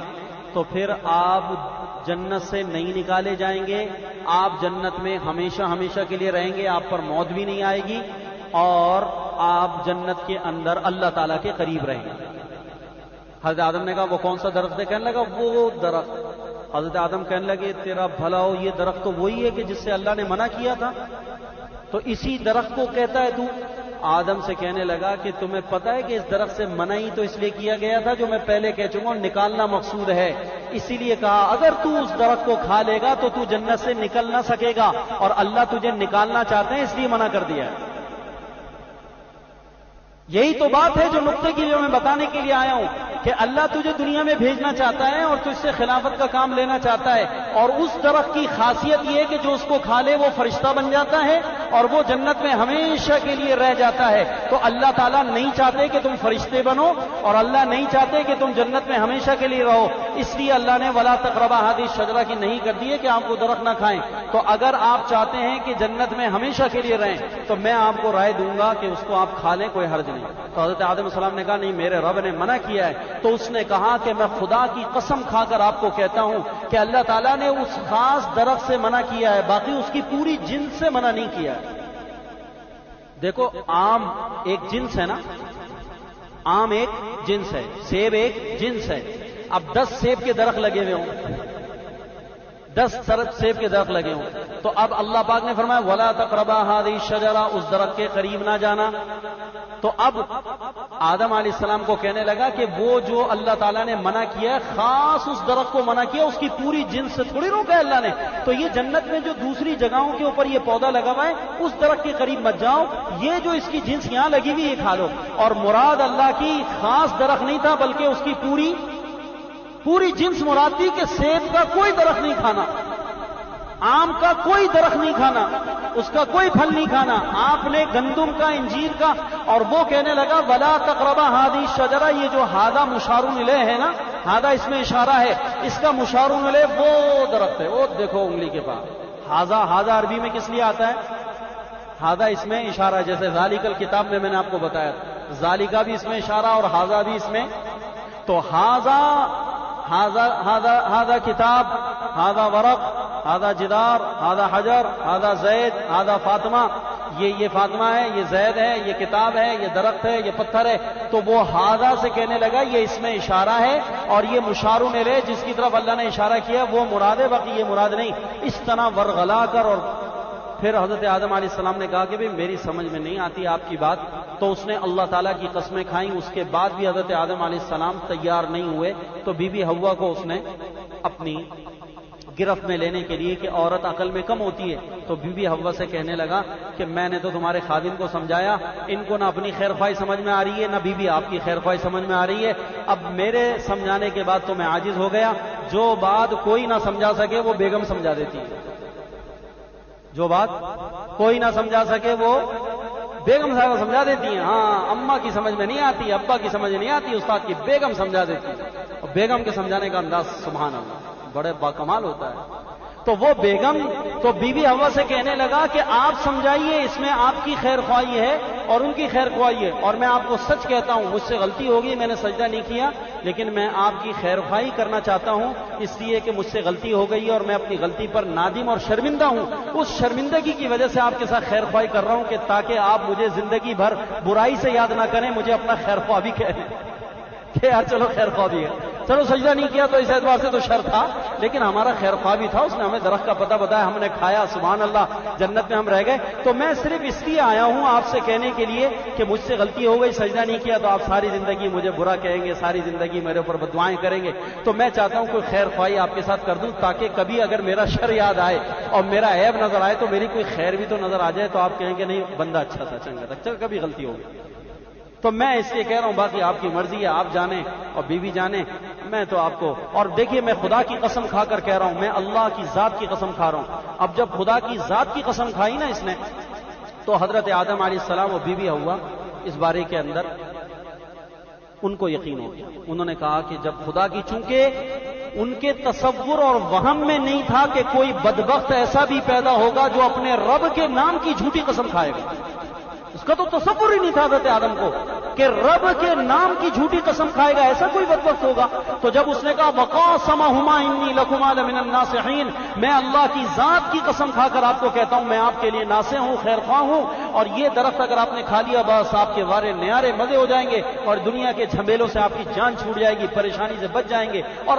تو پھر آپ جنت سے نہیں نکالے جائیں گے، آپ جنت میں ہمیشہ کے لیے رہیں گے، آپ پر موت بھی نہیں آئے گی اور آپ جنت کے اندر اللہ تعالیٰ کے قریب رہیں گے. حضرت آدم نے کہا وہ کون سا درخت ہے؟ کہنے لگا وہ درخت. حضرت آدم کہنے لگے تیرا بھلا ہو، یہ درخت تو وہی ہے کہ جس سے اللہ نے منع کیا تھا، تو اسی درخت کو کہتا ہے تو. آدم سے کہنے لگا کہ تمہیں پتہ ہے کہ اس درخت سے منع ہی تو اس لیے کیا گیا تھا جو میں پہلے کہہ چکا ہوں، نکالنا مقصود ہے. اسی لیے کہا اگر تو اس درخت کو کھا لے گا تو جنت سے نکل نہ سکے گا اور اللہ تجھے نکالنا چاہتے ہیں اس لیے منع کر دیا ہے. یہی تو بات ہے جو نقطے کی جو میں بتانے کے لیے آیا ہوں کہ اللہ تجھے دنیا میں بھیجنا چاہتا ہے اور تجھ سے خلافت کا کام لینا چاہتا ہے. اور اس درخت کی خاصیت یہ ہے کہ جو اس کو کھا لے وہ فرشتہ بن جاتا ہے اور وہ جنت میں ہمیشہ کے لیے رہ جاتا ہے. تو اللہ تعالیٰ نہیں چاہتے کہ تم فرشتے بنو اور اللہ نہیں چاہتے کہ تم جنت میں ہمیشہ کے لیے رہو. اس لیے اللہ نے ولا تقربا هذه الشجرہ کی نہیں کر دی ہے کہ آپ کو درخت نہ کھائیں. تو اگر آپ چاہتے ہیں کہ جنت میں ہمیشہ کے لیے رہیں تو میں آپ کو رائے دوں گا کہ اس کو آپ کھا لیں، کوئی حرج نہیں. تو حضرت آدم علیہ السلام نے کہا نہیں میرے رب نے منع کیا ہے. تو اس نے کہا کہ میں خدا کی قسم کھا کر آپ کو کہتا ہوں کہ اللہ تعالیٰ نے اس خاص درخت سے منع کیا ہے، باقی اس کی پوری جنس سے منع نہیں کیا ہے. دیکھو آم ایک جنس ہے نا، آم ایک جنس ہے، سیب ایک جنس ہے. اب 10 سیب کے درخت لگے ہوئے ہوں، 10 سیب کے درخت لگے ہوں تو اب اللہ پاک نے فرمایا ولا تقربا هذه الشجرہ، اس درخت کے قریب نہ جانا. تو اب آدم علیہ السلام کو کہنے لگا کہ وہ جو اللہ تعالیٰ نے منع کیا ہے خاص اس درخت کو منع کیا، اس کی پوری جنس سے تھوڑی روکا ہے اللہ نے. تو یہ جنت میں جو دوسری جگہوں کے اوپر یہ پودا لگا ہوا ہے اس درخت کے قریب مت جاؤ، یہ جو اس کی جنس یہاں لگی ہوئی یہ کھا لو. اور مراد اللہ کی خاص درخت نہیں تھا بلکہ اس کی پوری جنس مراد تھی کہ سیب کا کوئی درخت نہیں کھانا. آم کا کوئی درخت نہیں کھانا، اس کا کوئی پھل نہیں کھانا، آپ نے گندم کا، انجیر کا، اور وہ کہنے لگا ولا تقربا ہادی شجرہ، یہ جو ہادہ مشار الیہ ہے نا، ہادہ اس میں اشارہ ہے، اس کا مشار الیہ وہ درخت ہے، وہ دیکھو انگلی کے پاس، ہادہ عربی میں کس لیے آتا ہے؟ ہادہ اس میں اشارہ ہے، جیسے ذالک الکتاب میں نے آپ کو بتایا، ذالکہ بھی اس میں اشارہ اور ہادہ بھی اس میں، تو ہادہ کتاب، ہادہ ورق، ہادہ جدار، ہادہ حجر، ہادہ زید، ہادہ فاطمہ، یہ فاطمہ ہے، یہ زید ہے، یہ کتاب ہے، یہ درخت ہے، یہ پتھر ہے، تو وہ ہادہ سے کہنے لگا یہ اس میں اشارہ ہے، اور یہ مشار الیہ جس کی طرف اللہ نے اشارہ کیا وہ مراد ہے، باقی یہ مراد نہیں۔ اس طرح ورغلا کر، اور پھر حضرت آدم علیہ السلام نے کہا کہ بھی میری سمجھ میں نہیں آتی آپ کی بات، تو اس نے اللہ تعالیٰ کی قسمیں کھائیں، اس کے بعد بھی حضرت آدم علیہ السلام تیار نہیں ہوئے، تو بی بی حوا کو اس نے اپنی گرفت میں لینے کے لیے، کہ عورت عقل میں کم ہوتی ہے، تو بی بی حوا سے کہنے لگا کہ میں نے تو تمہارے خادم کو سمجھایا، ان کو نہ اپنی خیر خواہی سمجھ میں آ رہی ہے، نہ بی بی آپ کی خیر خواہی سمجھ میں آ رہی ہے، اب میرے سمجھانے کے بعد تو میں عاجز ہو گیا، جو بات کوئی نہ سمجھا سکے وہ بیگم سمجھا دیتی ہے، جو بات کوئی نہ سمجھا سکے وہ بیگم صاحبہ سمجھا دیتی ہیں، ہاں اماں کی سمجھ میں نہیں آتی، ابا کی سمجھ نہیں آتی، استاد کی بیگم سمجھا دیتی ہے، اور بیگم کے سمجھانے کا انداز سبحان اللہ بڑے باکمال ہوتا ہے۔ تو وہ بیگم تو بی بی حوا سے کہنے لگا کہ آپ سمجھائیے، اس میں آپ کی خیر خواہی ہے اور ان کی خیر خواہی ہے، اور میں آپ کو سچ کہتا ہوں مجھ سے غلطی ہوگی، میں نے سجدہ نہیں کیا، لیکن میں آپ کی خیر خواہی کرنا چاہتا ہوں، اس لیے کہ مجھ سے غلطی ہو گئی ہے اور میں اپنی غلطی پر نادم اور شرمندہ ہوں، اس شرمندگی کی وجہ سے آپ کے ساتھ خیر خواہی کر رہا ہوں، کہ تاکہ آپ مجھے زندگی بھر برائی سے یاد نہ کریں، مجھے اپنا خیر خواہ بھی کہیں کہ یار چلو خیر خواہ بھی ہے، چلو سجدہ نہیں کیا تو اس اعتبار سے تو شر تھا، لیکن ہمارا خیر خواہ بھی تھا، اس نے ہمیں درخت کا پتہ بتایا، ہم نے کھایا، سبحان اللہ، جنت میں ہم رہ گئے۔ تو میں صرف اس لیے آیا ہوں آپ سے کہنے کے لیے کہ مجھ سے غلطی ہو گئی، سجدہ نہیں کیا تو آپ ساری زندگی مجھے برا کہیں گے، ساری زندگی میرے اوپر بددعائیں کریں گے، تو میں چاہتا ہوں کوئی خیر خواہی آپ کے ساتھ کر دوں، تاکہ کبھی اگر میرا شر یاد آئے اور میرا عیب نظر آئے تو میری کوئی خیر بھی تو نظر آ جائے، تو آپ کہیں گے نہیں بندہ اچھا تھا، چنگا تھا، چل کبھی غلطی ہو گئی۔ تو میں اس لیے کہہ رہا ہوں، باقی آپ کی مرضی ہے، آپ جانیں اور بیوی جانیں، میں تو آپ کو، اور دیکھیے میں خدا کی قسم کھا کر کہہ رہا ہوں، میں اللہ کی ذات کی قسم کھا رہا ہوں، اب جب خدا کی ذات کی قسم کھائی نا اس نے، تو حضرت آدم علیہ السلام اور بیوی حوا اس بارے کے اندر ان کو یقین ہو گیا، انہوں نے کہا کہ جب خدا کی، چونکہ ان کے تصور اور وہم میں نہیں تھا کہ کوئی بدبخت ایسا بھی پیدا ہوگا جو اپنے رب کے نام کی جھوٹی قسم کھائے گا، اس کا تو تصور ہی نہیں تھا حضرت آدم کو کہ رب کے نام کی جھوٹی قسم کھائے گا ایسا کوئی بدبخت ہوگا۔ تو جب اس نے کہا وَقَاسَمَهُمَا إِنِّي لَكُمَا لَمِنَ النَّاصِحِينَ، میں اللہ کی ذات کی قسم کھا کر آپ کو کہتا ہوں میں آپ کے لیے ناصح ہوں، خیر خواہ ہوں، اور یہ درخت اگر آپ نے کھا لیا بس آپ کے وارے نیارے مزے ہو جائیں گے، اور دنیا کے جھمیلوں سے آپ کی جان چھوٹ جائے گی، پریشانی سے بچ جائیں گے، اور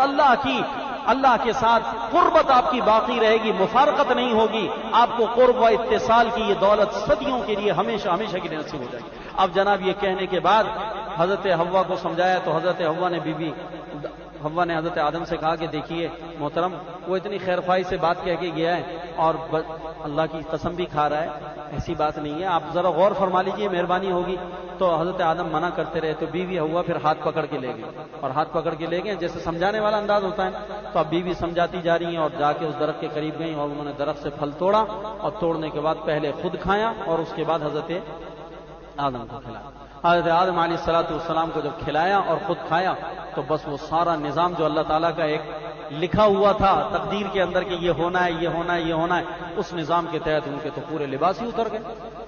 اللہ کے ساتھ قربت آپ کی باقی رہے گی، مفارقت نہیں ہوگی، آپ کو قرب و اتصال کی یہ دولت صدیوں کے لیے ہمیشہ ہمیشہ کے لیے نصیب ہو جائے گی۔ اب جناب یہ کہنے کے بعد حضرت حوا کو سمجھایا، تو حضرت حوا نے حوا نے حضرت آدم سے کہا کہ دیکھیے محترم، وہ اتنی خیر خواہی سے بات کہہ کے گیا ہے اور اللہ کی قسم بھی کھا رہا ہے، ایسی بات نہیں ہے، آپ ذرا غور فرما لیجئے، مہربانی ہوگی۔ تو حضرت آدم منع کرتے رہے، تو بیوی حوا پھر ہاتھ پکڑ کے لے گئی، اور ہاتھ پکڑ کے لے گئے جیسے سمجھانے والا انداز ہوتا ہے، تو اب بیوی سمجھاتی جا رہی ہیں، اور جا کے اس درخت کے قریب گئیں، اور انہوں نے درخت سے پھل توڑا، اور توڑنے کے بعد پہلے خود کھایا اور اس کے بعد حضرت آدم کو کھلایا۔ حضرت آدم علیہ السلام کو جب کھلایا اور خود کھایا، تو بس وہ سارا نظام جو اللہ تعالیٰ کا ایک لکھا ہوا تھا تقدیر کے اندر کہ یہ ہونا ہے، یہ ہونا ہے، یہ ہونا ہے، اس نظام کے تحت ان کے تو پورے لباس ہی اتر گئے،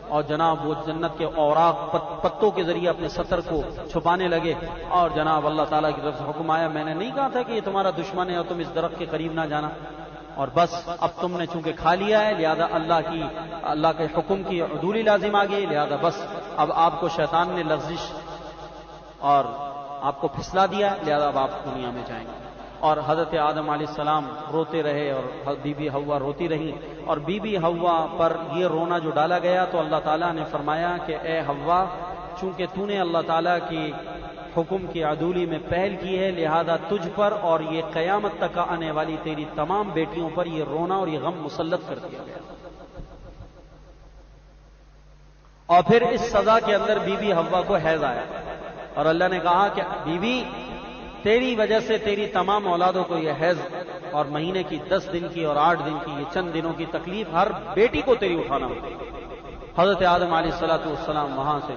اور جناب وہ جنت کے اوراق پتوں کے ذریعے اپنے ستر کو چھپانے لگے، اور جناب اللہ تعالیٰ کی طرف سے حکم آیا، میں نے نہیں کہا تھا کہ یہ تمہارا دشمن ہے اور تم اس درخت کے قریب نہ جانا، اور بس اب تم نے چونکہ کھا لیا ہے، لہذا اللہ کے حکم کی عدولی لازم آ گئی، لہذا بس اب آپ کو شیطان نے لغزش اور آپ کو پھسلا دیا، لہذا اب آپ دنیا میں جائیں گے۔ اور حضرت آدم علیہ السلام روتے رہے اور بی بی حوا روتی رہی، اور بی بی حوا پر یہ رونا جو ڈالا گیا، تو اللہ تعالیٰ نے فرمایا کہ اے حوا، چونکہ تو نے اللہ تعالیٰ کی حکم کی عدولی میں پہل کی ہے، لہذا تجھ پر اور یہ قیامت تک آنے والی تیری تمام بیٹیوں پر یہ رونا اور یہ غم مسلط کر دیا گیا۔ اور پھر اس سزا کے اندر بی بی حوا کو حیض آیا، اور اللہ نے کہا کہ بی بی تیری وجہ سے تیری تمام اولادوں کو یہ حیض اور مہینے کی 10 دن کی اور 8 دن کی یہ چند دنوں کی تکلیف ہر بیٹی کو تیری اٹھانا ہوتی. حضرت آدم علیہ السلام وہاں سے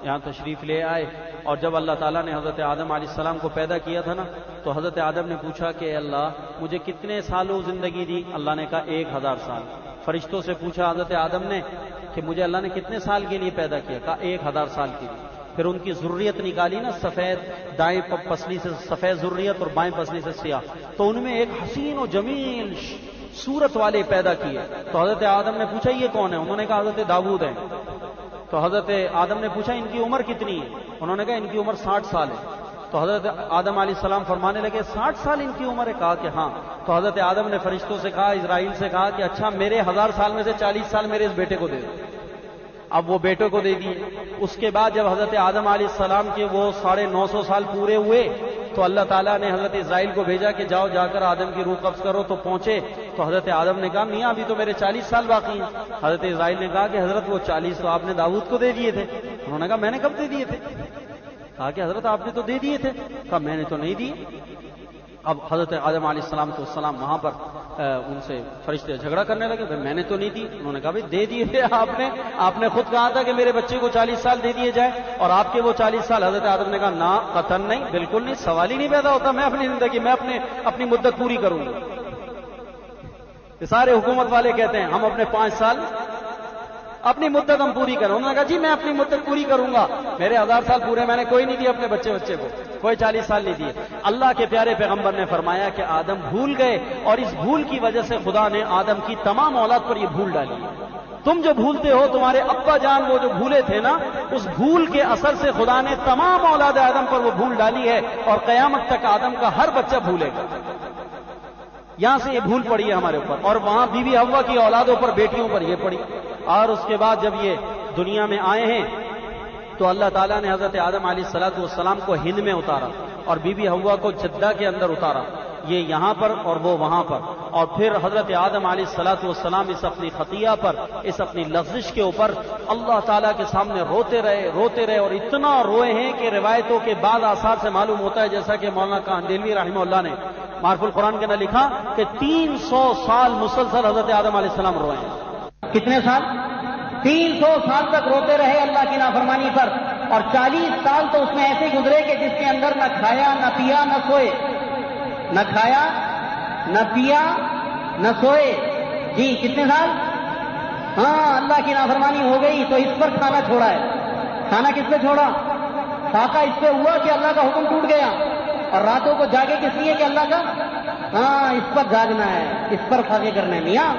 یہاں تشریف لے آئے، اور جب اللہ تعالیٰ نے حضرت آدم علیہ السلام کو پیدا کیا تھا نا، تو حضرت آدم نے پوچھا کہ اللہ مجھے کتنے سالوں زندگی دی؟ اللہ نے کہا 1000 سال. فرشتوں سے پوچھا حضرت آدم نے کہ مجھے اللہ نے کتنے سال کے لیے پیدا کیا؟ کہا 1000 سال کے لیے. پھر ان کی ذریت نکالی نا، سفید دائیں پسلی سے سفید ذریت اور بائیں پسلی سے سیاہ، تو ان میں ایک حسین و جمیل صورت والے پیدا کیے. تو حضرت آدم نے پوچھا یہ کون ہے؟ انہوں نے کہا حضرت داؤد ہیں. تو حضرت آدم نے پوچھا ان کی عمر کتنی ہے؟ انہوں نے کہا ان کی عمر 60 سال ہے. تو حضرت آدم علیہ السلام فرمانے لگے 60 سال ان کی عمر ہے؟ کہا کہ ہاں. تو حضرت آدم نے فرشتوں سے کہا، اسرائیل سے کہا کہ اچھا میرے 1000 سال میں سے 40 سال میرے اس بیٹے کو دے دو. اب وہ بیٹے کو دے دیے. اس کے بعد جب حضرت آدم علیہ السلام کے وہ 950 سال پورے ہوئے تو اللہ تعالیٰ نے حضرت اسرائیل کو بھیجا کہ جاؤ جا کر آدم کی روح قبض کرو. تو پہنچے تو حضرت آدم نے کہا میاں ابھی تو میرے 40 سال باقی ہیں. حضرت اسرائیل نے کہا کہ حضرت وہ 40 تو آپ نے داؤد کو دے دیے تھے. انہوں نے کہا میں نے کب دے دیے تھے؟ کہا کہ حضرت آپ نے تو دے دیے تھے. کہا میں نے تو نہیں دیے. اب حضرت آدم علیہ السلام وہاں پر ان سے فرشتے جھگڑا کرنے لگے، میں نے تو نہیں دی. انہوں نے کہا بھائی دے دیے تھے آپ نے خود کہا تھا کہ میرے بچے کو 40 سال دے دیے جائے، اور آپ کے وہ 40 سال. حضرت آدم نے کہا نہ قطعاً نہیں، بالکل نہیں، سوال ہی نہیں پیدا ہوتا. میں اپنی زندگی میں اپنی مدت پوری کروں گا. یہ سارے حکومت والے کہتے ہیں ہم اپنے 5 سال اپنی مدت ہم پوری کریں. انہوں نے کہا جی میں اپنی مدت پوری کروں گا، میرے 1000 سال پورے میں نے کوئی نہیں دیا اپنے بچے کو، کوئی 40 سال نہیں دیے. اللہ کے پیارے پیغمبر نے فرمایا کہ آدم بھول گئے، اور اس بھول کی وجہ سے خدا نے آدم کی تمام اولاد پر یہ بھول ڈالی. تم جو بھولتے ہو، تمہارے ابا جان وہ جو بھولے تھے نا، اس بھول کے اثر سے خدا نے تمام اولاد آدم پر وہ بھول ڈالی ہے، اور قیامت تک آدم کا ہر بچہ بھولے گا. یہاں سے یہ بھول پڑی ہے ہمارے اوپر، اور وہاں بی بی حوا کی اولادوں پر، بیٹیوں پر یہ پڑی. اور اس کے بعد جب یہ دنیا میں آئے ہیں تو اللہ تعالیٰ نے حضرت آدم علیہ السلام کو ہند میں اتارا، اور بی بی حوا کو جدہ کے اندر اتارا، یہ یہاں پر اور وہ وہاں پر. اور پھر حضرت آدم علیہ السلام اس اپنی خطیہ پر، اس اپنی لغزش کے اوپر اللہ تعالیٰ کے سامنے روتے رہے، اور اتنا روئے ہیں کہ روایتوں کے بعد آثار سے معلوم ہوتا ہے، جیسا کہ مولانا کاندیلوی رحمہ اللہ نے معرف القرآن کے اندر لکھا کہ 300 سال مسلسل حضرت آدم علیہ السلام روئے ہیں. کتنے سال؟ 300 سال تک روتے رہے اللہ کی نافرمانی پر، اور 40 سال تو اس میں ایسے گزرے کہ جس کے اندر نہ کھایا نہ پیا نہ سوئے، نہ کھایا نہ پیا نہ سوئے. جی کتنے سال؟ ہاں اللہ کی نافرمانی ہو گئی تو اس پر کھانا چھوڑا ہے. کھانا کس پہ چھوڑا؟ فاقہ اس پہ ہوا کہ اللہ کا حکم ٹوٹ گیا. اور راتوں کو جاگے کس لیے کہ اللہ کا، ہاں اس پر جاگنا ہے، اس پر فاقے کرنے. میاں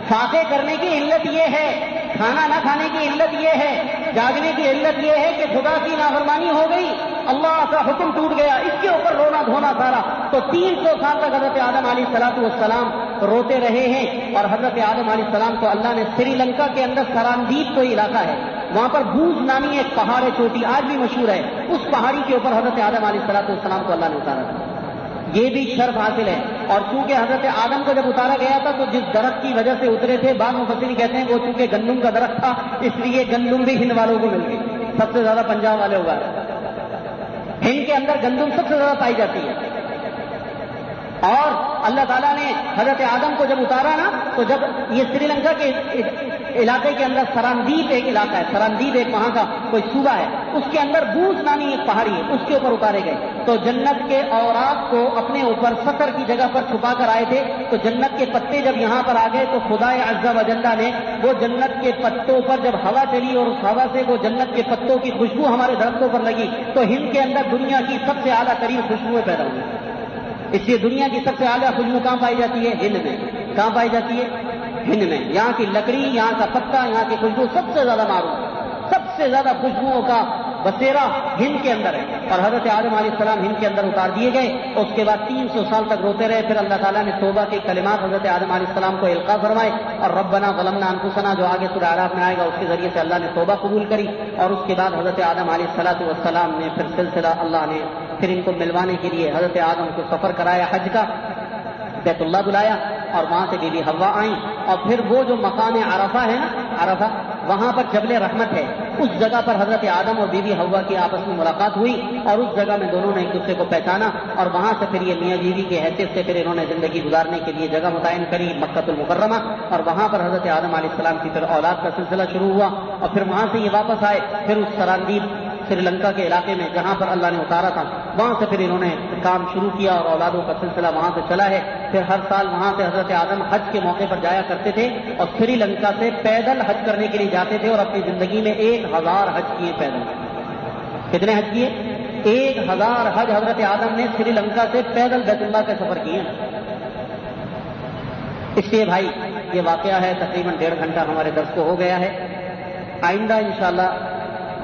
فاقے کرنے کی علت یہ ہے، کھانا نہ کھانے کی علت یہ ہے، جاگنے کی علت یہ ہے کہ خدا کی نافرمانی ہو گئی، اللہ کا حکم ٹوٹ گیا. اس کے اوپر رونا دھونا سارا. تو 300 سال تک حضرت آدم علیہ السلام روتے رہے ہیں. اور حضرت آدم علیہ السلام کو اللہ نے سری لنکا کے اندر سراندیپ کوئی علاقہ ہے، وہاں پر بوز نامی ایک پہاڑ ہے، چوٹی آج بھی مشہور ہے، اس پہاڑی کے اوپر حضرت آدم علیہ السلام کو اللہ نے اتارا تھا. یہ بھی شرف حاصل ہے. اور چونکہ حضرت آدم کو جب اتارا گیا تھا تو جس درخت کی وجہ سے اترے تھے، بعض مفسرین کہتے ہیں وہ چونکہ گندم کا درخت تھا، اس لیے گندم بھی ہند والوں کو مل گئی. سب سے زیادہ پنجاب والے ہوگا، ہند کے اندر گندم سب سے زیادہ پائی جاتی ہے. اور اللہ تعالیٰ نے حضرت آدم کو جب اتارا نا، تو جب یہ سری لنکا کے علاقے کے اندر سراندیپ ایک علاقہ ہے، سراندیپ ایک وہاں کا کوئی صوبہ ہے، اس کے اندر بوز نامی ایک پہاڑی ہے، اس کے اوپر اتارے گئے. تو جنت کے اوراق کو اپنے اوپر سطر کی جگہ پر چھپا کر آئے تھے. تو جنت کے پتے جب یہاں پر آ گئے تو خدا عز و جل نے وہ جنت کے پتوں پر جب ہوا چلی اور اس ہوا سے وہ جنت کے پتوں کی خوشبو ہمارے درختوں پر لگی، تو ہند کے اندر دنیا کی سب سے اعلیٰ ترین خوشبوئیں پیدا ہوئی. اس لیے دنیا کی سب سے اعلیٰ خوشبو کہاں پائی جاتی ہے؟ ہند میں. کہاں پائی جاتی ہے؟ ہند میں. یہاں کی لکڑی، یہاں کا پتا، یہاں کی خوشبو سب سے زیادہ معروف، سب سے زیادہ خوشبوؤں کا بسیرا ہند کے اندر ہے. اور حضرت آدم علیہ السلام ہند کے اندر اتار دیے گئے. اس کے بعد 300 سال تک روتے رہے. پھر اللہ تعالیٰ نے توبہ کے کلمات حضرت آدم علیہ السلام کو القاء فرمائے، اور ربنا ظلمنا انفسنا جو آگے سورہ اعراف میں آئے گا، اس کے ذریعے سے اللہ نے توبہ قبول کری. اور اس کے بعد حضرت آدم علیہ السلام نے پھر سلسلہ اللہ نے پھر ان کو ملوانے کے لیے حضرت آدم کو سفر کرایا حج کا، بیت اللہ بلایا، اور وہاں سے بی بی حوا آئیں. اور پھر وہ جو مقام عرفہ ہے نا، عرفہ وہاں پر جبل رحمت ہے، اس جگہ پر حضرت آدم اور بی بی حوا کی آپس میں ملاقات ہوئی اور اس جگہ میں دونوں نے ایک دوسرے کو پہچانا، اور وہاں سے پھر یہ میاں بیوی کی حیثیت سے پھر انہوں نے زندگی گزارنے کے لیے جگہ متعین کری مکہ المکرمہ، اور وہاں پر حضرت آدم علیہ السلام کی پھر اولاد کا سلسلہ شروع ہوا، اور پھر وہاں سے یہ واپس آئے، پھر اس سراندیپ سری لنکا کے علاقے میں جہاں پر اللہ نے اتارا تھا وہاں سے پھر انہوں نے کام شروع کیا اور اولادوں کا سلسلہ وہاں سے چلا ہے۔ پھر ہر سال وہاں سے حضرت آدم حج کے موقع پر جایا کرتے تھے اور سری لنکا سے پیدل حج کرنے کے لیے جاتے تھے، اور اپنی زندگی میں 1000 حج کیے پیدل۔ کتنے حج کیے؟ 1000 حج حضرت آدم نے سری لنکا سے پیدل بیت اللہ کے سفر کیے۔ اس لیے بھائی یہ واقعہ ہے، تقریباً 1.5 گھنٹہ ہمارے درس کو ہو گیا ہے۔ آئندہ انشاءاللہ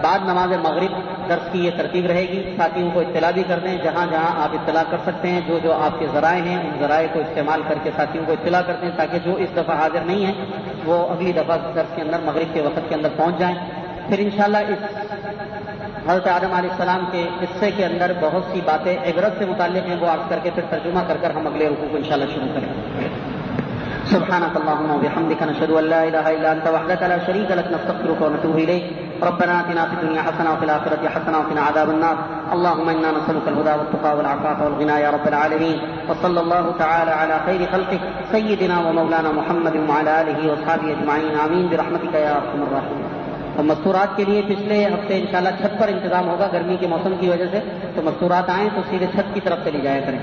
بعد نماز مغرب درس کی یہ ترتیب رہے گی، ساتھیوں کو اطلاع بھی کر دیں، جہاں جہاں آپ اطلاع کر سکتے ہیں، جو جو آپ کے ذرائع ہیں ان ذرائع کو استعمال کر کے ساتھیوں کو اطلاع کر دیں، تاکہ جو اس دفعہ حاضر نہیں ہیں وہ اگلی دفعہ درس کے اندر مغرب کے وقت کے اندر پہنچ جائیں۔ پھر انشاءاللہ اس حضرت آدم علیہ السلام کے قصے کے اندر بہت سی باتیں عبرت سے متعلق ہیں، وہ عرض کر کے پھر ترجمہ کر کر ہم اگلے رکوع کو انشاءاللہ شروع کریں۔ سبحانك اللهم وبحمدك نشهد ان لا اله الا انت وحدك لا شريك لك نستغفرك ونتوب اليك ربنا آتنا في الدنيا حسنه وفي الاخره حسنه وقنا عذاب النار اللهم انا نسالك الهدى والتقى والعفاف والغنى يا رب العالمين وصلى الله تعالى على خير خلقه سيدنا ومولانا محمد وعلى اله واصحابه اجمعين آمين برحمتك يا ارحم الراحمين۔ اور مستورات کے لیے پچھلے ہفتے انشاءاللہ چھت پر انتظام ہوگا، گرمی کے موسم کی وجہ سے، تو مستورات آئیں تو سیدھے چھت کی طرف چلی جایا کریں۔